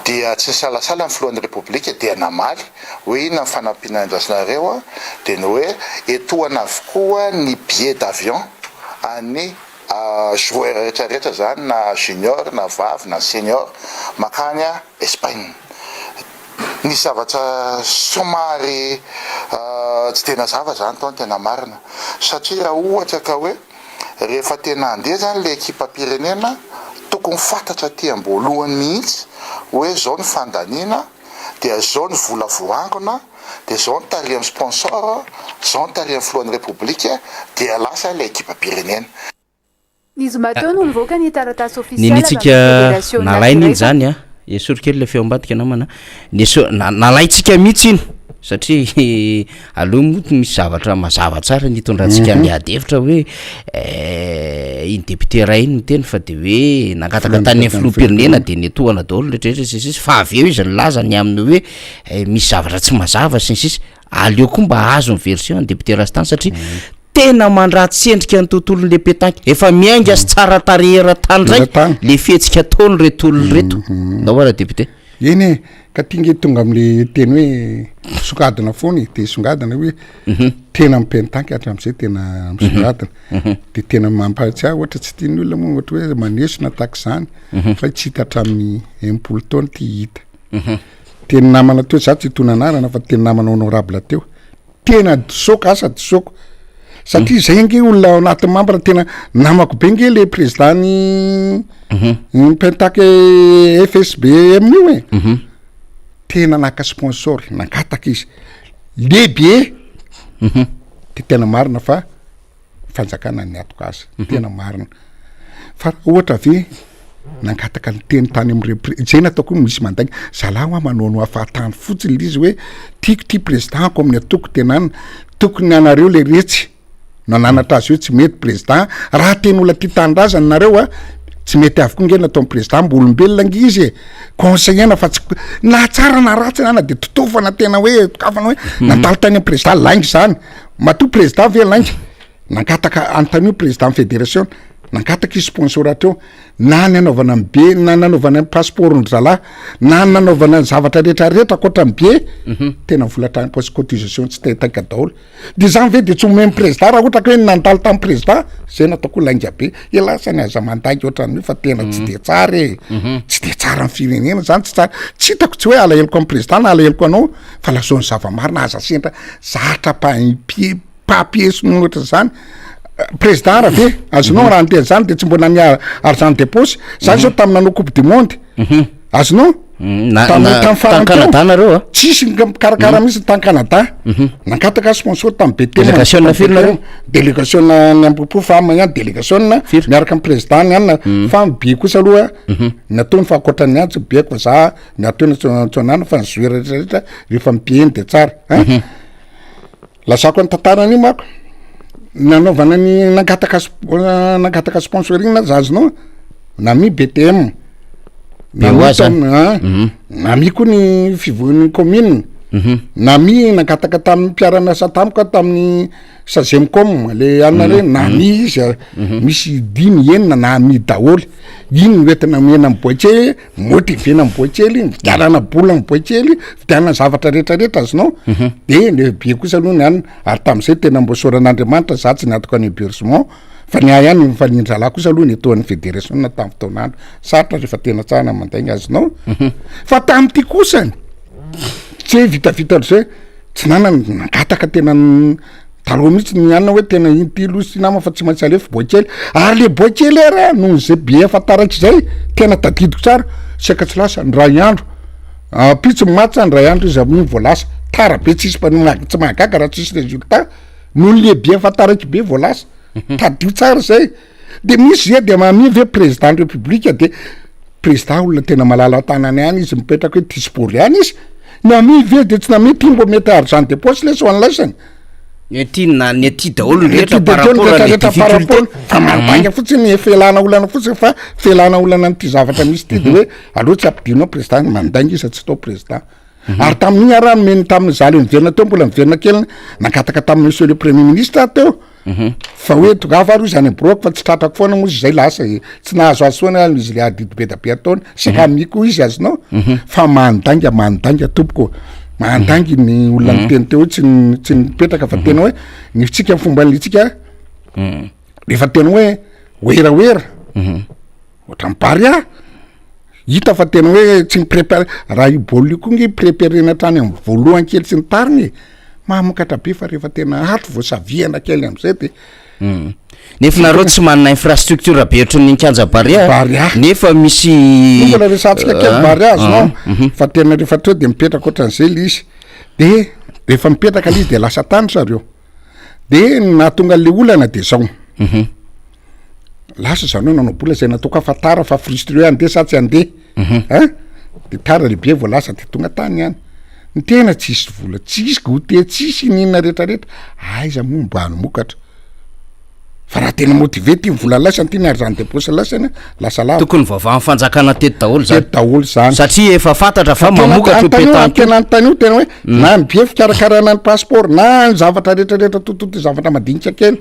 dia tsy salasala ny filohan'ny République dia namaly hoe ina ny fanampina andrasonareo dia ny hoe etoana avokoa ny billet d'avion any joueur rehetrarehetra zany na junior na vavy na senior makany Espagne ny zavatra somary tsy tena zava zany tao tena marina satria raha ohatra ka hoe rehefa tena andeha zany le ekipa pirenena tokony fantatra ty amboalohany mihitsy hoe zao ny fandaniana dia zao ny vola voangona dia zao ny taria amin'ny sponsor zao ny taria amin'ny filohan'ny République dia lasa le ekipa pirenena izy mateo no nivoaka ny taratasy ofisialy nalainy iny zany esoro kely le feo ambadika namana nalaitsika mihitsy iny satria aloha moa misy zavatra mazava tsara nitondrantsika miadevitra hoe iny député ray iny miteny fa de hoe nangataka tany filoha-pirenena de netohana daholo rehetrarehetra sisy fa avy eo izy nilaza ny amin'ny hoe misy zavatra tsy mazava sisy aleo koa mba azo ny version député Rastany satria tena mandratsy endrika ny tontolon'le pétanque efa miainga sy tsara tarehera tany zay le fihetsika ataony retolo reto da oara député eny ka tinge tonga am'le teny hoe songadina foany de songadina hoe tena mipétanque hatram'izay tena misongadina de tena mampahatsiahy ohatra tsy tiany olona moa ohatra hoe manesina tahaka zany fa tsy hita hatramin'ny 10 taona ty hita teny namana teo za tsy hitona anarana fa teny namana honorable teo tena disaoko asa disaoko satria zay nge olona ao anatin'ny mambra tena namako be nge le présidentny pentaky FSB amin'io e tena naka sponsor nangataka izy lehibe de tena marina fa fanjakana ny atoko azy tena marina fa ohatra ve nangataka ny teny tany zay nataoko misy mandagny zalahy hoa manao afahatany fotsiny lizy hoe tiako ty présidentko amin'ny atoko tenana tokony anareo le retsy nananatra azy io tsy mety président raha teny olona ty tandrazany nareo a tsy mety avokoa nge natao président mbo olombelona nge izy conseillerna fa tsy na tsara na ratsy nana de totofana tena hoe kafana hoe nandalo tany président laingy zany mato président ve laingy nangataka antanio président fédération nangataka izy sponsor ateo na nanaovana ny be na nanaovana ny passeport ny zalahy na nanaovana ny zavatra rehetrarehetra koatra ny be tena volatra poste cotisation tsy tetaka daholo de zany ve de tsy omeny président raha ohatra ka hoe nandalo tamin'ny président zay nataoko lainga be elasany aza mandagy ohatran'io fa tena tsy de tsara tsy de tsara ny firenena zany tsy tsara tsy hitako tsy hoe alaheloko amin'ny président na alaheloko anao fa lazao ny zava-marina aza sendra zatra papier ohatra zany président raha ve azonao raha anteny zany de tsy mbona ny argent de poche zany zao tamin'ny nanao coupe du monde azonao Canada nareo tsisy karakara mihitsy tany Canada nangataka sponsor tamin'ny BT délégation ny ampopo fa magnan délégation miaraka amin'ny président ny anina fa be kosa aloha nataony fa akoatrany any tsy beko fa za nataony tsonana fa nizoe rehetrarehetra rehefa mipieny de tsara lasako ny tantarany mako nanaovana ny nangataka sponsoring na zazonao nami BTM nami koa ny fivoan'ny commune nami nangataka tamin'ny mpiara-miasa tamiko tamin'ny Sazemcom le anina reny nami izy misy 10 enina nami daholo iny noentina mena amin'ny boatsely motivena amin'ny boatsely vidianana bola amin'ny boatsely vidianana zavatra rehetrarehetra azonao de lehibe kosa aloha ny any ary tamin'izay tena mbosoran'Andriamanitra za tsy niatoko any hébergement fa ny ay any fa nindralahy kosa aloha ny etoan'ny fédération tamin'ny fotoanandro saratra rehefa tena tsara mandaigny azonao fa tamin'ity kosany tsy hoe vitavita zay tsy nanany nangataka tena taloha mihitsy ny anina hoe tena inty losy nama fa tsy maintsy alefa boatsely ary le boatsely ara noho zay be afataratra zay tena tadidiko tsara saka tsy lasa ndray andro pitso matsa ndray andro izy amin'iny voalasa tara be tsisy tsy mahagaga raha tsisy résultat noho le be afataraiky be voalasa tadio tsara zay de misy zay de mamia ve président de république de président olona tena malala tanany any izy mipetraka hoe tispory any izy nami ve de tsy namety mbo mety argent de poche le so anlaisany ny aty daholo rehetra par rapport fa marabanga fotsiny felana olana fotsiny fa felana olana nyty zavatra misy ty de hoe aloha tsy ampidinao président mandainga izy tsy tao président ary tamin'igny araha nomeny tamin'ny zaly miverina teo mbola miverina kely nangataka tamin'ny monsieur le premier ministre teo fa hoe togava aro izy any broky fa tsy tratrako foana moa izy zay lasa tsy nahazo azy foana izy le adidy be da be ataony saka miko izy azonao fa mandainga tompoko mandangy ny olona nyteny teo tsy nipetraka fa tena hoe nitsika ny fomba nitsika rehefa tena hoe oeraoera ohatra miparia hita fa tena hoe tsy niprépare raha io baolina io koa nge préparena hatrany amin'ny voalohany kely tsy nitariny mahamokatra be fa rehefa tena hatro voasaviana kely am'izay de nefa nareo tsy manana infrastructure be ohatry ny kanja baria nefa misy mbola resantsika kely baria azonao fa tena rehefa teo de mipetraka ohatran'izay le izy de rehefa mipetraka le izy de lasa tany zareo de nahatonga le olana de zao lasa zany hoe nanao bola zay nataoko afatara fa frustré hoe andeha sa tsy andeha de tara lehibe vo lasa de tonga tany any ny tena tsisy vola tsisy goûter tsisy ninona rehetrarehetra aiza moa mba hanomokatra fa raha tena motivé ty vola lasany ty ny argent de poche lasany lasa lava tokony vavahany fanjakana teto daholo zany satria efa fantatra fa mamokatra tena io tena hoe na be fikarakarana ny passeport na ny zavatra rehetrarehetra tototo zavatra madinika kely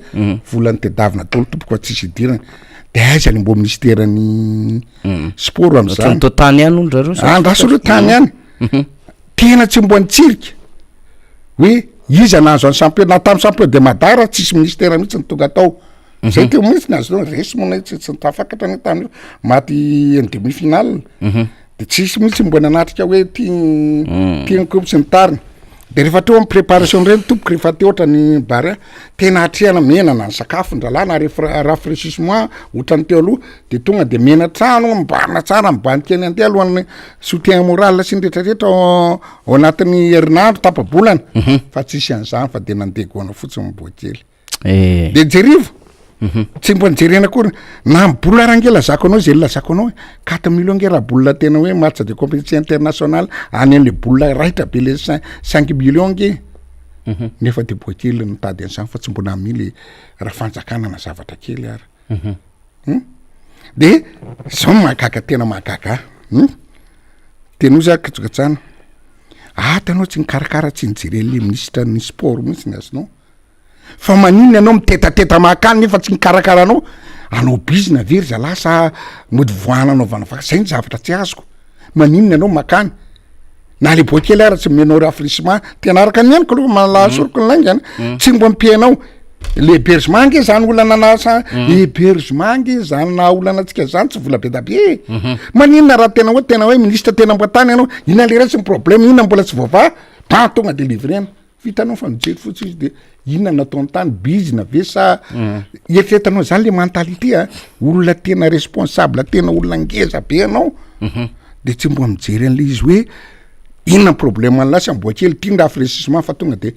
volany tedavina daholo tompoko fa tsisy idirana de aiza ny mbo ministerany sport am'izany to tany any olo zareo andraso reo tany any tena tsy mbo nitsirika hoe izy anazo any champion na tamin'ny champion de madara tsisy ministère mihitsy ny tonga tao zay teo mihitsy ny azo resy mona tsy nitafakatra ny tany maty en demi finale de tsisy mihitsy mbona anatrika hoe tianykompy sy ny tariny de rehefa teo amin'ny préparation reny tompoka rehefa teo ohatra ny bary tena atriana menana ny sakafo ndralana rafraîchissement ohatrany teo aloha de tonga de mena trano mibarina tsara mibanikeny andeha alohan'ny soutien moral sy ny rehetrarehetra ao anatin'ny herinandro tapabolana fa tsisy an'izany fa de nandeha goana fotsiny miboakely de jerivo tsy mbo nijerena kory na mibola rangela zako anao zay lazako anao 4 millions nge raha bola tena hoe match de compétition internationale any am'le bola raitra be le 5 millions nge nefa de boakely nitady an'izany fa tsy mbona amile raha fanjakana na zavatra kely ary de zao mahagaga tena mahagaga teno za katsokatsana tanao tsy nikarakara tsy nijerele ministre ny sport mihitsy ny azonao fa maninona anao mitetateta mahakany nefa tsy nikarakara anao bizina very za lasa mody voana anaovana vaka zay ny zavatra tsy azoko maninona anao makany na le boakely ara tsy menao rafraîchissement tena araka ny eniko aloha malasoroko ny laingany tsy mbo mpianao le hébergement nge zany olana nasa hébergement nge zany na olana atsika zany tsy vola be da be maninona raha tena hoe ministre tena mbo tany anao ina le ratsy ny problème ina mbola tsy voava tonga de livrena vitanao fa mijery fotsy izy de inona nataony tany bizina ve sa eritreretanao zany le mentalité olona tena responsable tena olona ngeza be anao de tsy mbo mijery an'le izy hoe inona problème an'lasy amboakely tia rafraîchissement fa tonga de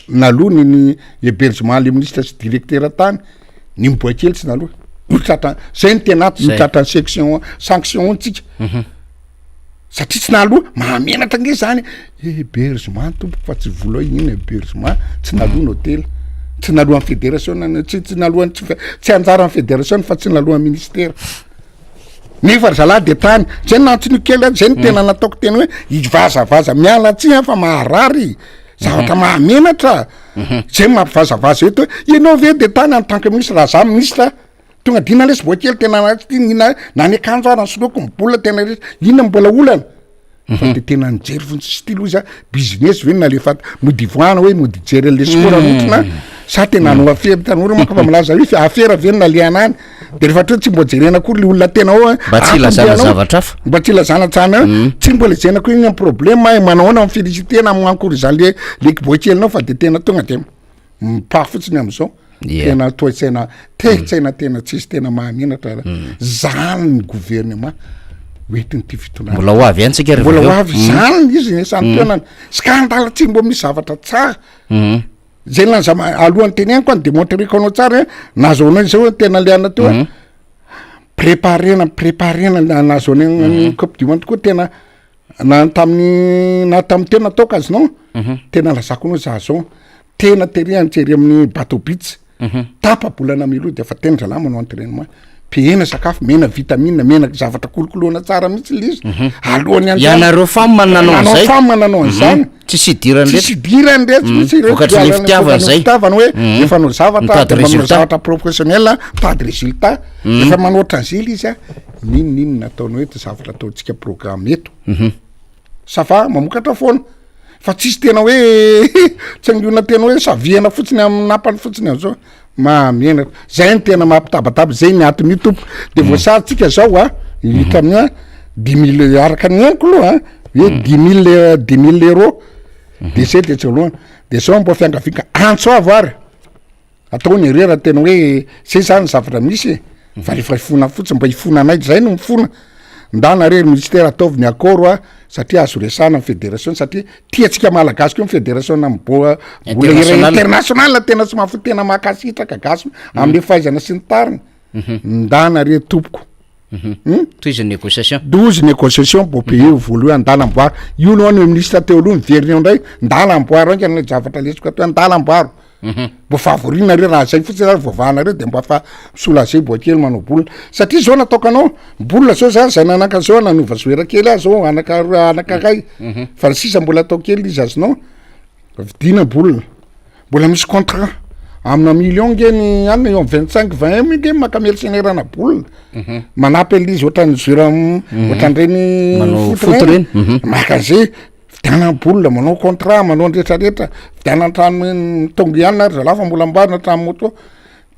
naloha ny hébergement le ministre sy directeur tany ny miboakely tsy naloha otratra zay ny tena otratra sanction tsika satria tsy naloha mahamenatra nge zany hébergement tompoko fa tsy vola inona hébergement tsy naloha ny hôtely tsy naloha ny fédération tsy naloha tsy anjara ny fédération fa tsy naloha ny ministère nefa zalahy de tany zay nantsony kely zay ny tena nataoko tena hoe ivazavaza miala tsy fa maharary zavatra mahamenatra zay mampivazavaza eto ianao ve de tany en tant que ministre raha za ministre tonga dina lesy boakely tena ina nany akanjo ara ny soloko mibola tena rehetra inona mbola olana fa de tena nijery fontsy style izy business ve nalefa mody voana hoe mody jery le sport anotrina sa tena no affaire tanora maka fa milaza hoe affaire ve naliana any de rehefa to tsy mbo jerena kory le olona tena ao mba tsy ilazana zavatra hafa mba tsy ilazana tsana tsy mbola jerena kory iny problème manaona amin'ny félicité na encourageant le boakely nao fa de tena tonga de mipaha fotsiny am'izao tena toetsaina tena tsisy tena mahamenatra zany ny gouvernement oetiny ty fitonana mbola ho avy antsika mbola ho avy zany izy sany toenany scandale tsy mbo misy zavatra tsara zay lanza alohan'ny teneny koa ny démontrereko anao tsara nazaonao zao tena liana teo préparena nazaony coupe du monde koa tena na tamin'ny tena nataoko azy nao tena lazako anao za zao tena tery amin'ny bateau bits tapabolana milo de fa tena zalahy manao entraînement pihena sakafo mena vitamine mena zavatra kolokoloana tsara mihitsy le izy alohany ianareo femme nanao zay femme nanao an'izany tsy sidirany tsy sidirany rehetra mihitsy vokatry ny fitiavana hoe efa manao zavatra manao zavatra professionnel pas de résultat efa manao tranzily izy ninonino nataonao eto zavatra ataontsika programme eto safa mamokatra foana fa tsisy tena hoe tsy angiona tena hoe saviana fotsiny amin'ny napany fotsiny am'izao mahamenatra zay ny tena mampitabataba zay ny atiny tompo de voasarytsika zao hita amin'ny 10 000 araka ny eniko aloha hoe 10 000 euros de zay de tsaloana de zao mbo fiangavika antso avo ary atao ny rera tena hoe zay zany zavatra misy fa rehefa ifona fotsiny mba ifona anay zay no mifona ndana rery ministère ataovy ny accord satria azo resana ny fédération satria tiatsika malagasy koa ny fédération mibola international tena tsy mahafo tena mahakasitraka gasy am'le fahaizana sy ny tariny ndana rery tompoko toizy négociation 12 négociation bo pays voaloha andala amboaro io no ny ministre teo aloha miveriny ao ndray ndala amboaro anka ny zavatra lesoko atao ndala amboaro mbo favorina reo raha zay fotsiny ary voavahana reo de mbo afa soulagé boakely manao bolina satria zao nataoko anao bolina zao za zay nanaka zao nanova zoera kely azy zao anakaray fa sisa mbola atao kely izy azonao vidina bolina mbola misy contrat amina million nge ny any eo 25-20 nge makamercenairana bolina manapy izy ohatrany zoera ohatran'ireny foot reny makazay vidiana bolina manao contrat manao retraretra vidiana trano tonga ihany ary zalafa mbola ambarina trano moto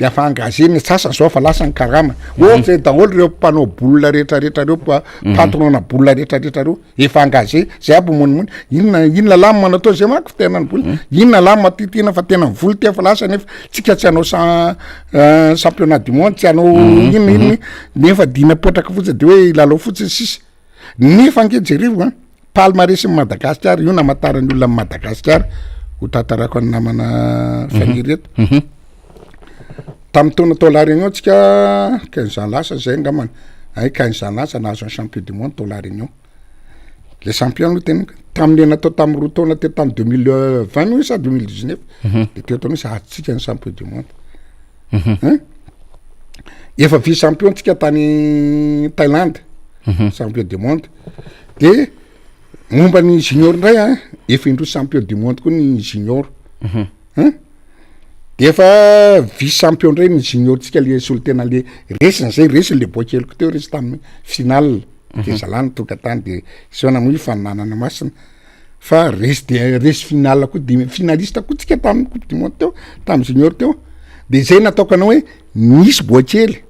de afa engageny sasany zao fa lasany karama ohatra daholo reo mpanao boulina rehetrarehetra reo patronna boulina rehetrarehetra reo efa engagé zay aby monimony inona lamy manatao zay mako tena ny boulina inona lamy matitena fa tena voly ty fa lasa nefa tsika tsy hanao championnat du monde tsy hanao inona nefa dina potraka fotsiny de hoe lalao fotsiny sisy nefa angejerivo palmarès Madagasikara io namatarany olona amin'ny Madagasikara ho tantarako ny namana fanireto tamin'ny taona Tolaregnon tsika 15 ans lasa zay ngamana 15 ans lasa nahazo champion du monde Tolaregnon le champion tena tamin'ny natao tamin'ny roa taona te tamin'ny 2020 no sa 2019 de teo taona sa atsika ny champion du monde efa vice champion tsika tany Thaïlande champion du monde de momba ny junior ndray efa indro champion du monde koa ny junior de efa vice champion ndray ny junior tsika le solo tena le resiny zay resiny le boakeloko teo resy tamin'ny final de zalany tonga tany de sona moa fananana masina fa resy de resy final koa de finaliste koa tsika tamin'ny coupe du monde teo tamin'ny junior teo de zay nataoko anao hoe nisy boakely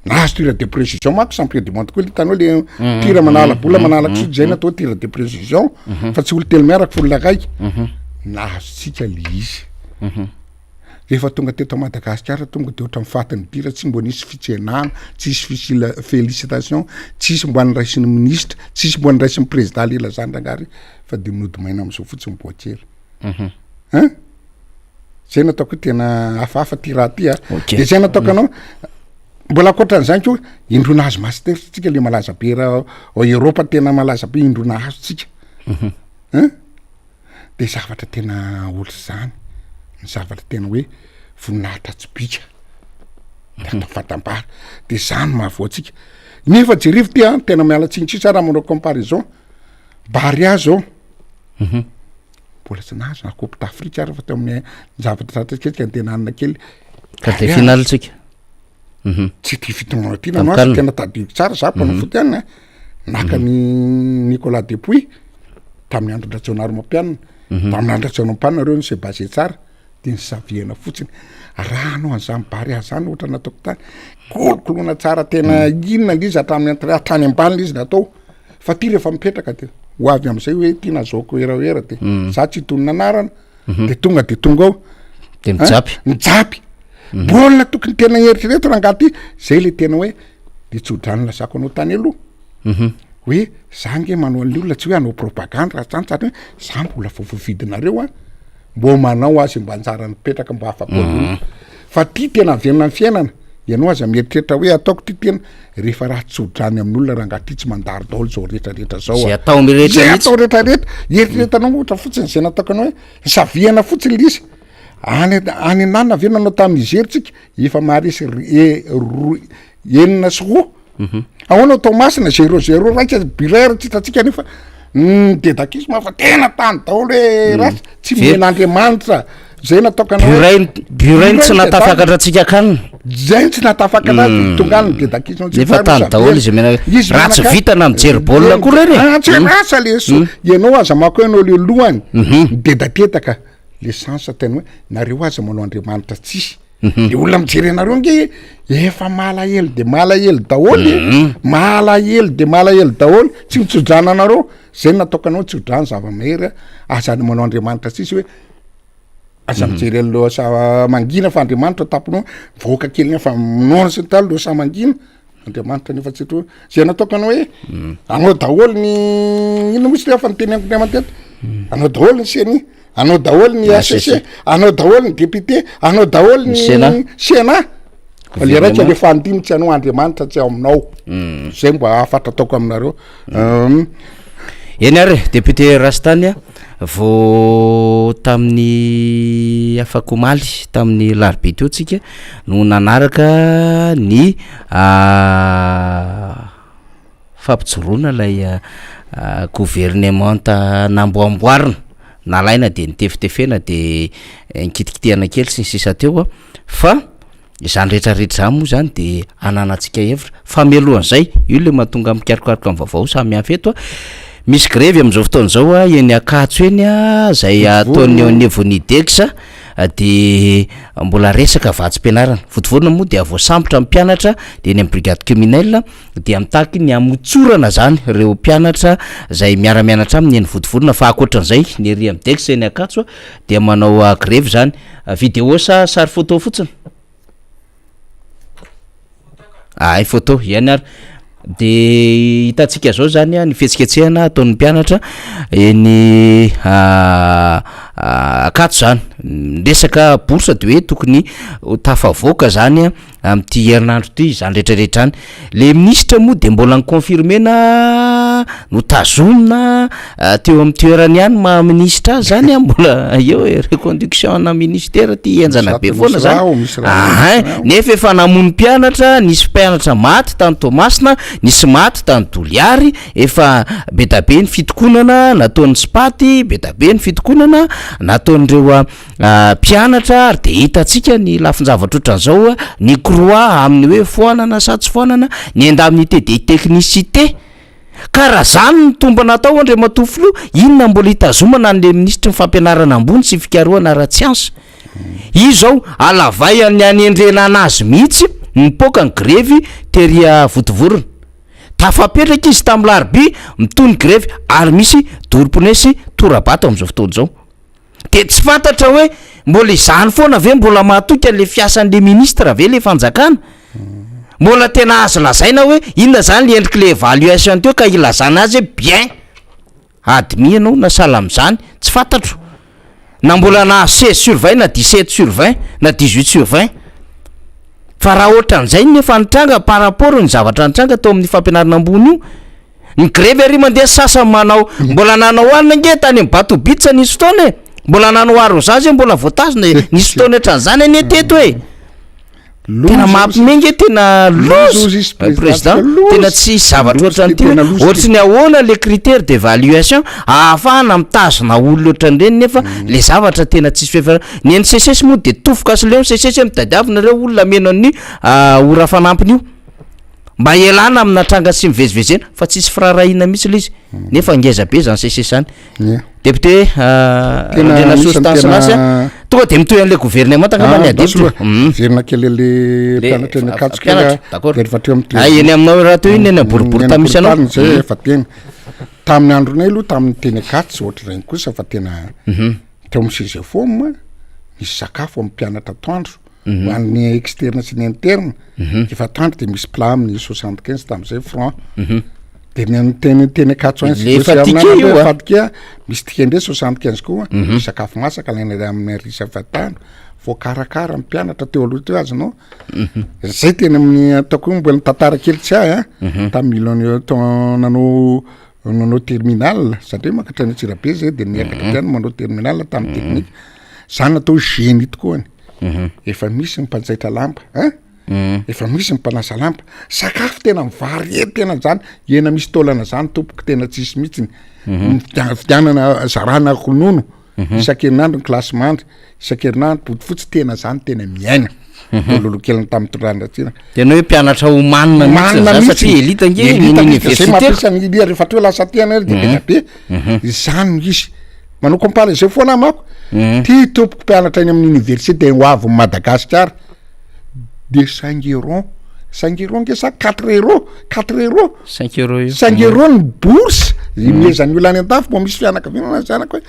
nahazo tir de précision mako champion du monde koa le tanao le tira manala bola manala koa zay natao tir de précision fa tsy olo telo miaraka folona raiky nahazo tsika le izy rehefa tonga teto Madagasikara tonga de ohatran'ny fatiny tira tsy mbo nisy fitsenana tsisy félicitation tsisy mbo an'raisiny ministre tsisy mbo an'raisiny président lela zandangary fa de minody maina am'izao fotsiny boakely zay nataoko tena hafahafa ty raha ty de zay nataoko anao mbola akoatran'izany koa indrona hazo master tsika le malaza be raha ao Europa tena malaza be indrona hazo tsika de zavatra tena olo zany ny zavatra tena hoe voninahitra tsy bika de fatambara de zany mahavoatsika nefa jerivo ty tena miala tsinitsisa raha manao comparaison bary azy zao mbola tsy nahazo na coupe d'Afrique ary fa teo amin'ny zavatra tsika tena anina kely quart de finale tsika tsy ty fitomana ty nanoazy tena tadiko tsara za mpanao foty any naka ny Nicolas Depuis tamin'ny andro national mampianina tamin'ny andro national reo ny sebase tsara de ny saviana fotsiny raha anao an'izany bary azany ohatra nataoko tany kolokolona tsara tena inona lizy hatrany ambany lizy natao fa ty rehefa mipetraka de ho avy am'izay hoe ty nazaoko eraera de za tsy tonona anarana de tonga ao de mijapy bolina tokony tena eritrereto raha ngaty zay le tena hoe de tsy hodrany lazako anao tany aloha hoe za nge manao an'le olona tsy hoe anao propagande raha tsantsaty hoe za mbola vovidinareo mbo manao azy mba anjara nipetraka mba afapo fa ty tena avenina ny fiainana ianao aza mieritreritra hoe ataoko ty tena rehefa raha tsy hodrany amin'olona raha ngaty tsy mandary daholo zao rehetrarehetra zao zay atao rehetrarehetra eritreretanao ohatra fotsiny zay nataoko anao hoe saviana fotsiny lizy any anana avena anao tamin'izy eritsika efa maharesy enina sy roa ahoana atao masina 0-0 raika birera tsy hitatsika nefa dedakisy mafa tena tany daholo hoe ratsy tsy men'Andriamanitra zay nataoko anao Burain tsy natafakatra atsika kanina zay tsy natafakatra tonga ny dedakisy nefa tany daholo izy mena ratsy vitana mijery baolina koa reny tsy rasa le ianao aza mako ianao le lohany dedatetaka le sansa tena hoe nareo aza manao Andriamanitra tsisy de olona mijery anareo nge efa malahelo de malahelo daholo malahelo de malahelo daholo tsy mitsodrana anareo zay nataoko anao tsy hodrany zava-mahery aza manao Andriamanitra tsisy hoe aza mijery loasa mangina fa Andriamanitra taponao voaka kely nefa minona sy talo loasa mangina Andriamanitra nefa tsy tro zay nataoko anao hoe anao daholo ny ino misy rehefa nyteneniko Andriamanitra anao daholo ny seny anao daholo ny ACC anao daholo ny député anao daholo ny Sénat fa le raika le fandimitsy anao Andriamanitra tsy aminao zay mba afatra ataoko aminareo eny ary député Rastany vao tamin'ny afakomaly tamin'ny larbe teo tsika no nanaraka ny fampijoroana lay gouvernement namboamboarina nalaina de nitefitefena de nikitikitiana kely sy ny sisa teo fa izany rehetrarehetra zany moa zany de ananatsika hevitra fa mialohan'izay io le mahatonga mikarikoarika amin'ny vaovao samy hafa eto misy grevy am'izao fotoana zao eny Akatso eny zay ataony Nevony Dexa de mbola resaka vatsym-pianarana votovorona moa de voasambotra amin'ny mpianatra de eny amin'ny brigade criminel de amitaky ny amotsorana zany reo mpianatra zay miara-mianatra aminy eny votovorona fa akoatran'izay ny ery amin'ny dex eny Akatso de manao grève zany vidéo sa sary photo fotsiny ay photo ihany ary de hitantsika zao zany ny fihetsiketsehana ataon'ny mpianatra eny Akatso zany resaka bourse de hoe tokony tafavoaka zany am'ty herinandro ty zany rehetrarehetra any le ministre moa de mbola niconfirmena no tazomina teo amin'ny toerany ihany ministre zany mbola eo reconduction na ministère ty enjana be foana zany nefa efa namono mpianatra nisy mpianatra maty tany Tomasina nisy maty tany Doliary efa betabe ny fitokonana nataon'ny Spaty betabe ny fitokonana nataon'ireo mpianatra ary de hitantsika ny lafinjavatra ohatran'izao ny croix amin'ny hoe foanana sa tsy foanana ny indemnité de technicité karaha zany ny tomba natao andre matofilo inona mbola hitazomana an'le ministra ny fampianarana ambony sy fikaroana ara-tsiansa izy zao alavay any anendrena anazy mihitsy nipoka ny grevy teria votovorona tafapetraka izy tamin'ny larby mitony grevy ary misy dorponesy torabato am'izao fotoana zao de tsy fantatra hoe mbola izany foana ve mbola mahatoka le fiasan'le ministra ve le fanjakana mbola tena azo lazaina hoe inona zany le endriky le évaluation teo ka ilazana azy bien admis ianao na sala am'izany tsy fantatro na mbola na 16/20 na 17/20 na 18/20 fa raha ohatran'izay nefa nitranga par rapport ny zavatra nitranga tao amin'ny fampianarana ambony io ny grevy ary mandeha sasany manao mbola nanao alina nge tany amin'ny Batobitsa nisy fotoana mbola nanao aro zazy mbola voatazona nisy fotoana hatran'izany any teto hoe tena mampimenge tena lozy président tena tsy zavatra ohatrany ty ohatry ny ahoana le critère d'évaluation ahafahana mitazona olona ohatran'ireny nefa le zavatra tena tsisy fiafarana ny NCSS moa de tofoka sy leo NCSS mitadiavina ireo olona meno ny ora fanampiny io mba elana amina tranga sy mivezivezena fa tsisy firarahina mihitsy le izy nefa ngeza be zany CSS zany député Rena Sostansy tonga de mitoy an'le gouvernement angambany député verina kely le mpianatra ny Akatso d'accord eny aminao raha teo iny eny boribory tamisy anao zay efa tena tamin'ny andronay aloha tamin'ny teny Akatso ohatr'ireny kosa fa tena teo amin'ny CGFOM misy sakafo amin'ny mpianatra atoandro hoan'ny externe sy ny interne efa tandro de misy plat amin'ny 75 tamin'izay franc de ny teny Akatso fatika misy tikendre 75 koa sakafo masaka laina amin'ny risa fatano voakarakara amin'ny mpianatra teo aloha teo azy no zay tena amin'ny ataoko mbola tantara kely tsy ahy tamin'ny milona nanao terminal satria makatra ny Tsirabe zay de niakatra tiany manao terminal tamin'ny technique zany natao génie tokoa efa misy ny mpanjaitra lamba efa misy ny mpanasa lamba sakafo tena mivary tena zany ena misy taolana zany tompoko tena tsisy mihitsy fidianana zarana ronono isan-kerinandro ny klasy mandry isan-kerinandro botifotsy tena zany tena miaina lolokeliny tamin'ny torandratsina tena hoe mpianatra homanina mihitsy satria elita nge université mampiasany ilia rehefa teo lasa tiana de tena be zany izy manao compare zay foana mako ty tompoko mpianatra eny amin'ny université ho avy Madagasikara de 5 euros nge sa 4 euros 5 euros ny bourse mezany olo any an-dafo mbo misy fianakaviana zanako hoe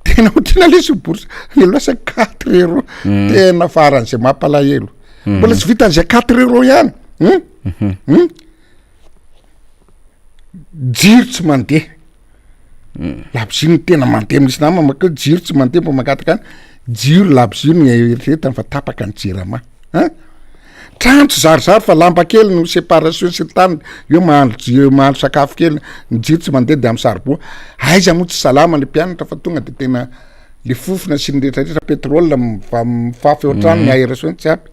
tena otrina lesy bourse lasa 4 euros tena faran'izay mampalahelo mbola tsy vita an'izay 4 euros ihany jiro tsy mandeha laboziny tena mandeha misy nama maka jiro tsy mandeha mbo makataka any jiro laboziny eritreretany fa tapaka ny jirama trantso zarizary fa lamba kely no séparation sy tany eo mahandro sakafo kely ny jiro tsy mandeha de amin'ny sarbo aiza moa tsy salama le mpianatra fa tonga de tena le fofona sy ny rehetrarehetra pétrole mifafy ohatrano ny aération tsy aby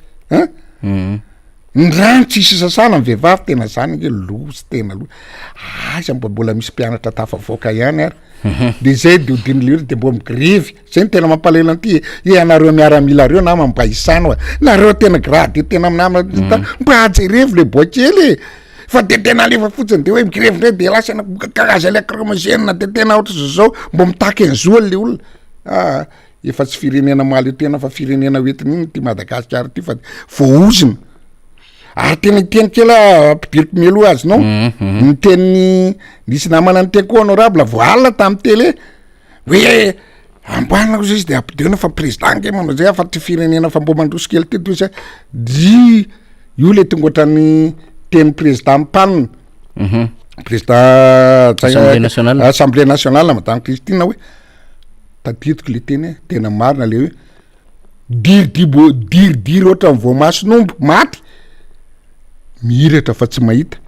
ny rano tsisy sasana ny vehivavy tena zany nge lozy tena lo aiza mbola misy mpianatra tafavoaka ihany ary de zay de odin'le olo de mbo migrevy zay ny tena mampalela an'ity anareo miaramila reo nama mba isano nareo tena grady tena aminama mba ajerevy le boakely fa de tena alefa fotsiny de hoe migrevy ndray de lasana karaza le cromogène de tena ohatra zao mbo mitaky an'zao le olona efa tsy firenena maly tena fa firenena oetiny ty Madagasikara ty fa voaozina ary tena iteny kela mpibiriko azy no ny teny nisy namana ny teko honorable voalina tamin'ny télé hoe amboanina koa izy de ampideona fa président ke manao zay afa ty firenena fa mbo mandroso kely ty toy zay dy io le tonga ohatrany teny président mpanina président assemblée nationale madame Christine hoe tadidiko le teny tena marina le hoe diridiry ohatra ny voamasonombo maty mihiratra fa tsy mahita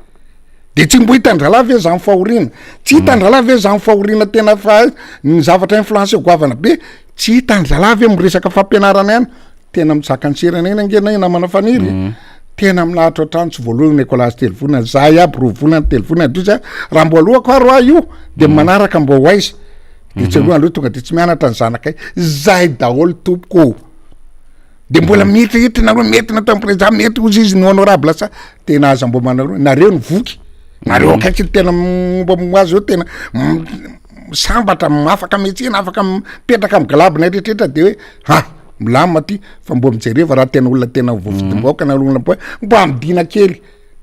de tsy mbo hitandrala ve zany fahoriana tsy hitandrala ve zany fahoriana tena fa ny zavatra influence goavana be tsy hitandrala ve miresaka fampianarana ihany tena mitsaka anserana eny angena namana faniry tena milahatra ohatrany tsy voalohany Nicolas telefona zay aby rovolana telefona dza raha mbo alohako aro io de manaraka mbo hoaiza de tsy aloha tonga de tsy mianatra ny zanakay zay daholo tompoko de mbola mety nareo mety natao président mety ozy izy ny honorable sa tena aza mbo manareo nareo ny voky nareo akaiky tena mbo azy eo tena sambatra afaka mihitsina afaka mipetraka amin'ny galabina rehetrrehetra de hoe ha milamina ty fa mbo mijereva raha tena olona tena vovidim-baoka na olona mbo amidina kely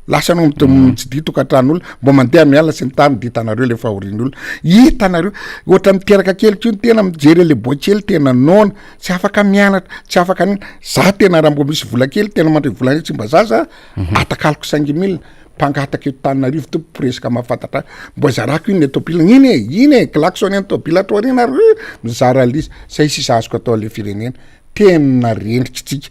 lasa anao tsy di tokantran'olona mbo mandeha miala sy ny tany ditanareo le fahorian'olona hitanareo ohatra miteraka kely ko tena mijery le boakely tena nona tsy afaka mianatra tsy afaka nina za tena raha mbo misy vola kely tena mandray volana tsy mba zaza atakaliko 5 000 mpangataka eto Tananarivo to presque mahafantatra mbo zarako iny tobila iny klaxon ny tobila atorina mizara lisy zay sisa azoko atao le firenena tena rendrikitsika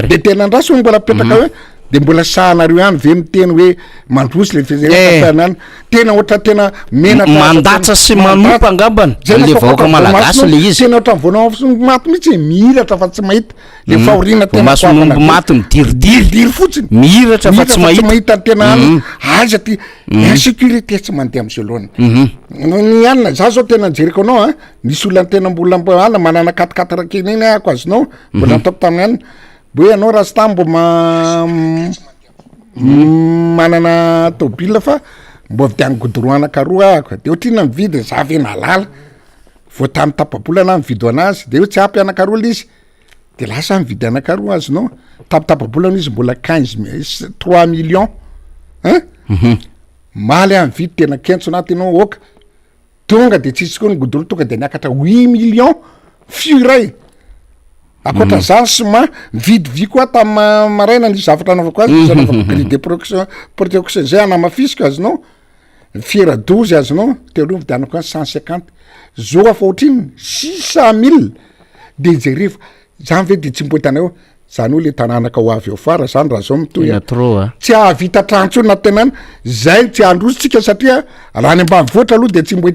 de tena andraso mbola petraka hoe de mbola sahanareo ihany ve miteny hoe mandrosy le firenena tena ohatra tena menatra mandatra sy manompa angambana le vahoaka malagasy le izy tena ohatra vonao maty mihitsy mihiratra fa tsy mahita le fahoriana tena masonombo maty midiridiry fotsiny mihiratra fa tsy mahita tena aza ty insécurité tsy mandeha am'zay loana ny anina za zao tena jereko anao nisy olona tena mbola ala manana 4 rakeny iny ako azonao mbola ataoko tamin'ny anina hoe anao raha sy tambo manana tobila fa mbo vidiany godoroana karoa ako de ohatrina mividy za ve nalala vo tamy tapabolana mividy anazy de hoe tsy ampy anakaroa izy de lasa mividy anakaroa azy no tapabolana izy mbola 3 millions maly a mividy tena kentso natinao oka tonga de tsisy koa ny godoro tonga de niakatra 8 millions firay akoatra zany sy mividy vy koa tamy maraina nisy zavatra anaovako azy izy anaovako grille de protection zay anamafisika azonao fiera 12 azonao tealoha vidianako azy 150 zao afa ohatriny 600 000 de jereva zany ve de tsy mbo hitanao zany hoe le tanànaka ho avy eo fara zany raha zao mitoy tsy ahavita trantsona tenany zay tsy androsotsika satria raha ny ambanivohitra aloha de tsy mbo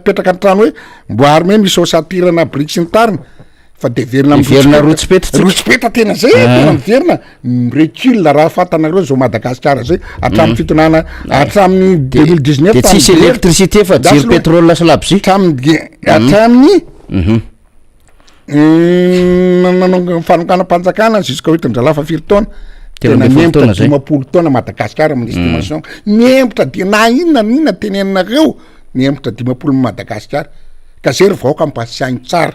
petraka ny trano hoe mbo arime misy osatirana brique sy ny tarina fa de verina rotsipeta tena zay tena miverina recul raha fatanareo zao Madagasikara zay hatramin'ny fitonana hatramin'ny 2019 de tsisy électricité fa jiro pétrole sy labzy hatramin'ny fanokana-panjakana jusqu'à hoetindrala fa 4 taona tena miembotra 10 taona Madagasikara amin'ny estimation miembotra de na inona teneninareo miembotra 10 Madagasikara ka zay ry vahoaka mpasiainy tsara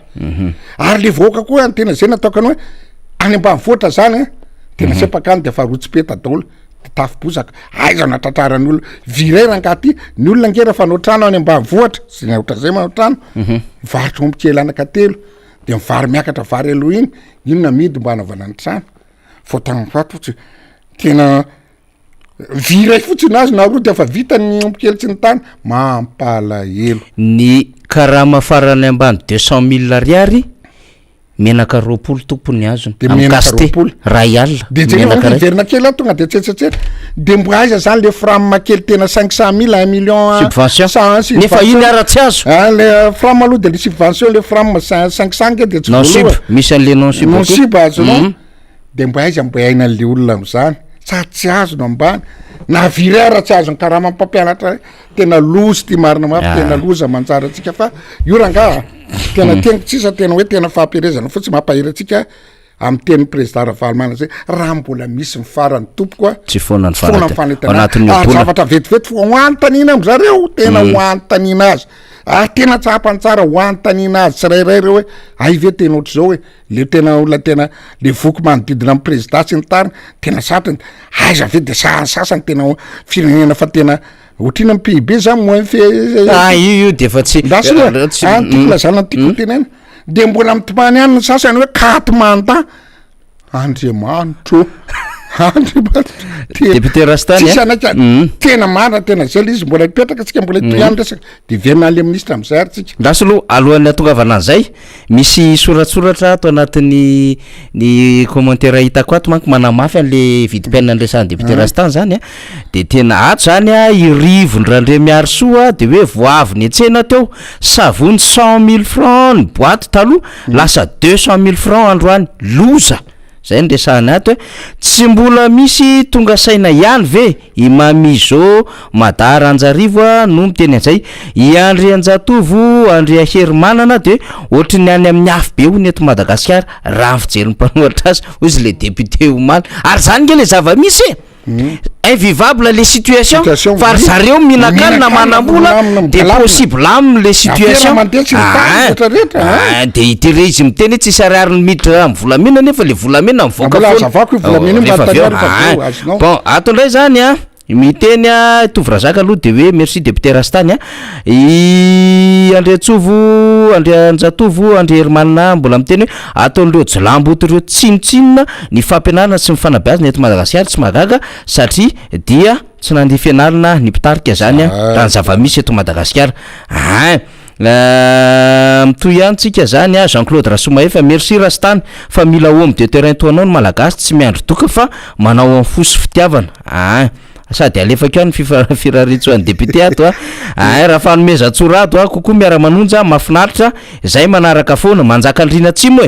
ary le vahoaka koa tena zay nataokany hoe any ambanivohitra zany tena sepakany de fa rotsipeta daholo tafibozaka aiza natratraran'olo virairangaty ny olona ngera fa notrano any ambanivohitra sy ny otra zay manotrano varotro ombokely anakatelo de mivary miakatra vary aloha iny inona midy mba anaovana ny trano fotagnafato fotsy tena viray fotsiny azy na roa de fa vita ny ombokely tsy ny tany mampalahelo ny karama farany ambany 200 000 ariary menaka 20 tompony azony am'kasté ray alina de verina kely tonga de tsetsetsetra de mbo aiza zany le frame kely tena 500 000 1 million subvention nefa iny aratsy azo le frame aloha de le subvention le frame 500 de non-sub misy an'le non-sub azonao de mbo aiza mbo aina an'le olona am'zany tsy azo no ambany na virera tsy azo ny karama mpampianatra tena lozy ty marina mafy tena loza manjara atsika fa io ranga tena teniko tsisa tena hoe tena fampiarezana fotsy mampahiry atsika amin'ny teny président Ravalomanana zay raha mbola misy mifarany tompokoa tsy foana ny anatin'ny zavatra vetivety fo hoany tanina am'zareo tena hoany tanina azy tena tsapany tsara hoany tanina azy tsirairay reo hoe ay ve tena ohatr' zao hoe le tena olona tena le voky manodidina amin'ny président sy ny tariny tena satrany aiza ve de sasany tena firenena fa tena ohatrina amin'ny PIB zany moins io de efa tsy tiako lazana tiako tenena de mbola mitomany any ny sasany hoe Katmanda Andriamanitro député Rastany tena marina tena zay izy mbola mipetraka atsika mbola toyany resaka de verina le ministre am'izay ary tsika ndasy aloha alohan'ny atongavana an'izay misy soratsoratra ato anatin'ny ny commentaire hitako ato manko manamafy an'le vidim-piainana an'resan'ny député Rastany zany a de tena ato zany a irivony randre miary soa de hoe voavy ny antsena teo savony 100 000 francs ny boîte taloha lasa 200 000 francs androany loza zay ndresahany ato hoe tsy mbola misy tonga saina ihany ve i Mamizo Madara Anjarivo no miteny an'izay i Andry Anjatovo Andry Aherimanana de ohatry ny any amin'ny afo be hony eto Madagasikara raha fijery ny mpanohatra azy ozy le député Oumana ary zany nge le zava-misy invivable les situations fa zareo minakanina manambola de possible amle situation de itery izy miteny tsy sarariny miditra amin'ny volamena nefa le volamena mivoaka bon ato ndray zany a miteny a tovrazaka aloha de hoe merci député Rastany i Andry Antsovo Andry Anjatovo Andry Herimanana mbola miteny hoe ataon'ireo jilamboto ireo tsinotsinona ny fampianarana sy mifanabeazana eto Madagasikara tsy magaga satria dia tsy nandeha fianarana ny mpitarika zany raha ny zava-misy eto Madagasikara mitoy ihany tsika zany Jean-Claude Rasomaefa merci Rastany fa mila homme de terrain toanao ny malagasy tsy miandro doka fa manao amin'ny fosy fitiavana sady alefaka ao ny firaritsoan'ny député ato raha fanomezan-tsorato kokoa miara-manonja mafinaritra zay manaraka foana manjaka andrina tsimo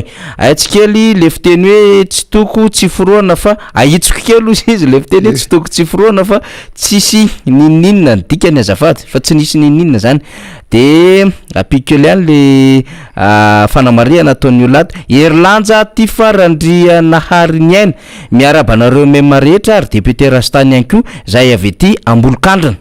tsikely le fiteny hoe tsy toko tsy foroana fa ahitsoko kely izy le fiteny hoe tsy toko tsy foroana fa tsisy nininina ny dikany azafady fa tsy nisy nininina zany de apikely any le fanamariana ataon'ny olato Erlanja ty farandria nahary ny aina miarabanareo mema rehetra ary député Rastany ihany koa zay avy ety Ambolokandrana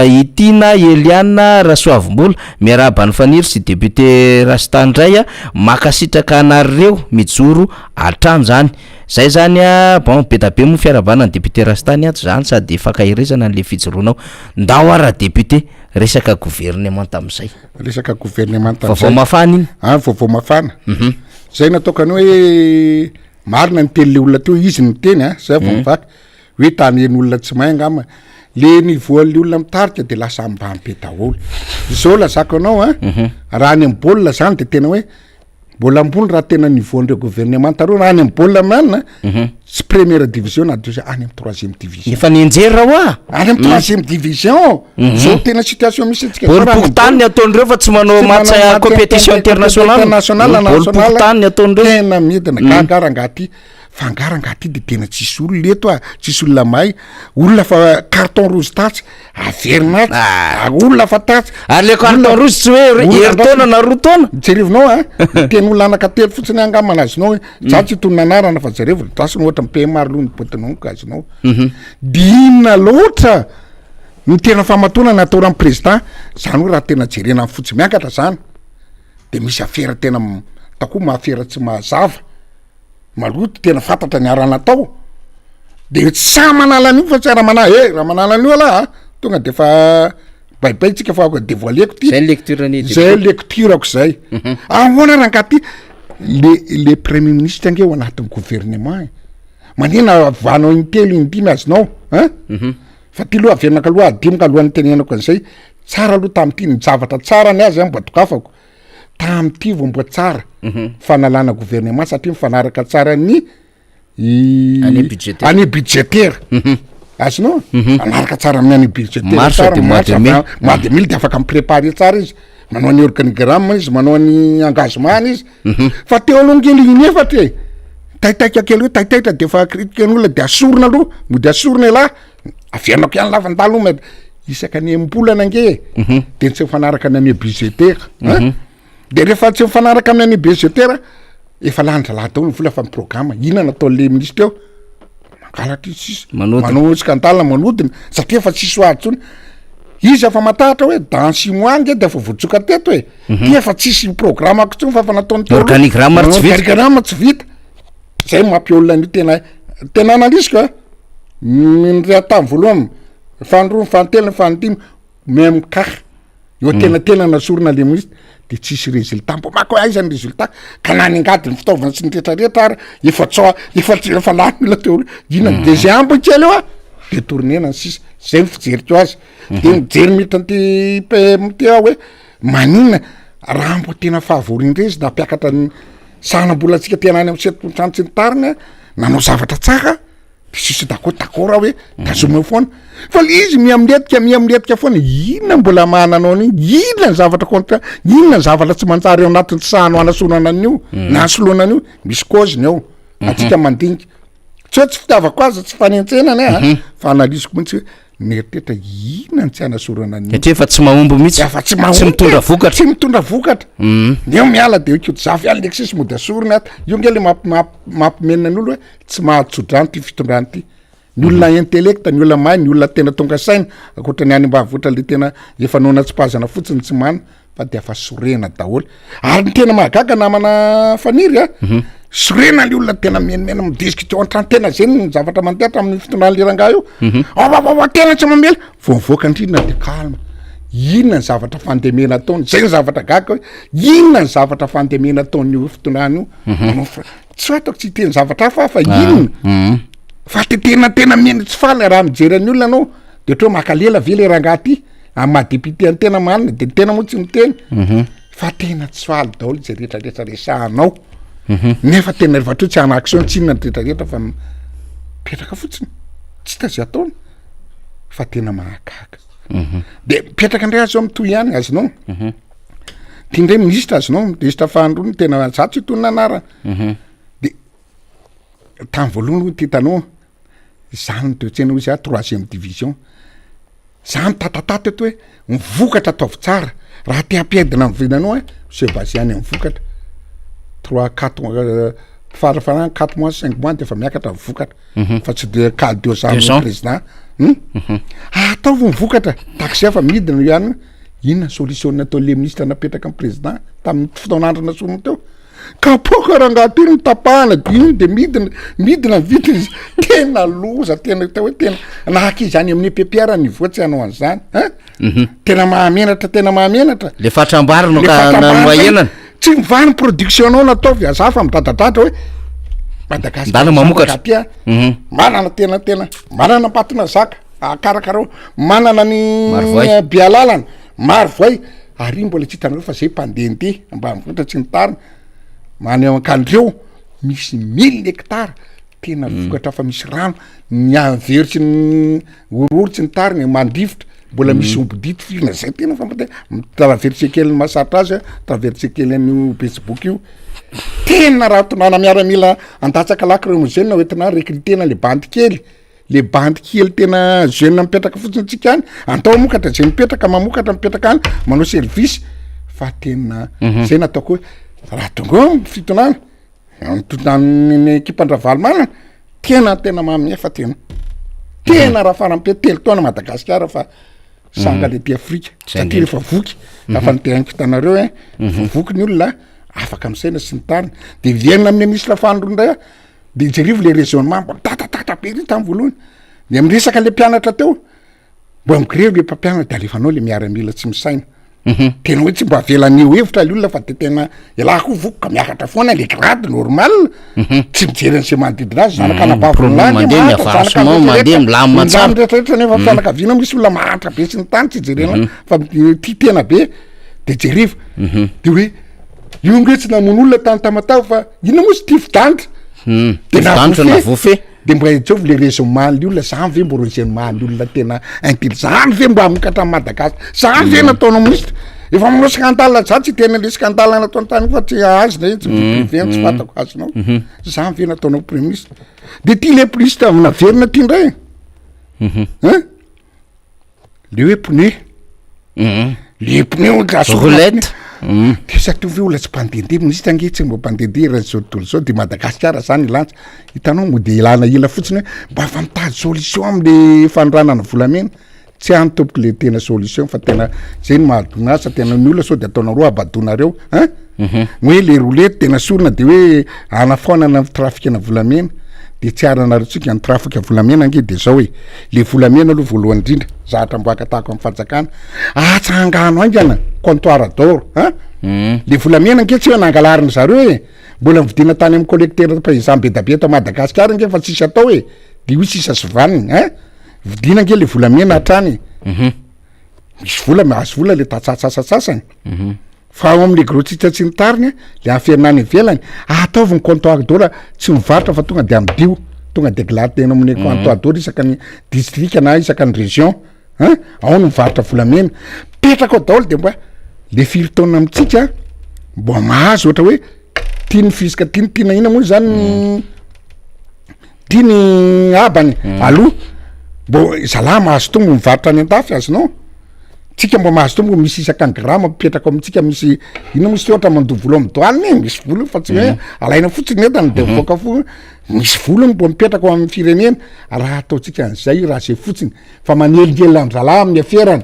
itina Eliana Rasoavimbola miarabany faniry sy député Rastany ndray makasitraka anareo mijoro atrano zany zay zany bon betabe mo fiarabana ny député Rastany ato zany sady fakahirezana n'le fijoroanao ndao ara député resaka gouvernement tam'izay resaka gouvernement tam'izay vao mafana iny vao mafana zay natokany hoe marina ny teny le olona teo izy ny teny zay vao mivaky hoe tany eny olona tsy mahay ngamba le nivoan'le olona mitarika de lasa ambany be daholo zao lazako anao raha any am'bolina zany de tena hoe mbola ambony raha tena nivoan'ireo gouvernement taroa raha any am'bolina manina tsy première division na deuxième any amin'ny troisième division efa nienjery raha any amin'ny troisième division zao tena situation misy tsika boriboritany ataon'ireo fa tsy manao match compétition internationale boriboritany ataon'ireo tena midina garangaty fangarangaty de tena tsisy olona eto tsisy olona may olona fa carton rouge tatsy averina olona fa tatsy ary le carton rouge tsy hoe heritona na roa taona jerevinao teny olona anakatelo fotsiny angamana azinao za tsy tony nanarana fa jerevina tasiny ohatra PM aloha ny botinonko azinao dinina loatra ny tena famatona natao raha président zany hoe raha tena jerena fotsy miakatra zany de misy afera tena takoa mahafera tsy mahazava maloto tena fantatra ny arana tao de tsy sa manala an'io fa tsy raha raha manala an'io ala tonga de fa baibay tsika fa dévoileko ty zay lecturako zay ahoana raha ngaty le premier ministre ange ao anatin'ny gouvernement manena vanao intelo indimy azinao fa ty loha avernaka aloha adimoka alohan'ny tenenako an'izay tsara aloha tam'ty ny zavatra tsara ny azy mba tokafako tam'ty vao mbo tsara fanalana gouvernement satria mifanaraka tsara ny année budgétaire azinao anaraka tsara amin'ny année budgétaire mois de mille de afaka miprépare tsara izy manao ny organigramme izy manao ny engagement izy fa teo aloha ngely inefatra taitaika kely hoe taitaitra de fa critique n'olona de asorona aloha mody asorona elahy avernako ihany lavandalo isaka ny embolana nge de tsy mifanaraka ny année budgétaire de rehefa tsy mifanaraka amin'ny BGTR efa lanitra lahatao ny vola fa miprograma inona nataon'le ministra eo mangalatra izy sisy manao skandala manodina satria efa tsisy hoady tsony izy efa matahatra hoe dans 6 mois nge de efa voatsoka teto hoe ty efa tsisy programako tsony fa nataony organigramme tsy vita zay mampiolona ny tena analisika ny atamy voalohany fandroa fantelo fantimo même cas eo tena nasorona le ministre de tsisy résultat mbo mako aizany résultat ka naningady ny fitaovana sy ny rehetrarehetra ary efa lany mila teo ina deuxième ambo kely eo de tournena sisy zay fijeriko azy de mijery mitanty pmt hoe manina raha mbo tena fahavorindrezy na mpiakatra ny sanambola-tsika tena any amin'ny setpotrano tsy ny tariny nanao zavatra tsara de sisy dakora hoe tazoma foana fa le izy miamletika foana inona mbola mananao an'iny inona ny zavatra contre inona ny zavatra tsy mantsara eo anatin'ny sahano anasonana an'io na ansoloana an'io misy cause-ny ao atsika mandinika tsy hoe tsy fitiavako azy tsy fanentsenany a fa analiziko mihitsy hoe mieritreritra inona ny tsy anasorana an'io satria efa tsy mahomby mihitsy efa tsy mitondra vokatra tsy mitondra vokatra eo miala de ekotozafy ala ndraiky sisy modasorony ata io nge le mampimenina ny olo hoe tsy mahatsodrano ty fitondrany ty ny olona intellecta ny olona mahay ny olona tena tonga saina akoatra ny any ambavotra le tena efa nona tsy pazana fotsiny tsy mana fa de efa sorena daholo ary ny tena mahagaga namana faniry a sorena le olona tena menimena midisika teo an-trano tena zeny ny zavatra manteatra amin'ny fitondrany leranga io tena tsy mamela voavoaka indrindra de calme inona ny zavatra fandemena ataony zay ny zavatra gaga hoe inona ny zavatra fandemena ataon'io fitondrany io tsy ataoko tsy teny zavatra fa inona fa tena mena tsy faly raha mijery any olona anao de ohatry hoe makalela ve le rangaha ty amin'ny mahadepute any tena manina de tena moa tsy miteny fa tena tsy faly daholo zay rehetrarehetra resahanao nefa tena rehefa tsy ana action tsy inona ny rehetrarehetra fa mipetraka fotsiny tsy ta zay ataony fa tena mahagaga de mipetraka indray azy ao amitoy ihany azonao ty indray ministra azonao ministra fahandrony tena za tsy hitonina anarana de tamy voalohany ty hitanao zany ny toetsena izy 3e division za mitatatata eto hoe mivokatra ataovy tsara raha te ampiadina ny vinanao sebasiany mivokatra 3-4 farafarana 4 mois 5 mois de efa miakatra mivokatra fa tsy de cas 2 ans président ataovy mivokatra taxi efa midina ihany inona solution nataon'le ministre napetraka amin'ny président tamin'ny fotoan'andro nasorona teo ka poka rangaty iny mitapahana iny de midina vidiny tena loza tena tao hoe tena nahaky izany amin'ny PPR ny voatsy anao an'izany tena mahamenatra le fatrambarino ka noaenana tsy mivany production anao nataovy aza fa midradradratra hoe Madagasikara mamokatra ty manana tena manana patina zaka akarakarao manana ny bialalana maro voay ary mbola tsy hitanareo fa zay mpandehany ty mba mivoatra tsy ny tariny maneo ankandreo misy 1000 hectara tena vokatra fa misy rano ny averotsy ny ororotsy ny tariny mandrivotra mbola misy ombodity firina zay tena fa traversé kely ny masatra azy traversé kely an'io Facebook io tena raha tonana miaramila andatsaka laky reo mozena hoentina recrutena le bandy kely tena jeune mipetraka fotsiny tsika any antao mokatra zay mipetraka mipetraka any manao service fa tena zay nataoko hoe raha tonga fitonana ny ekipandravalo manana tena mamiefa tena raha farampe telo taona Madagasikara fa sanga le ty Afrika satria rehefa voky afa nitehaniko hitanareo voky ny olona afaka misaina sy ny tariny de vienina amin'ny ministre fandrondray de jerivo le raisonnement mbo tatatata be ry tamy voalohany de miresaka le mpianatra teo mbo migreo le mpampianatra de alefanao le miaramila tsy misaina tena hoe tsy mbo avelan'io hevitra le olona fa de tena elako vokoka miakatra foana le grade normal tsy mijery an'zay manodidina azy zanakanabavolanymandeha milamina tsara rehetrarehetra nefa fianakaviana misy olona mahatra be sy ny tany tsy jerena fa ty tena be de jerivo de hoe io nge tsy namono olona tany tamatao fa ina moa sy ty fidanitra de navofe de mbo etsovy le raisonnement le olona zany ve mbo raisonnement le olona tena intelligent ve mbo amokatra Madagasikara zany ve nataonao ministre efa manao scandale za tsy tena le scandale nataony tany fa tsy azy na tsy privé tsy fatako azonao zany ve nataonao premier ministre de ty le ministre avy naverina ty ndray le hoe pneu le pneu roulette de satovy olona tsy mpandehandeha misy angetsy mba mpandehandeha raha zao tontolo zao de Madagasikara zany lantsa hitanao mo de ilana ila fotsiny hoe mba fa mitady solution am'le fanondranana volamena tsy any tompoko le tena solution fa tena zay ny mahadonasa tena ny olona sao de ataonareo abadonareo hoe le roulette tena sorona de hoe anafaonana trafikana volamena de tsy aranareo tsika ny trafika volamena ange de zao hoe le volamena aloha voalohany indrindra zahatra mboaka tahako amin'ny fanjakana atsangano angana comptoir d'or le volamena ange tsy hoe nangalarina zareo hoe mbola mividina tany amin'ny collecteur paysan be da be eto Madagasikara ange fa tsisy atao hoe de hoy sisa sovaniny vidina ange le volamena hatrany misy vola mahazo vola le tatsatsasasasany fa ao am'le grossiste tsy ny tariny le aferinany ivelany ataovy ny comptoir d'or tsy mivarotra fa tonga de amdio tonga de glatena amin'ny comptoir d'or isaka ny district na isaka ny région ao no mivarotra volamena petraka ao daholo de mba le firy taona amitsika mbo mahazo ohatra hoe tiany fisika tiana ina moa zany tiany abany aloha mbo zalahy mahazo tombo mivarotra any an-tafy azonao tsika mbo mahazo tombo misy isaka ny grama mipetraka amitsika misy ina misy ohatra mandoa volo amin'ny toaliny misy volo fa tsy hoe alaina fotsiny entany de voaka fo misy volo mbo mipetraka ao amin'ny firenena raha ataotsika an'izay raha zay fotsiny fa manelingelina ny zalahy amin'ny aferany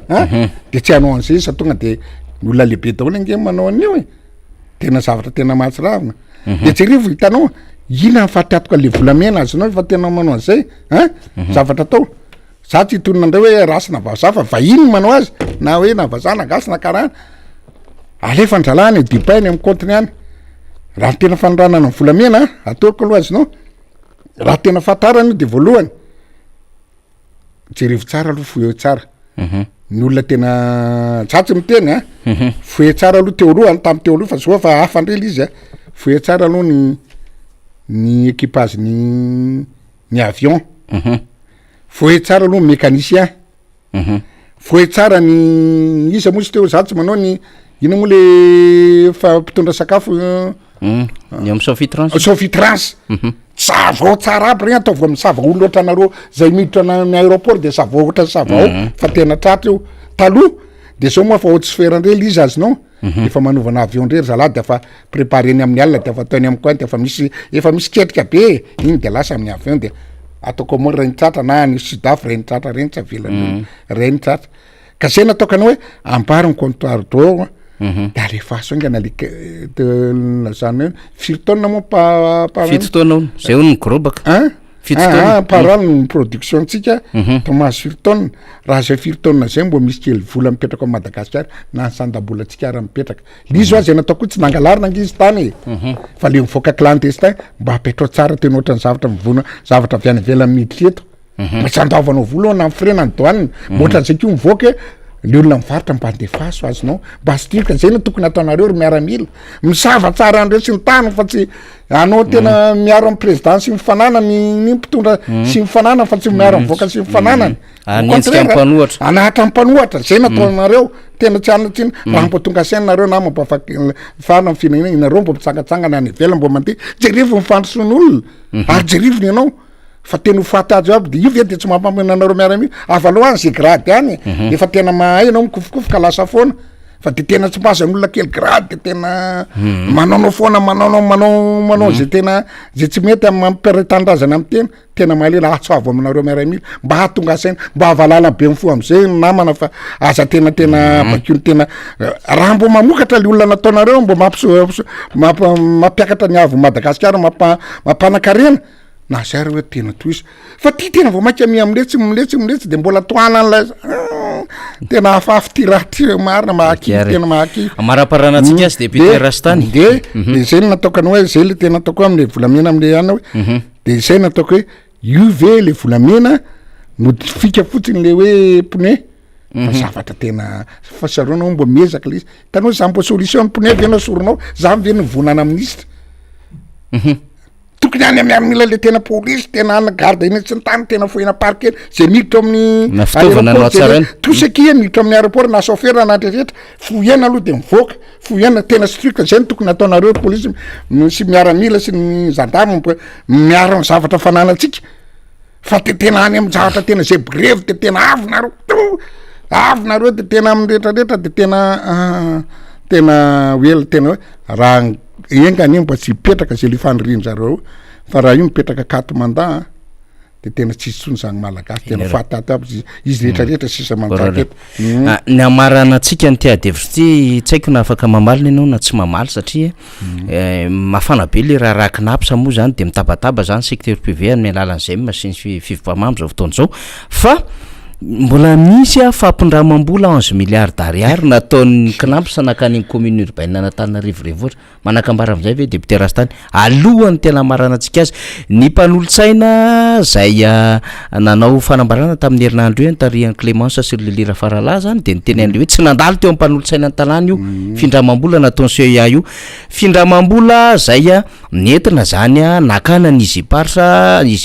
de tsy hanao an'izay sa tonga de ny olona lehibe daholo ange manao an'io e tena zavatra tena mahatsiravina de tserivo hitanao ina nyfatriatoka le volamena azonao fa tena manao an'izay zavatra atao za tsy hitonina andreo hoe rasina vazaha fa vahiny manao azy na hoe na vazana gasina karana alefa ndralany dipainy amin'ny compteny any raha tena fanondranana ny volamena ataoko aloha azonao raha tena fatarany de voalohany jerevo tsara aloha foe tsara ny olona tena tsatsy miteny foe tsara aloha teo aloha tamy teo aloha fa soa fa hafandrely izy foe tsara aloha ny équipage ny avion foe tsara aloha mécanicien foe tsara ny isa moa sy teo za tsy manao ny ina moa le fa mpitondra sakafo ny am Sofitrans Sofitrans savao tsara aby regny ataovy amin'ny savao loatra anareo zay miditra ny aéroport de savao ohatra ny savao fa tena tratra io taloha de zao moa fa haute sphère andrely izy azonao efa manovana avion ndrery zalahy de fa prépareny amin'ny alina de fa ataony amin'ny coin de efa misy ketrika be igny de lasa amin'ny avion de ataoko moa reny tratra na ny sudaf reny tratra reny tsy avelany reny tratra ka zay nataoko anao hoe ambary ny comptoir d'or de alefaso ingana le lazany hoe firy taona moa fito taona zay ho ny grobaka parany ny production tsika tomazo firy taona raha zay firy taona zay mbo misy kely vola mipetraka ao Madagasikara na ny sandam-bolantsika ara mipetraka lizo azy natao koa tsy nangalarina angizy tany fa le mivoaka clandestin mba apetro tsara tena ohatra ny zavatra mivona zavatra avy any ivelany miditra eto mba tsy andaovanao vola na mifrena ny doanina mba ohatra n'izay ko mivoaka le olona mivarotra mbandefaso azonao mba sitrika zay no tokony ataonareo ry miaramila misava tsara andreo sy ny tany fa tsy anao tena miaro amin'ny président sy mifanana ny mpitondra sy mifanana fa tsy miaro mivoaka sy mifananany anetsika mpanohatra anahatra mpanohatra zay nataonareo tena tsy anatsiny raha mbo tonga sainareo na mapafana firenena inareo mbo mitsangatsangana any ivela mbo mandeha jerivo mifandroson'olona ary jerivony ianao fa tena ho fatajo aby de io ve de tsy mampaminanareo miaramila avaloany zay grady any efa tena mahay anao mikofokofoka lasa foana fa de tena tsy mpazan'olona kely grady de tena manaonao foana manao zay tena zay tsy mety mampiretandrazana amin'ny tena mahalela atsoavo aminareo miaramila mba hahatonga saina mba havalala be mifo am'izay namana fa aza tena bakony tena raha mbo mamokatra le olona nataonareo mbo mampiakatra ny avo Madagasikara mampanakarena na zary hoe tena toisa fa ty tena vao maika miletsy de mbola toana an'lay tena afafy ty raha ty marina mahakivy tena mahakivy maraparanatsika azy de Peter Rastany de zay nataoko any hoe zay le tena ataoko am'le volamena am'le ana hoe de zay nataoko hoe io ve le volamena no fika fotsiny le hoe pneu fa zavatra tena fasaronao mbo miezaka le izy tanao za mbo solution ny pneu venao soronao za ve nivonana ministre tokony any miaramila le tena polisy tena ana garde iny tsy ny tany tena foina parkely zay miditra amin'ny aéroport tosakia miditra amin'ny aéroport na chauffeur na rehetra foiana aloha de mivoaka foiana tena strict zay ny tokony ataonareo polisy sy miaramila sy ny gendarme miara ny zavatra fananatsika fa te tena any amin'ny zavatra tena zay grève de tena avinareo de tena amin'ny rehetrarehetra de tena tena hoe tena hoe raha engany mba tsy mipetraka zay le fanirian-jareo fa raha io mipetraka katomanda de tena tsisy tsony zany malagasy tena fataty aby izy rehetrarehetra sisa manjaketo ny amarana atsika ny tiadevitra ty tsy haiko na afaka mamalina ianao na tsy mamaly satria mafana be le raha rakinapsa moa zany de mitabataba zany secteur privé amin'ny alalan'izay masiny fivopamamby zao fotoana zao fa mbola misy fampindramam-bola 11 milliards d'ariary nataon'ny knapsa nakany commune urbaine n'Antananarivo rehetra manakambara amin'izay ve député Rastany alohany tena marana antsika azy ny mpanolotsaina zay nanao fanambarana tamin'ny herinandro io tarihan'ny Clémence sur le lira farala zany de niteny an'le hoe tsy nandalo teo am-mpanolotsaina an-tanàna io findramam-bola nataony CEA io findramam-bola zay nentina zany nakana ny Izy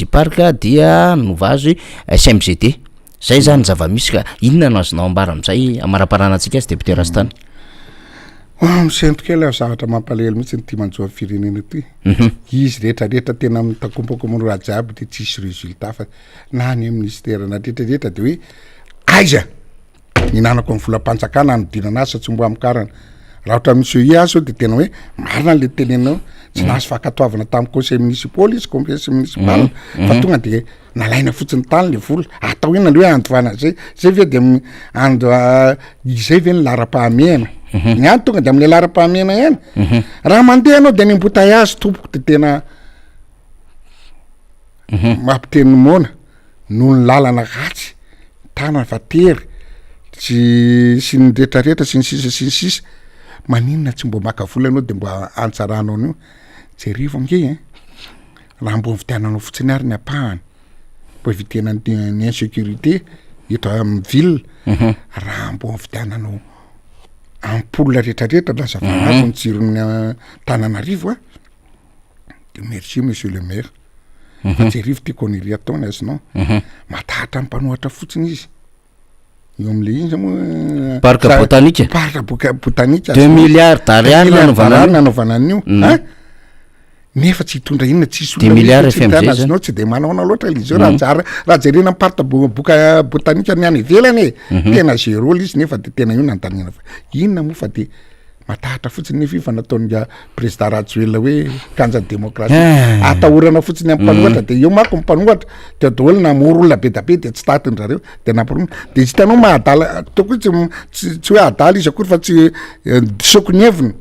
Park dia novazy SMGT zay zany zava-misy ka inona no azonao ambara amin'izay amara-parana antsika azy député Rastany misentoka ela zavatra mampalahelo mihitsy ny ty manjoa firenena ty izy rehetrarehetra tena mitakompako amin'ny raha jiaby de tsisy résultat fa na ny ministère na rehetrarehetra de hoe aiza ninanako amin'ny volam-panjakana anodinana azy satsy mbo amikarana raha ohatra amin'ny CEA zao de tena hoe marina le tenenao tsy nahazo fakatoavana tamin'ny conseil municipal izy conseil municipal fa tonga de nalaina fotsiny tany le vola atao ina le hoe andovana zay ve de izay ve ny lara-pahamehana ny any tonga de amin'ny lara-pahamehana ihany raha mandeha anao de ny embouteillage tompoko de tena mampiteny mona noho ny lalana ratsy tanana vatery sy ny rehetrarehetra sy ny sisa maninona tsy mbo maka vola anao de mbo antsaranao an'io jerivo nge raha mbo vidiananao fotsiny ary ny apahany mbo vitena ny insécurité eto amin'ny ville raha mbo vidiananao ampola rehetrarehetra na zavanazy ny jiron'ny Tananarivo de merci monsieur le maire fa jerivo ty connerie ataony azonao matahatra amin'ny mpanohatra fotsiny izy eo am'le izy moa parc botanique 2 milliards d'ariary nanaovana an'io nefa tsy hitondra inona tsisy 10 milliards FMG nao tsy de manaona loatra izy io raha jerena amin'ny parc botanique ny any ivelany tena zéro izy nefa de tena io nandanina fa inona moa fa de matahatra fotsiny nefa io fa nataony président Rajoelina hoe kanja démocratie atahorana fotsiny amin'ny mpanohatra de eo mako mpanohatra de daholo namoro olona be da be de tsy tatin'zareo de nampirona de izy hitanao mahadala toko tsy hoe adala izy akory fa tsy sokony heviny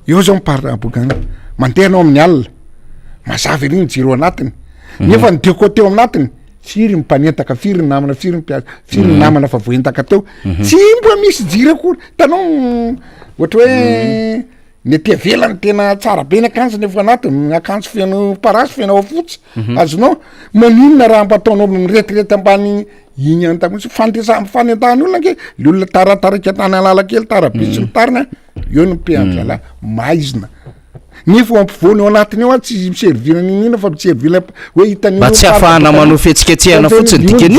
eo zao miparabokany mandeha anao amin'ny alina mazava iriny jiro anatiny nefa ny décoté aminatiny firy mpanentaka firy namana firy namana fa voentaka teo tsy mbo misy jiro akory tanao ohatra hoe ny tia velany tena tsara be ny akanjo nefa anatiny akanjo feno parasy feno fotsy azonao maninona raha mbo ataonao miretirety ambany igny antamitsy fanendahany olona ke le olona taratarika tany alala kely tarabitsy ny tarina eo no mpeandrala maizina nefa ampivoany ao anatiny ao tsy miservina ninina fa miservina hoe hitany mba tsy afahana manao fihetsiketsehana fotsiny dikany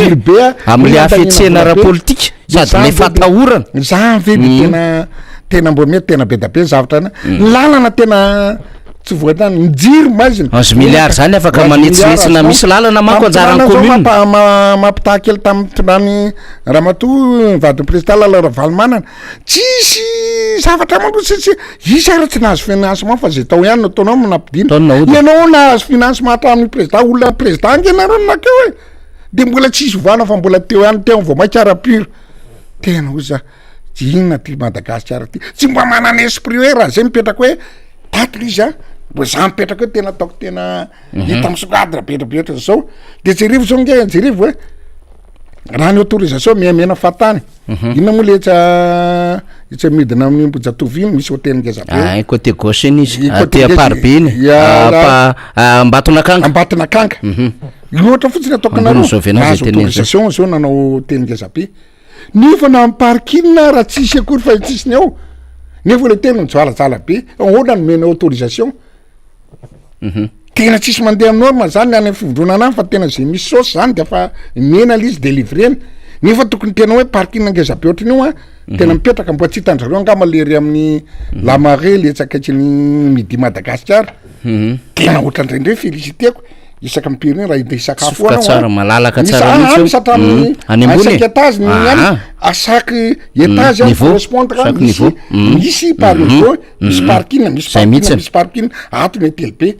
am'le afetsehana ara-politika sady le fatahorana za ve de tena mbo mety tena be da be zavatra ny lalana tena tsy voatany mijiry maizina 11 milliards zany afaka manetsinetsina misy lalana manko anjaran'ny commune mampitaha kely tamin'ny ramatoa vadiny président Lalao Valomanana tsisy zavatra mandrotsy isy ara tsy nahazo financement fa zay tao ihany nataonao manampidina ianao nahazo financement hatramin'ny président olona président ngenareo nakeo e de mbola tsisy ovana fa mbola teo ihany teo vao maikara pur tena ho za inona ty Madagasikara ty tsy mba manana esprit hoe raha zay mipetraka hoe tato izy mbo za mipetraka hoe tena ataoko tena hita misokadra betrabetra zao de jerivo zao nge jerivo hoe raha ny autorisation miamena fatany inona moa le etsy midina amin'ny Mbojatovo iny misy hôtel ngezabe côté gauche iny izy aty aparbe iny Ambatonakanga loatra fotsiny ataoko nazo autorisation zao nanao hôtel ngezabe nefa na parkina raha tsisy akory fa tsisy ny ao nefa le tena nijoalajala be ahoana nomena autorisation tena tsisy mandeha amin'ny norme zany any fivondronana any fa tena zay misy saosy zany de fa mena l'izy délivrena nefa tokony tena hoe parkina ngezabe ohatrany io tena mipetraka mbo tsy hitandrareo angama lery amin'ny Lamare le tsakaitsy ny midi Madagasikara tena ohatran'ireny hoe félicité ko isaka mpirenena raha inde isakafo Sofoka tsara malalaka tsara mihitsy io. Misatrany Any ambony chaque étage ny à chaque étage niveau. correspondre Chaque niveau. misy par niveau misy parking misy Zay mihitsy. misy parking ato mety lehibe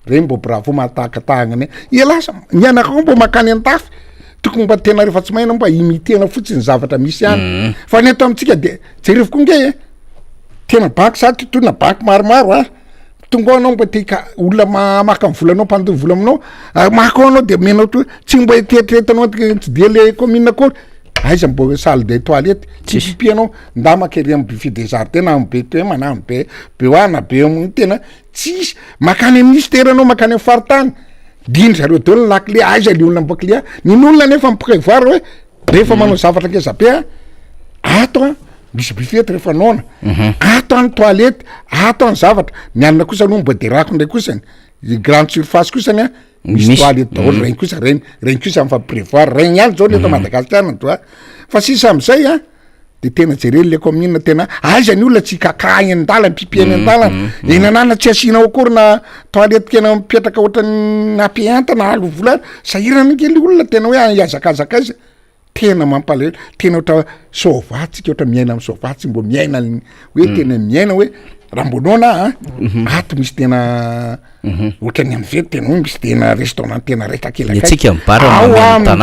regny mbo bravo mahatahakatahagna elasa ny anakao mbo makany an-tafy tokony mba tena rehefa tsy maina mba imitena fotsiny zavatra misy any fa ny ato amitsika de jerevoko nge tena banky sady tona banky maromaro tonga anao mba tika olona maka volanao mpandony vola aminao maka anao de menao to tsy mba tetretanao tsy de le commune akory aiza mbo salle de toilette tsy pipianao ndamakery amy buffet des jardins na be to manano be oana be tena tsisy makany amin'ny ministère anao makany amin'ny faritany diny zareo dolo lakle aiza le olona mbaklia nin'olona nefa miprévoir hoe rehefa manao zavatra kezabe ato misy buffet rehefa naona ato any toilette ato any zavatra mianana kosa no mba de rako ndray kosa grande surface kosany misy toilette daholo regny kosa regny kosa mifa prévoir regny ihany zao neto Madagasikara toa fa sisa am'izay de tena jereny le commune tena aiza ny olona tsy kakahiny an-dala mpipiany an-dala inanana tsy asianao akory na toilette kena mipetraka ohatrany apianta na alo volana sahirana kely olona tena hoe iazakazaka izy tena mampalahelo tena ohatra sovatsika ohatra miaina amin'ny sovatsy mbo miaina hoe tena miaina hoe raha mbonona ato misy tena ohatrany amin'ny vety tena hoe misy tena restaurant tena raika Tsika mibarana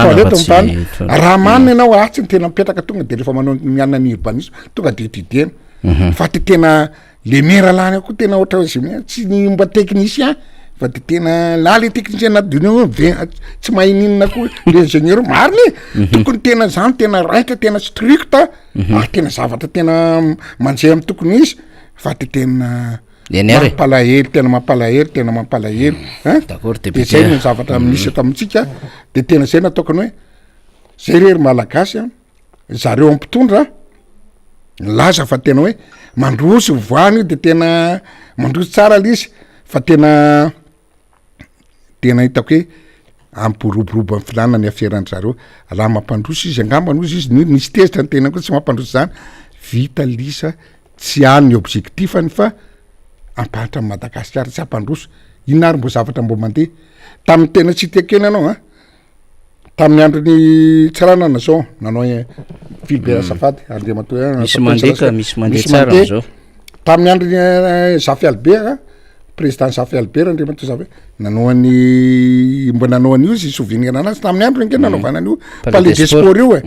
raha manina anao atsy ny tena mipetraka tonga de rehefa manao mianana ny urbanisme tonga de étudiena fa ty tena le meralany ako tena ohatra hoe tsy mba technicien fa de tena na le technicien na dino tsy mahininina koa le ingénieur mariny tokony tena zany tena raitra tena strict tena zavatra tena manjeha amy tokony izy fa de tena mampalahelo tena mampalahelo d'accord de zay ny zavatra misy ato amitsika de tena zay natokony hoe zay rery malagasy zareo ampitondra laza fa tena hoe mandroso voany io de tena mandroso tsara lizy fa tena hitako hoe ampiroborobo amy filanana ny afiarany zareo raha mampandroso izy angambanozy izy nisy tezitra ny tena koa tsy mampandroso zany vita lisa tsy any objectifany fa ampahatra amy Madagasikara tsy ampandroso inary mbo zavatra mbo mandeha tamin'ny tena tsy tekeny anao tamin'ny androny tsiranana zao nanao Philbert Safady misy mandeha tsara zao tamin'ny androny Zafy Albert président Zafy Albert andriamato Zafy mbo nanao an'io izy souvenir anazy tamin'ny andro nke nanaovana an'io palais des sports io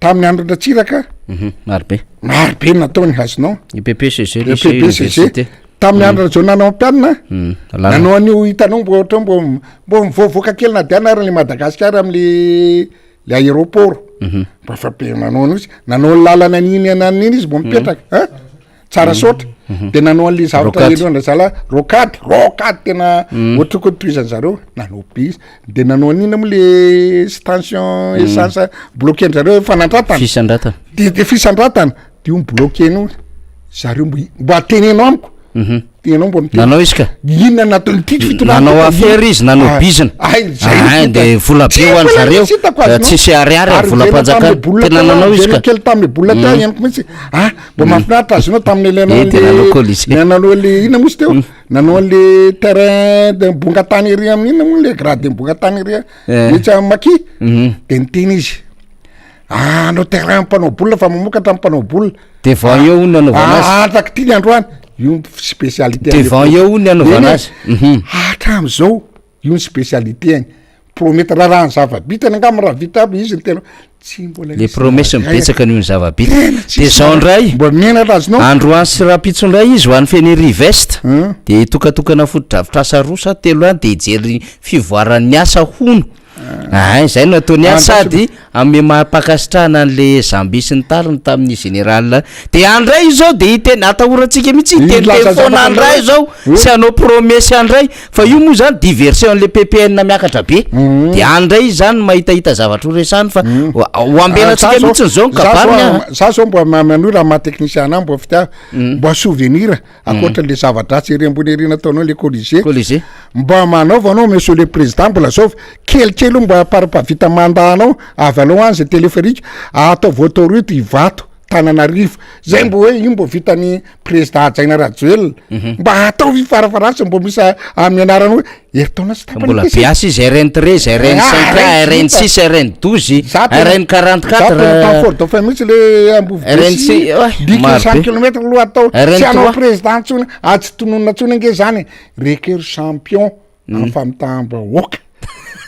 tamin'ny andro Ratsiraka marobe nataony hazonao PPCG tamin'ny andro zao nanao ampianina nanao an'io hitanao mbo ohatra mbo mivoavoaka kely na de anarany Madagasikara am'le aéroport mba fabe nanao an'io izy nanao lalana an'iny anan'iny izy mbo mipetraka tsara sotra de nanao an'le zavatra eloana zala rocade tena ohatra koa toizany zareo nanao be izy de nanao an'iny amo le station essence bloqué an-jareo fanandratana de fisandratana de io mbloqué ino zareo mbo atenenao amiko tenao mbo nanao izy ka inona nataony tiky nanao affaire izy nanao bizina de vola be ho any zareo tsisy ariary volam-panjakana tena nanao izy ka kely tamin'ny bola ta ianiko mihitsy mbo mahafinaritra azonao tamin'ny nanao le ina mosy teo nanao le terrain de mbongatany ery amin'ina moa le grade de mbongatany ery mihitsy maki de niteny izy anao terrain mpanao bola fa mamokatra mpanao bola de vao eoony anaovana azy atraky ty ny androany io spécialité de vao eoony anaovana azy hatram'izao io ny spécialité any promettre raha ny zava-bitany angamy raha vita aby izy ny tena tsy mbola le promesse mibetsaka n'io ny zava-bita de zao ndray mbo mena razonao androany sy rapitso ndray izy ho an'ny Fenery Vest de tokatokana foto-drafitrasa rosa telo any de hijery fivoaran'ny asa hono zay no ataony azy sady ame mampakasitrahana an'le zamby sy ny tariny tamin'ny général de andray izy zao de hitena atahorantsika mihitsy telefone andray zao sy anao promesse andray fa io moa zany diversion an'le PPN miakatra be de andray izy zany mahitahita zavatra ho resany fa ho ambenatsika mihitsy zao nkabariny za zao mbo manoi raha mahatechnicien ana mbo fitiava mbo souvenir akoatra le zava-dratsy ery ambony ery nataonao le colisée mba manaovanao monsieur le président mbola zao kelikely mba parapavita mandanao avy alao any zay téléphérique ataovy autoroute ivato Tananarivo zay mbo hoe io mbo vitany président Jaina Rajoelina mba atao farafarasa mbo misy amin'ny anarany hoe heritaona sy mbola piasy izy RN3 zay RN5 RN6 RN12 RN44 Fort Dauphin mihitsy le RN6 100 km aloha atao tsy anao président ntsony tsy tononona ntsony ange zany reker champion amin'ny famitahambahoaka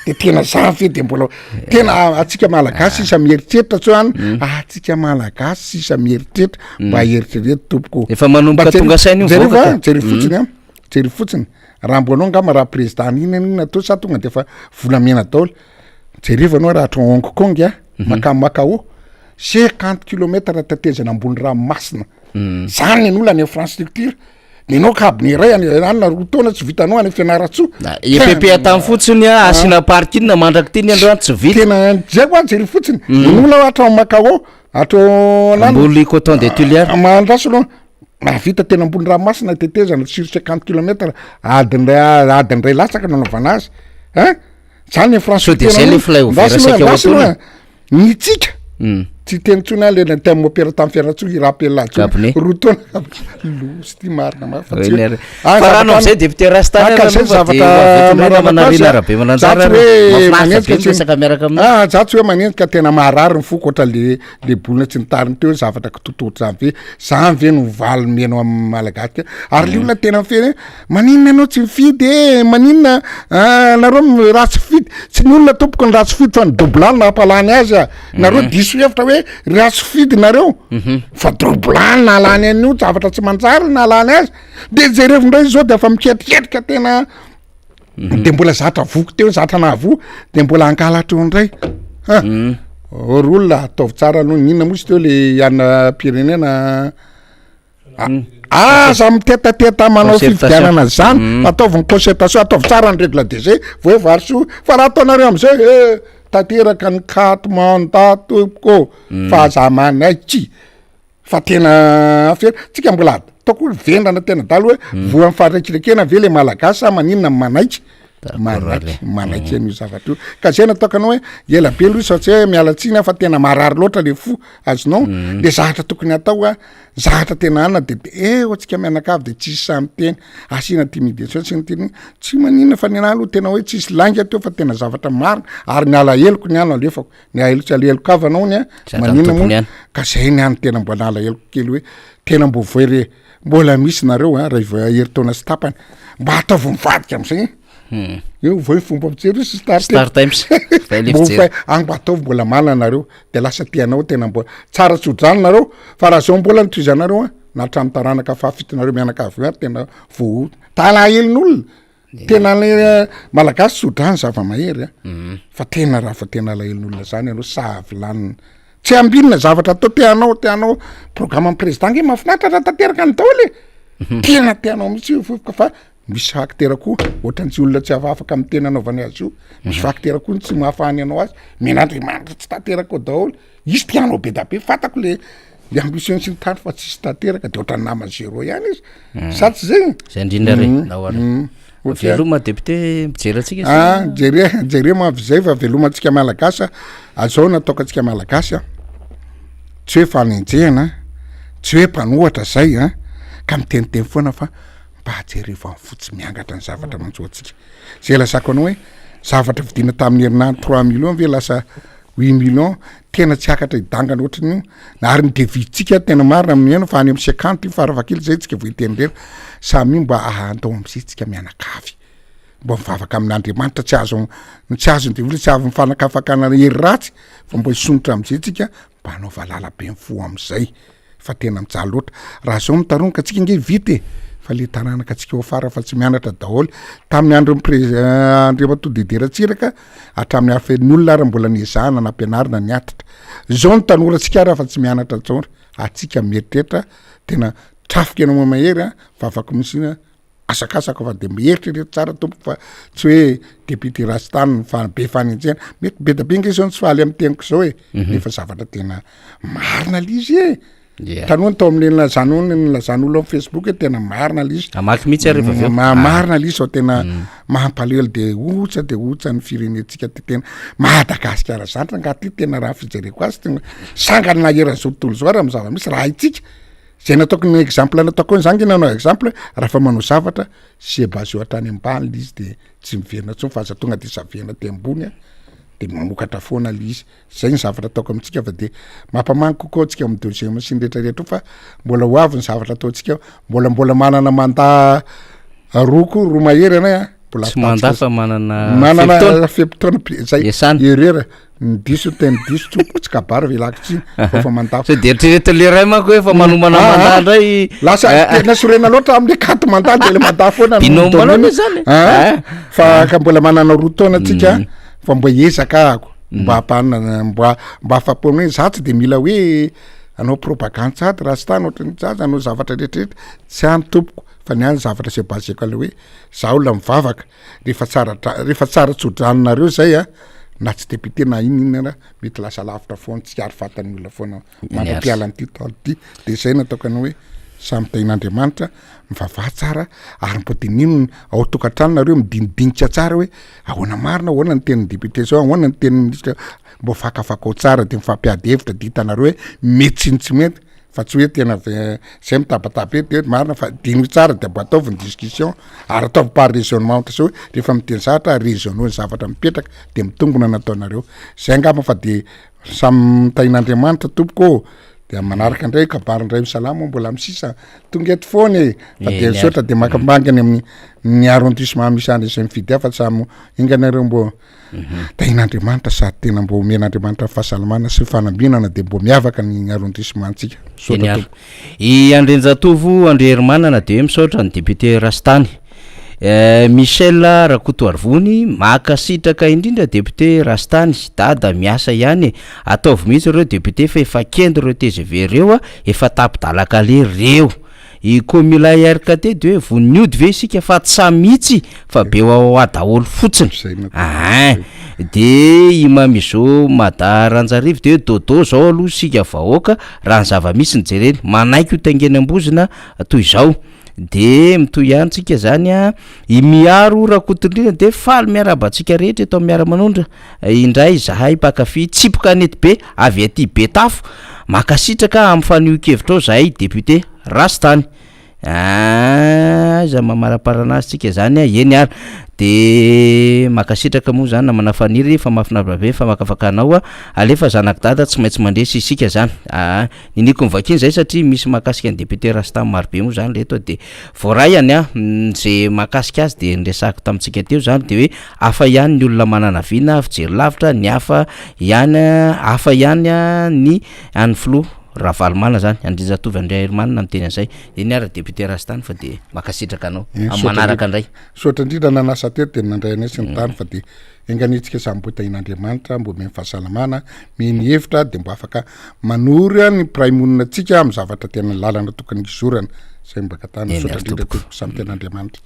de tena zafy de mbola tena atsika malagasy isa mieritreritra tsoany atsika malagasy isa mieritreritra mba eritrereto tompoko efa manomboka tonga sainy voaka jery fotsiny jery fotsiny raha mbo anao ngama raha président inona atao sa tonga de efa volamena daoly jereva anao raha atao Hong Kong Macao 50 km tatezana ambony ranomasina zany ny olona ny infrastructure nenao kabiny ray anina roa taona tsy vitanao any fianaratsoa EPP atamy fotsiny asina parkina mandraky tiny androany tsy vita tena zay koa jery fotsiny nen'olona atao Macao atao ambony coton de Tuileries mandraso aloha mahavita tena ambony ranomasina tetezana sur 50 km adiny ray latsaka nanaovana azy zany infrastructure zay le flyover saika ny tsika tsy teny tsona le temy opéra tamy fianatsoa irapela roa taona losy ty marina mafarano amizay député rastazatsy hoe manendrika tena maharary ny foko ohatra le bolina tsy nitariny teo zavatra kitototra zany ve zany ve no valy meno amin'ny malagasy ary le olona tena mifeny maninona anao tsy mifidy maninona nareo raha tsy fidy tsy ny olona tompoko ny raha tsy fidy fa ny doblany nampalany azy nareo diso hevitra hoe raha tsy fidy nareo fa doblany nalany an'io zavatra tsy manjary nalany azy de jerevindray zao de efa miketriketrika tena de mbola zatra voko teo zatra nahavo de mbola ankalatra eo ndray ory olona ataovy tsara aloha ninona mozy teo le ana pirenena za mitetateta manao fividianana zany ataovy concertation ataovy tsara ny règle de jeu voe varso fa raha ataonareo amizay tateraka ny Katmanda tompoko fa za manaiky fa tena fery tsika mbola ataoko vendrana tena dalo hoe voa amin'ny fahatraikilekena ve le malagasy sa maninona manaiky manaiky an'io zavatra io ka zay nataoko anao hoe ela be loha satria hoe mialatsiny fa tena marary loatra le fo azonao le zavatra tokony atao zavatra tena anina de atsika mianakavy de tsisy samy teny asina timidation sy nyteny tsy maninona fa nena aloha tena hoe tsisy langa teo fa tena zavatra marina ary ny ala heloko ny ano alefako ny aheloko avanao ny maninona moa ka zay ny any tena mbola ala heloko kely hoe tena mbo voere mbola misy nareo raha heritaona sy tapany mba ataovy mivadika am'zay io voe fomba mijery Star Times mba ataovy mbola malina nareo de lasa tianao tena mbola tsara tsodrany nareo fa raha zao mbola nitoizanareo natramy taranaka fahafitinareo mianakavy ary tena vo talahelin'olona tena le malagasy sodrany zava-mahery fa tena raha fa tena alahelin'olona zany anao savilanina tsy ambinina zavatra atao teanao programme président nge mahafinaritra raha tanteraka ny daoly tena teanao mihitsy fofoka fa misy facteur koa ohatran'tsy olona tsy afaka amin'ny tena anaovany azy io misy facteur koa tsy mahafahany anao azy men'andriamanitra tsy tanteraka ao daholo izy tianao be da be fatako le ambition sy ny tany fa tsisy tanteraka de ohatran'ny nama zéro ihany izy sa tsy zay indrindra re veloma député mijery atsika jere mahavizay fa velomantsika malagasy azao nataoko atsika malagasy tsy hoe fanenjehana tsy hoe mpanohatra zay ka miteniteny foana fa mba jereva ny fotsy miangatra ny zavatra manjoatsika zay lasako anao hoe zavatra vidina tamin'ny herinandro 3 millions ve lasa 8 millions tena tsy akatra hidangana ohatran'io ary ny deviditsika tena marina miheno fa any amin'ny 50 faravakely zay tsika voitenrera samy mba atao am'zay tsika mianakavy mba mivavaka amin'Andriamanitra tsy azo ny devily tsy avy mifanakafakana hery ratsy fa mba hisonitra am'zay tsika mba anao valala be mifo am'zay fa tena mijaly loatra raha zao mitaronaka tsika nge vity fa le taranaka atsika ho fara fa tsy mianatra daholy tamin'ny andrematodederatsiraka hatramin'ny afen'ny olona ary mbola niezahana nampianarina ny atitra zao ny tanora tsika raha fa tsy mianatra tsaora atsika mieritreritra tena trafika anao mahery fa afaka misy asakasaka fa de mieritreritra tsara tompo fa tsy hoe député rastany fa be fanenjena mety be da be nge zao tsy fahaly amin'ny teniko zao nefa zavatra tena marina lizy tanony tao amin'le nylazan'olo am Facebook hoe tena marina l izy amaky mihitsy ary rehefa aveo marina l izy sao tena mahampalelo de otsa ny firenentsika ty tena Madagasikara zandra ngaty tena raha fijereko azy tena sangany na eran'izao tontolo zao raha mizava misy raha itsika zay nataoko ny exemple nataoko ny zany nanao exemple raha fa manao zavatra sy basy hatrany ambany l izy de tsy miverina tsony fa aza tonga de savena ty ambony de mamokatra foana l izy zay ny zavatra ataoko amintsika fa de mampamany kokoa tsika amin'ny deuxième sy ny rehetrarehetra fa mbola ho avy ny zavatra ataotsika mbola manana mandat roa mahery anay mbola tsy mandat fa manana fepitona zay erera diso teny diso tsy kabary velako tsy fa mandat de eritreretra le ray manko hoe fa manomana mandat ndray lasa tena sorena loatra amin'ny 4 mandat de le mandat foana binombanao zany fa ka mbola manana roa taona tsika fa mbo ezaka ako mba hapanana mba afapo hoe za tsy de mila hoe anao propagande sady raha sy tany ohatrany zaza anao zavatra rehetrarehetra tsy any tompoko fa ny any zavatra sy baseko ale hoe za olona mivavaka rehefa tsara tsodranonareo zay na tsy député na inona mety lasa lavitra foana tsy ary fatany olona foana mampiala ny titolo ty de zay nataoko anao hoe samy tain'Andriamanitra mivavaha tsara ary mbo de nino ao tokantranonareo midinidinitra tsara hoe ahoana marina ahoana ny tenin'ny député zao ahoana ny tenin'ny ministre mbo fakafakao tsara de mifampiady hevitra de hitanareo hoe mety sy ny tsy mety fa tsy hoe tena zay mitabataba de marina fa dino tsara de mbo ataovy ny discussion ary ataovy par raisonnement ohatra zao hoe rehefa miteny zatra raisonno ny zavatra mipetraka de mitongona nataonareo zay angamba fa de samy tain'Andriamanitra tompoko de manaraka indray kabary indray misalama mbola misisa tonga eto foany fa de sotra de makambangany amin'ny ny arrondissement misy any zay mifidy afa samy inganareo mbo tain'Andriamanitra sady tena mbo omen'Andriamanitra fahasalamana sy fanambinana de mbo miavaka ny arrondissement tsika sotra i Andrenjatovo Andrehermanana de misaotra ny député Rastany Michel Rakotoarvony makasitraka indrindra député Rastany dada miasa ihany ataovy mihitsy ireo député fa efa kendo ireo TGV reo efa tapidalaka le reo i komila RKT de hoe voniody ve isika fa tsy samitsy fa be ao daholo fotsiny de i mamizo madaranjarivo de dodo zao aloha sika vahoaka raha ny zava-misy ny jereny manaiky ho taingeny ambozina toy izao de mitoy ihany tsika zany i miaro Rakotondrina de faly miarabantsika rehetra eto miara-manondra indray zahay pakafy tsipoka nety be avy aty Betafo makasitraka amin'ny fanio-kevitra ao zahay député Rastany za mamaraparanazy tsika zany eny ary de makasitraka moa zany namana faniry fa mahafinaritra be fa makafakanao alefa zanak dada tsy maintsy mandresy isika zany niniko mivakiny zay satria misy makasika ny député Rastany marobe moa zany leto de voarayany zay makasika azy de nresako tamitsika teo zany de hoe afa ihany ny olona manana vina fijery lavitra ny afa ihany ny any flo Ravalomana zany Andrenjatovo Andrehermanana miteny an'izay de ny ara député Rastany fa de makasitraka anao amin'ny manaraka indray sotra indrindra nanasa teto de nandray anay sy ny tany fa de enganitsika samy mbo tain'Andriamanitra mbo meny fahasalamana meny hevitra de mbo afaka manory ny praimoninna tsika amin'ny zavatra tena lalana tokony izorana zay mbaka tany sotra indrindra toko samy tain'Andriamanitra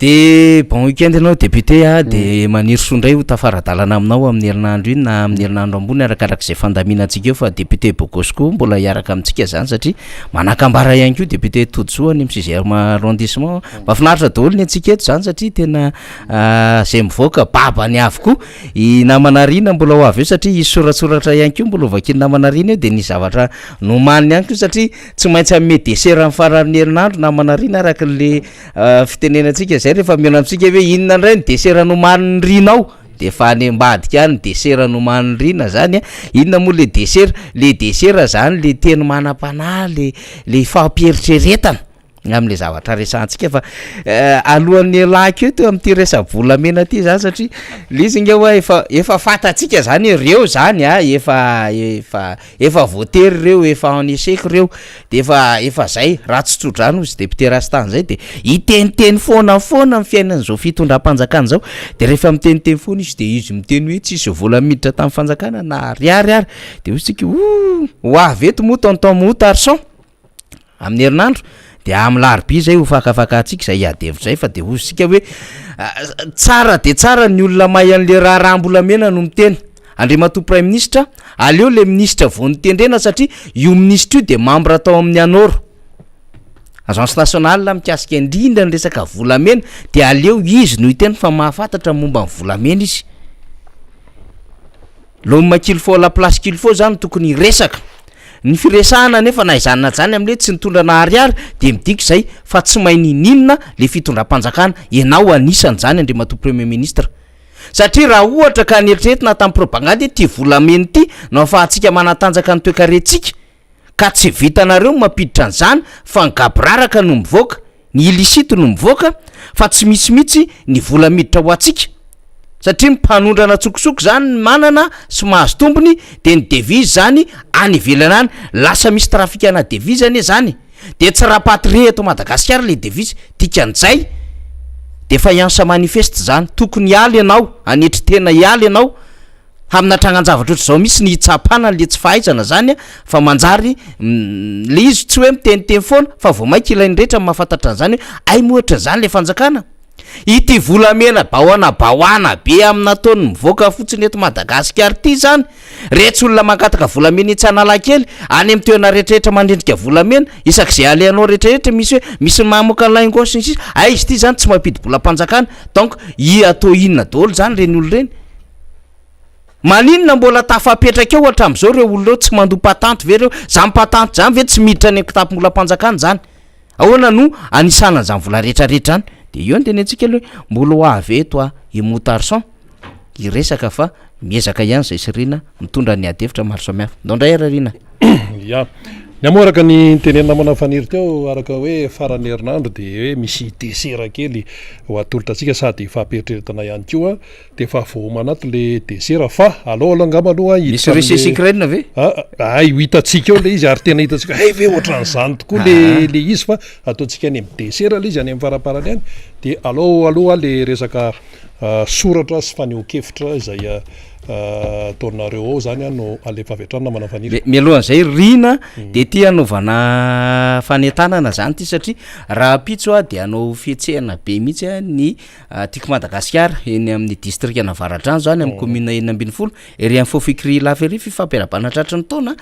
de bon weekend anao député de maniry sondray ho tafaradalana aminao amin'ny herinandro iny na amin'ny herinandro ambony arakarak'izay fandaminantsika eo fa député Bogosco mbola hiaraka amintsika zany satria manakambara ihany koa député Todsoa ny M6 arrondissement mahafinaritra daholo ny antsika eto zany satria tena zay mivoaka babany avokoa i namanarina mbola ho avy eo satria isy soratsoratra ihany koa mbola vakiny namanarina eo de ny zavatra nomaniny ihany koa satria tsy maintsy amin'ny desera amin'ny faran'ny herinandro namanarina araka le fitenenantsika zay rehefa miona amitsika hoe inona indray ny desera nomaniny rinao de fa any ambadika any desera nomaniny rina zany inona moa le desera zany le teny manam-panahy le fampieritrretana amin'le zavatra resantsika fa alohan'ny laky eto amin'ty resa-bolamena ty zany satria le izy nga hoe efa fatatsika zany reo zany efa voatery reo efa en échec reo de efa zay raha tsy tsodrano izy député Rastany zay de iteniteny foana amin'ny fiainan'izao fitondram-panjakana zao de rehefa miteniteny foana izy de izy miteny hoe tsisy vola miditra tamin'ny fanjakana na ariary de hoy tsika ho avy eto moa tonton Moutarson amin'ny herinandro de amin'ny larbi zay ho fakafakatsika zay iadevitra zay fa de hozy sika hoe tsara de tsara ny olona mahay an'le raha rambolamena no miteny Andriamatoa prime ministre aleo le ministre vonitendrena satria io ministre io de membre atao amin'ny anoro agence nationale mikasika indrindra ny resaka volamena de aleo izy noho iteny fa mahafantatra momba ny volamena izy lomma qu'il faut la place qu'il faut zany tokony resaka ny firesahana nefa na izanona zany am'le tsy nitondra nahariary de midiko zay fa tsy mahay ninina le fitondram-panjakana ianao anisany zany Andriamatoa premier ministre satria raha ohatra ka nieritreretina tamin'ny propagande ty volamena ty no fahatsika manatanjaka ny toekarentsika ka tsy vitanareo mampiditra an'izany fa ngabraraka no mivoaka ny illicite no mivoaka fa tsy misymitsy ny vola miditra ho atsika satria mpanondrana tsokosoko zany manana sy mahazo tombony de ny devise zany any ivelana any lasa misy trafikana devise ane zany de tsy rapatrie eto Madagasikara le devise tikan'izay de fa iansa manifeste zany tokony ialy ianao anetry tena ialy ianao amina trangan-javatra ohatry zao misy ny hitsapana le tsy fahaizana zany fa manjary le izy tsy hoe miteniteny foana fa vao maika ilainy rehetra mahafantatra an'izany hoe ay mohatra zany le fanjakana ity volamena bahoana be amina taony mivoaka fotsiny eto Madagasikara ty zany retsy olona mankataka volamena itsy analakely any amin'ny toerana rehetrarehetra mandrendrika volamena isak'izay aleanao rehetrarehetra misy hoe misy mamoaka laingosy sisy ay izy ty zany tsy mampidy-bolam-panjakana donc atao inona daholo zany reny olo reny maninona mbola tafapetraka eo hatramin'izao reo olo reo tsy mandoa patante ve reo zany patante zany ve tsy miditra any kitapom-bolam-panjakana zany ahoana no anisana zany vola rehetrarehetra any de io ny teny antsika aloha mbola ho avy eto imotarson iresaka fa miezaka ihany zay sirina mitondra ny adevitra maro samihafa ndondray ararina ya ny amoraka ny tenenina manafaniry teo araka hoe farany herinandro de hoe misy desera kely ho atolotra atsika sady fampieritrertana ihany koa de fa vo manaty le desera fa aloha angamba aloha misy resesikrena ve ay ho hitatsika eo le izy ary tena hitatsika hay ve ohatran'izany tokoa le izy fa ataontsika any amin'ny desera le izy any amin'ny faraparany any de aloha le resaka soratra sy faneho-kevitra izay taonareo ao zany no alefa avetrana manafaniry mialohan'izay rina de ty anaovana fanentanana zany ty satria raha pitso de anao fietsehana be mihitsy ny tiako Madagasikara eny amin'ny district Navaratrano zany amin'ny commune 120 ery amin'ny Fofikry Lafery fifampiarabana tratry ny taona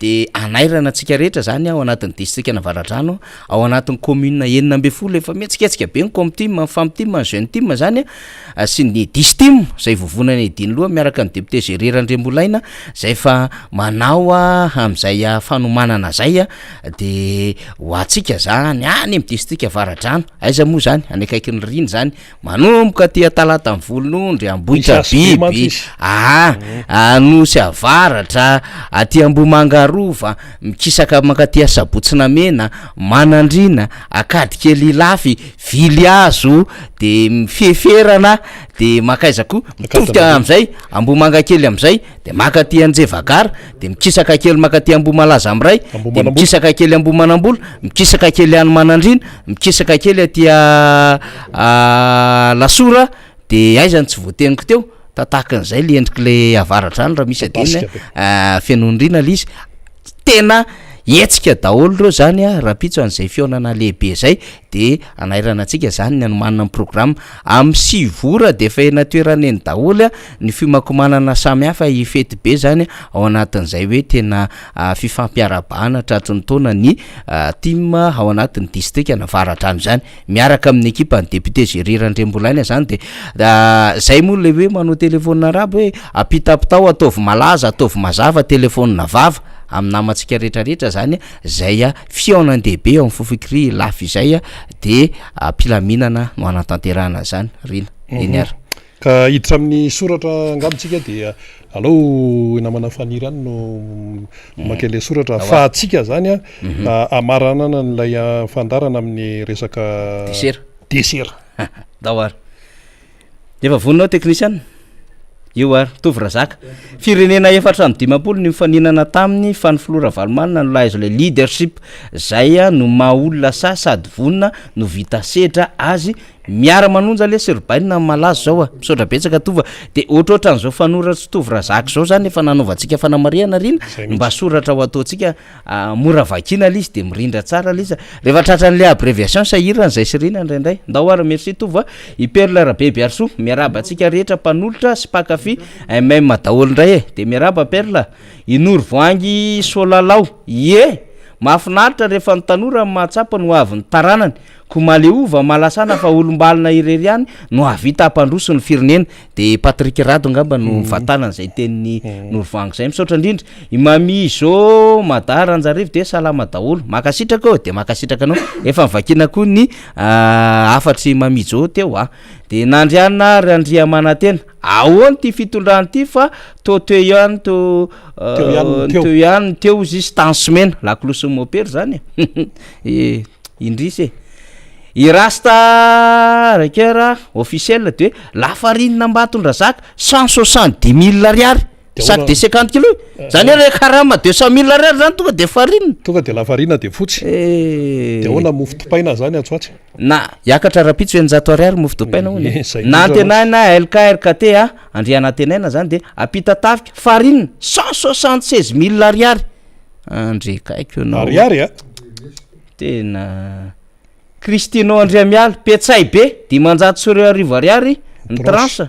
de anairana antsika rehetra zany ao anatin'ny district Navaratrano ao anatin'ny commune 120 efa mihetsiketsika be ny comteam femme team jeune team zany sy ny distim zay vovonana ediny loha miaraka ny député Gérard Andrembolaina zay fa manao am'izay fanomanana zay de ho atsika zany any amin'ny district Avaratrano aiza moa zany any akaiky ny riny zany manomboka tia talata ny volonondry ambohitra biby anosy avaratra aty Ambohimangarova mikisaka makatia Sabotsina Mena Manandrina akady kely lafy Viliazo de mifeferana de makaizako mitofika am'izay Ambomanga kely am'izay de makaty Anjevagara de mikisaka kely makaty Ambomalaza am'ray de mikisaka kely Ambomanambola mikisaka kely any Manandrina mikisaka kely aty Lasora de aizany tsy voateniko teo tatakan'izay le endriky le Avaratrano raha misy adina fianondrina le izy tena etsika daholo reo zany raha pitso an'izay fionana lehibe zay de anairana antsika zany ny anomanana ny programme amin'ny 6 vora de efa ena toerana eny daholo ny fimakomanana samihafa ifety be zany ao anatin'izay hoe tena fifampiarabana tratry ny taona ny team ao anatin'ny district Navaratrano zany miaraka amin'ny ekipa ny député Gérard Andrembolaina zany de zay moa le hoe manao telefônina araby hoe apitapitao ataovy malaza ataovy mazava telefônina vava amin'ny namantsika rehetrarehetra zany zay fionandehibe ao amin'ny Fofikry lafy izay de mpilaminana no anatanterahana zany rina eny ary ka hiditra amin'ny soratra angambontsika de alao namana faniry any no makele soratra fahatsika zany amaranana n'lay fandarana amin'ny resaka desera daoary efa voninao technicien io ary tovy razaka firenena efatra ny 50 ny mifaninana taminy fa ny Flora Valmanina no laizo le leadership zay no maha olona sady vonina no vita sedra azy miara-manonja le serbaina malazo zao a misaotra betsaka tova de ohatroatra n'izao fanoratry tovy razaka zao zany efa nanaovantsika fanamariana rina mba soratra ho ataontsika mora vakina le izy de mirindra tsara le izy rehefa tratran'le abréviation sahirana zay sirina indraindray ndao ara merci tova iperla rabebe arso miaraba antsika rehetra mpanolotra sy pakafy même daholo indray e de miaraba perla inory voangy solalao ye mahafinaritra rehefa ny tanora mahatsapa no avy ny taranany ko maleova malasana fa olombalina irery ihany no avita ampandroso ny firenena de Patrick Rado ngamba no vatanana zay tenin'ny Norvangy zay misaotra indrindra imami zo madara anjarivo de salama daholo makasitraka de makasitraka anao efa mivakina koa ny afatry mami zo teo de nandriana randria manatena ahoany ty fitondrany ty fa teo ihany teo ihany teo jusqu'à en semaine la cloche mopère zany indrisy irasta rakera officiel de la farine mbatondrazaka 170 000 ariary sac de 50 kg zany hoe karama 200 000 ariary zany tonga de farine tonga de la farine de fotsy de ona mofo topaina zany atsoatsy na yakatra rapitso 100 ariary mofo topaina hony na antenaina LKRKT andriana antenaina zany de apita tafika farine 176 000 ariary andre kaiky no ariary tena Cristino Andrea Miala petsay be 500 ariary ny tranche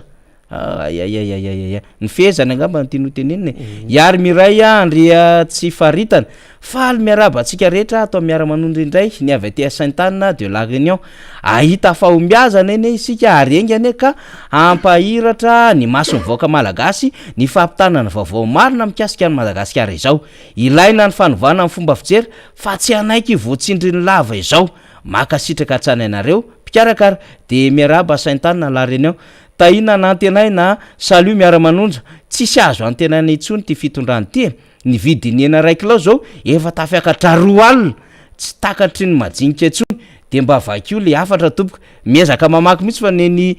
ny fezany angamba nytinoteneniny iary miray andria tsy faritana faly miaraba antsika rehetra atao miara-manondry indray ny avy aty Sainte-Anne de la Réunion ahita fahombiazana eny isika arengany ka ampahiratra ny maso mivoaka malagasy ny fampitanana vaovao marina mikasika ny Madagasikara izao ilaina ny fanovana amin'ny fomba fijery fa tsy anaiky voatsindry ny lava izao makasitraka atsanainareo pikarakara de miaraba Sainte-Anne la Réunion tahina nantenaina salut miara-manonja tsisy azo antenaina itsony ty fitondrany ty ny vidiny ena raiky lao zao efa tafiakatra 2 alina tsy takatry ny majinika itsony de mba vakio le afatra tompoka miezaka mamaky mihitsy fa neny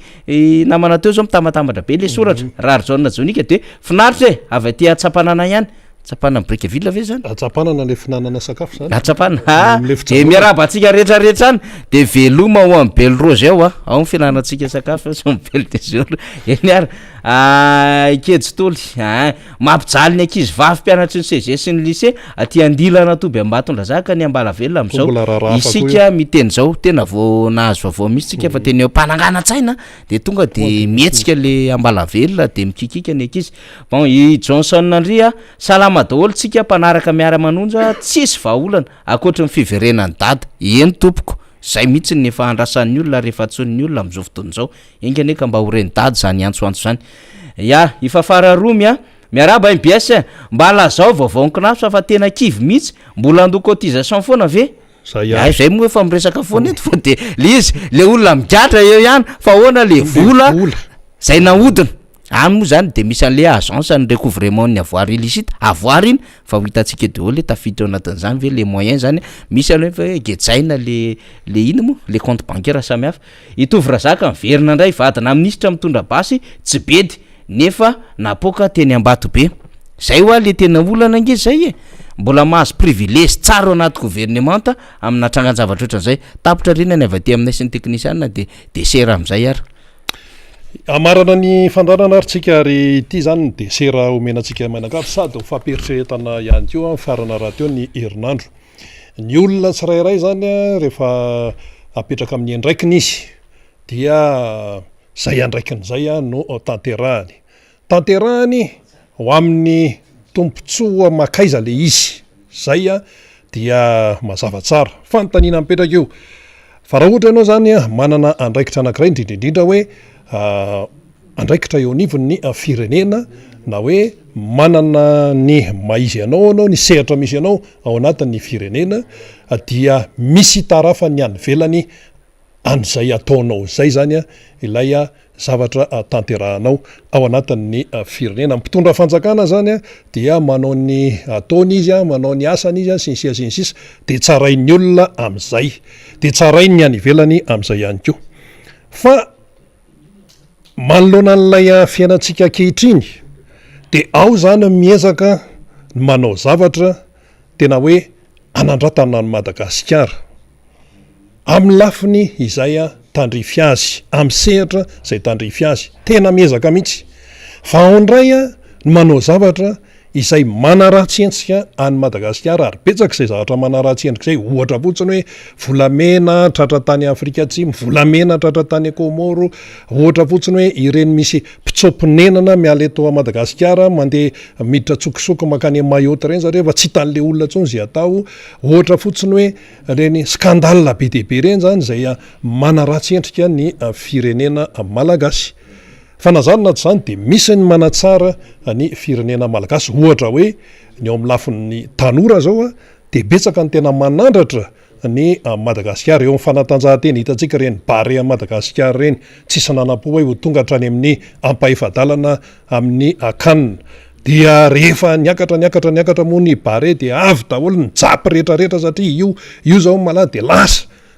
namana teo zao mitamatambatra be le soratra rary jaune jonika de finaritra avy aty atsapanana ihany tsapana Brickville ve zany atsapanana le finanana sakafo zany atsapana de miaraba antsika rehetrarehetra any de veloma ho amin'ny Belle Rose ao ny finanantsika sakafo so Belle de jour eny ary ikejy toly mampijaly ny ankizy vavy mpianatry ny CG sy ny lycée aty Andilana Toby Ambatondra zaka ny Ambalavelona am'izao isika miteny zao tena vao nahazo vao misy tsika fa teny mpanangana-tsaina de tonga de mietsika le Ambalavelona de mikikika ny ankizy bon i Johnson Nandria salama daholo tsika mpanaraka miara-manonja tsisy vahaolana akoatra ny fiverenany dada eny tompoko zay mihitsy ny efa andrasan'ny olona rehefa tson'ny olona am'izao fotoana zao engany ka mba horeny dada zany antsoantso zany ya ifafara romy miaraba MBS mba lazao vaovao kinafo fa tena kivy mihitsy mbola andao cotisation foana ve zay moa efa miresaka foana eto fa de le izy le olona migatra eo ihany fa hoana le vola zay nahodina any moa zany de misy an'le agence ny recouvrement ny avoir illicite avoir iny fa ho hitantsika daholo le tafiditra anatin'izany ve le moyen zany misy aloha fa gejaina le ino moa le compte bancaire samy hafa itovy razaka miverina indray vadina ministra mitondra basy tsy bedy nefa napoka teny Ambato be zay hoa le tena olana ange zay mbola mahazo privilège tsara anaty gouvernementa amina trangan-javatra ohatran'izay tapitra reny any avy aty aminay sy ny technicienne de desera am'izay ary amarana ny fandanana arytsika ary ity zany ny desera omenantsika manakafo sady ho fampieriseretana ihany keo farana raha teo ny herinandro ny olona tsirairay zany rehefa apetraka amin'ny andraikiny izy dia zay andraikin'izay no tanterahany ho amin'ny tompontsoa makaiza le izy zay dia mazava tsara fanontaniana mipetraka eo fa raha ohatra ianao zany manana andraikitra anankiray indrindraindrindra hoe andraikitra eo anivony ny firenena na hoe manana ny maizy anao ny sehatra misy anao ao anatin'ny firenena dia misy tarafa ny any velany an'izay ataonao zay zany ilay zavatra tanterahanao ao anatin'ny firenena mpitondra fanjakana zany dia manao ny ataony izy manao ny asany izy sinsisa de tsarain'ny olona am'izay de tsarainy any velany am'izay ihany ko fa manoloana n'ilay fiainantsika kehitriny de ao zany miezaka manao zavatra tena hoe anandratana ny Madagasikara amin'ny lafiny izay tandrify azy am'sehatra zay tandrify azy tena miezaka mihitsy fa ao indray a no manao zavatra izay manaratsyentsika any Madagasikara ary betsaka izay zavatra manaratsendrika izay ohatra fotsiny hoe volamena tratra tany Afrika Atsimo, volamena tratra tany Komoro, ohatra fotsiny hoe ireny misy mpitsopinenana miala eto a Madagasikara mandeha miditra tsokisoko makany Mayotte reny zareo fa tsy hitan'le olona tsony zay atao, ohatra fotsiny hoe reny skandale be deaibe reny zany zay manaratsendrika ny firenena malagasy. Fanazanona zany de misy ny manatsara ny firenena malagasy ohatra hoe ny ao amin'ny lafin'ny tanora zao de betsaka ny tena manandratra ny Madagasikara eo amin'ny fanatanjahantena hitantsika reny bare Madagasikara reny tsisy nanam-po hoe ho tonga hatrany amin'ny ampahifadalana amin'ny CAN dia rehefa niakatra moa ny bare de avy daholo ny japy rehetrarehetra satria io zao malady de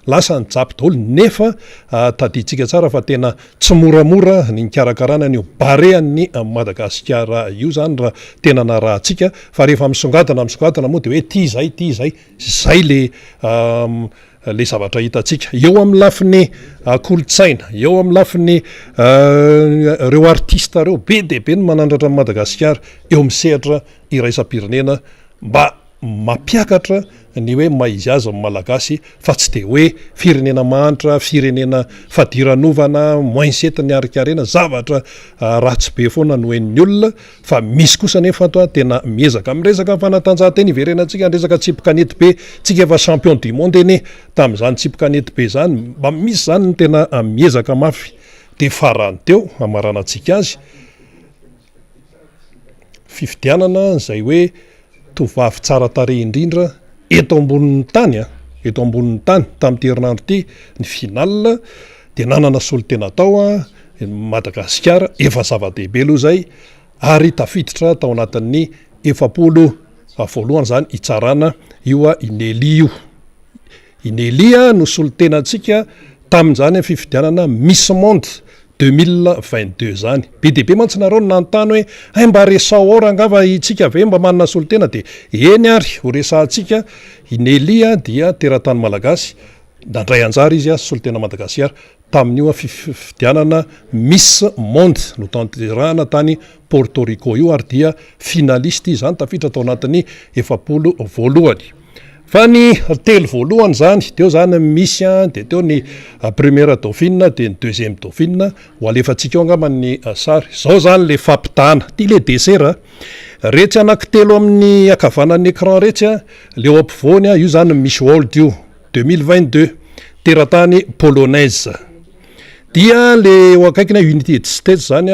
lasa ny japy daholo nefa taditsika tsara fa tena tsy moramora ny karakarana ny bare ny Madagasikara io zany raha tena narahantsika fa rehefa misongadana moa de hoe ty zay le zavatra hitantsika eo amin'ny lafiny kolotsaina, eo amin'ny lafiny reo artista reo be deaibe ny manandratra ny Madagasikara eo misehatra iraisam-pirenena mba mampiakatra ny hoe maizy azy malagasy fa tsy de hoe firenena manitra, firenena fadiran'ovana, moinset ny arikarena zavatra ratsy be foana no hen'ny olona fa misy kosa nefa ato tena miezaka miresaka fanatanjahantena iverenantsika resaka tsipikanety be tsika efa champion du monde eny tam'izany tsipikanety be zany mba misy zany ny tena miezaka mafy de farany teo amaranantsika azy fifidianana zay hoe tovavy tsara tarehy indrindra eto ambonin'ny tany tamin'ity herinandro ity ny finale de nanana solotena tao Madagasikara efa zava-dehibe aloha zay ary tafiditra tao anatin'ny 70 voalohany zany itsarana io Inely no solotenantsika tamin'izany fifidianana Miss Monde 2022 zany be deaibe mantsy nareo no nanontany hoe ay mba resao ora angava itsika ve mba manana solotena de eny ary ho resahantsika Inely dia teratany malagasy nandray anjara izy solotena Madagasikara tamin'io fifidianana Miss Monde no tanterahana tany Porto Rico io ary dia finaliste izy zany tafiditra tao anatin'ny 70 voalohany. Fa ny telo voalohany zany teo zany misy de teo ny première dauphine de ny deuxième dauphine ho alefantsika angamba ny sary zao zany le fampitana ty le dessert retsy anankitelo amin'ny akavanan'ny écran retsy leo ampovoany io zany Miss World io 2022 teratany polonaise dia le eo akaikina United States zany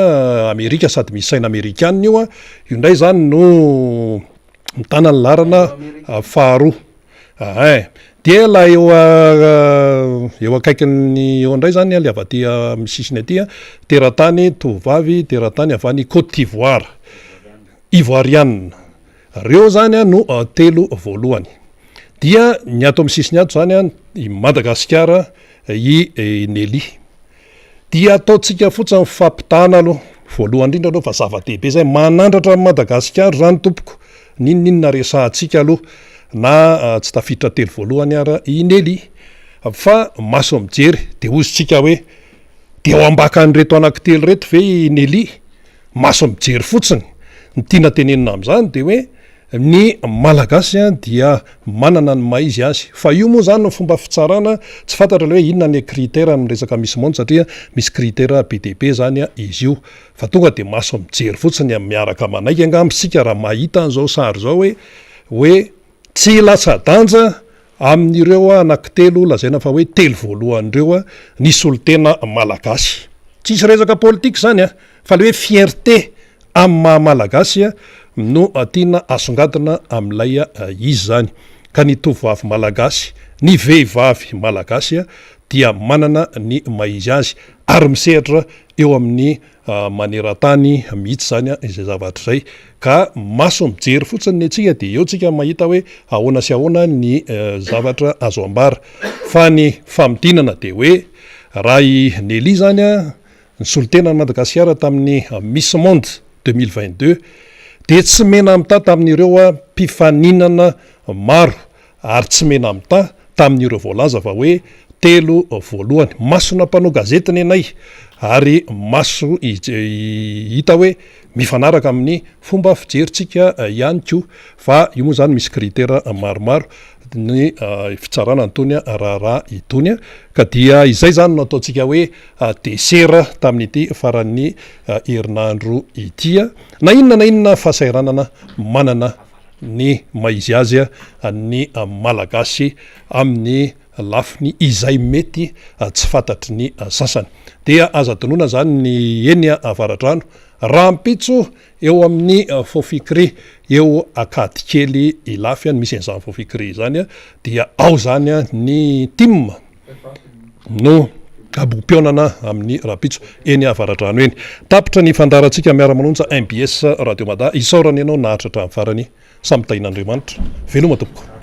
Amerika sady misy saina amerikanina io indray zany no mitana ny larana faharoa dia la eo akaikiny eo indray zany le avy aty amin'ny sisiny aty teratany tovavy teratany avy any Côte d'Ivoire ivoirianina reo zany no telo voalohany dia ny ato amin'ny sisiny ato zany i Madagasikara i Inely dia ataotsika fotsiny fampitana aloha voalohany indrindra aloha fa zava-dehibe zay manandratra Madagasikara zany tompoko ninona resahantsika aloha na tsy tafiditra telo voalohany ara Inely fa maso mijery de ozytsika hoe de ao ambakan'reto anankitelo reto ve Inely maso mijery fotsiny ny tiana tenenina am'izany de hoe ny malagasy dia manana ny maizy azy fa io moa zany no fomba fitsarana tsy fantatra le hoe inona ny critère amin'ny resaka Miss Monde satria misy critère be deaibe zany izy io fa tonga de maso mijery fotsiny miaraka manaiky angambysika raha mahita an'izao sary zao hoe tsy latsa-danja amin'ireo anankitelo lazaina fa hoe telo voalohan'ireo ny solotena malagasy tsisy resaka politika zany fa le hoe fierté amin'ny maha-malagasy no tiana asongadina amin'ilay izy zany ka ny tovavy malagasy ny vehivavy malagasy dia manana ny maizy azy ary misehatra eo amin'ny maneran-tany mihitsy zany izay zavatra zay ka maso mijery fotsiny ny atsika de eo tsika mahita hoe ahoana sy ahoana ny zavatra azo ambara fa ny famidinana de hoe raha i Inely zany ny solotena Madagasikara tamin'ny Miss Monde 2022 de tsy mena amita tamin'ireo mpifaninana maro ary tsy mena amita tamin'ireo voalaza fa hoe telo voalohany masona mpanao gazetiny ianay ary maso hita hoe mifanaraka amin'ny fomba fijeritsika ihany ko fa io moa zany misy critera maromaro ny fitsarana antony raharaha itony ka dia izay zany no ataontsika hoe desera tamin'ity faran'ny herinandro itya na inona fahasairanana manana ny maizy azy ny malagasy amin'ny lafiny izay mety tsy fantatry ny sasany dia aza tonona zany ny eny avaratrano raha mpitso eo amin'ny fofikry eo akady kely ilafy any misy an'izany fofikry zany dia ao zany ny tim no abom-pionana amin'ny rahapitso eny avaratrano eny tapitra ny fandarantsika miara-manonja MBS Radio Mada isaorany ianao nahatratra amin'ny farany samy tain'Andriamanitra veloma tompoko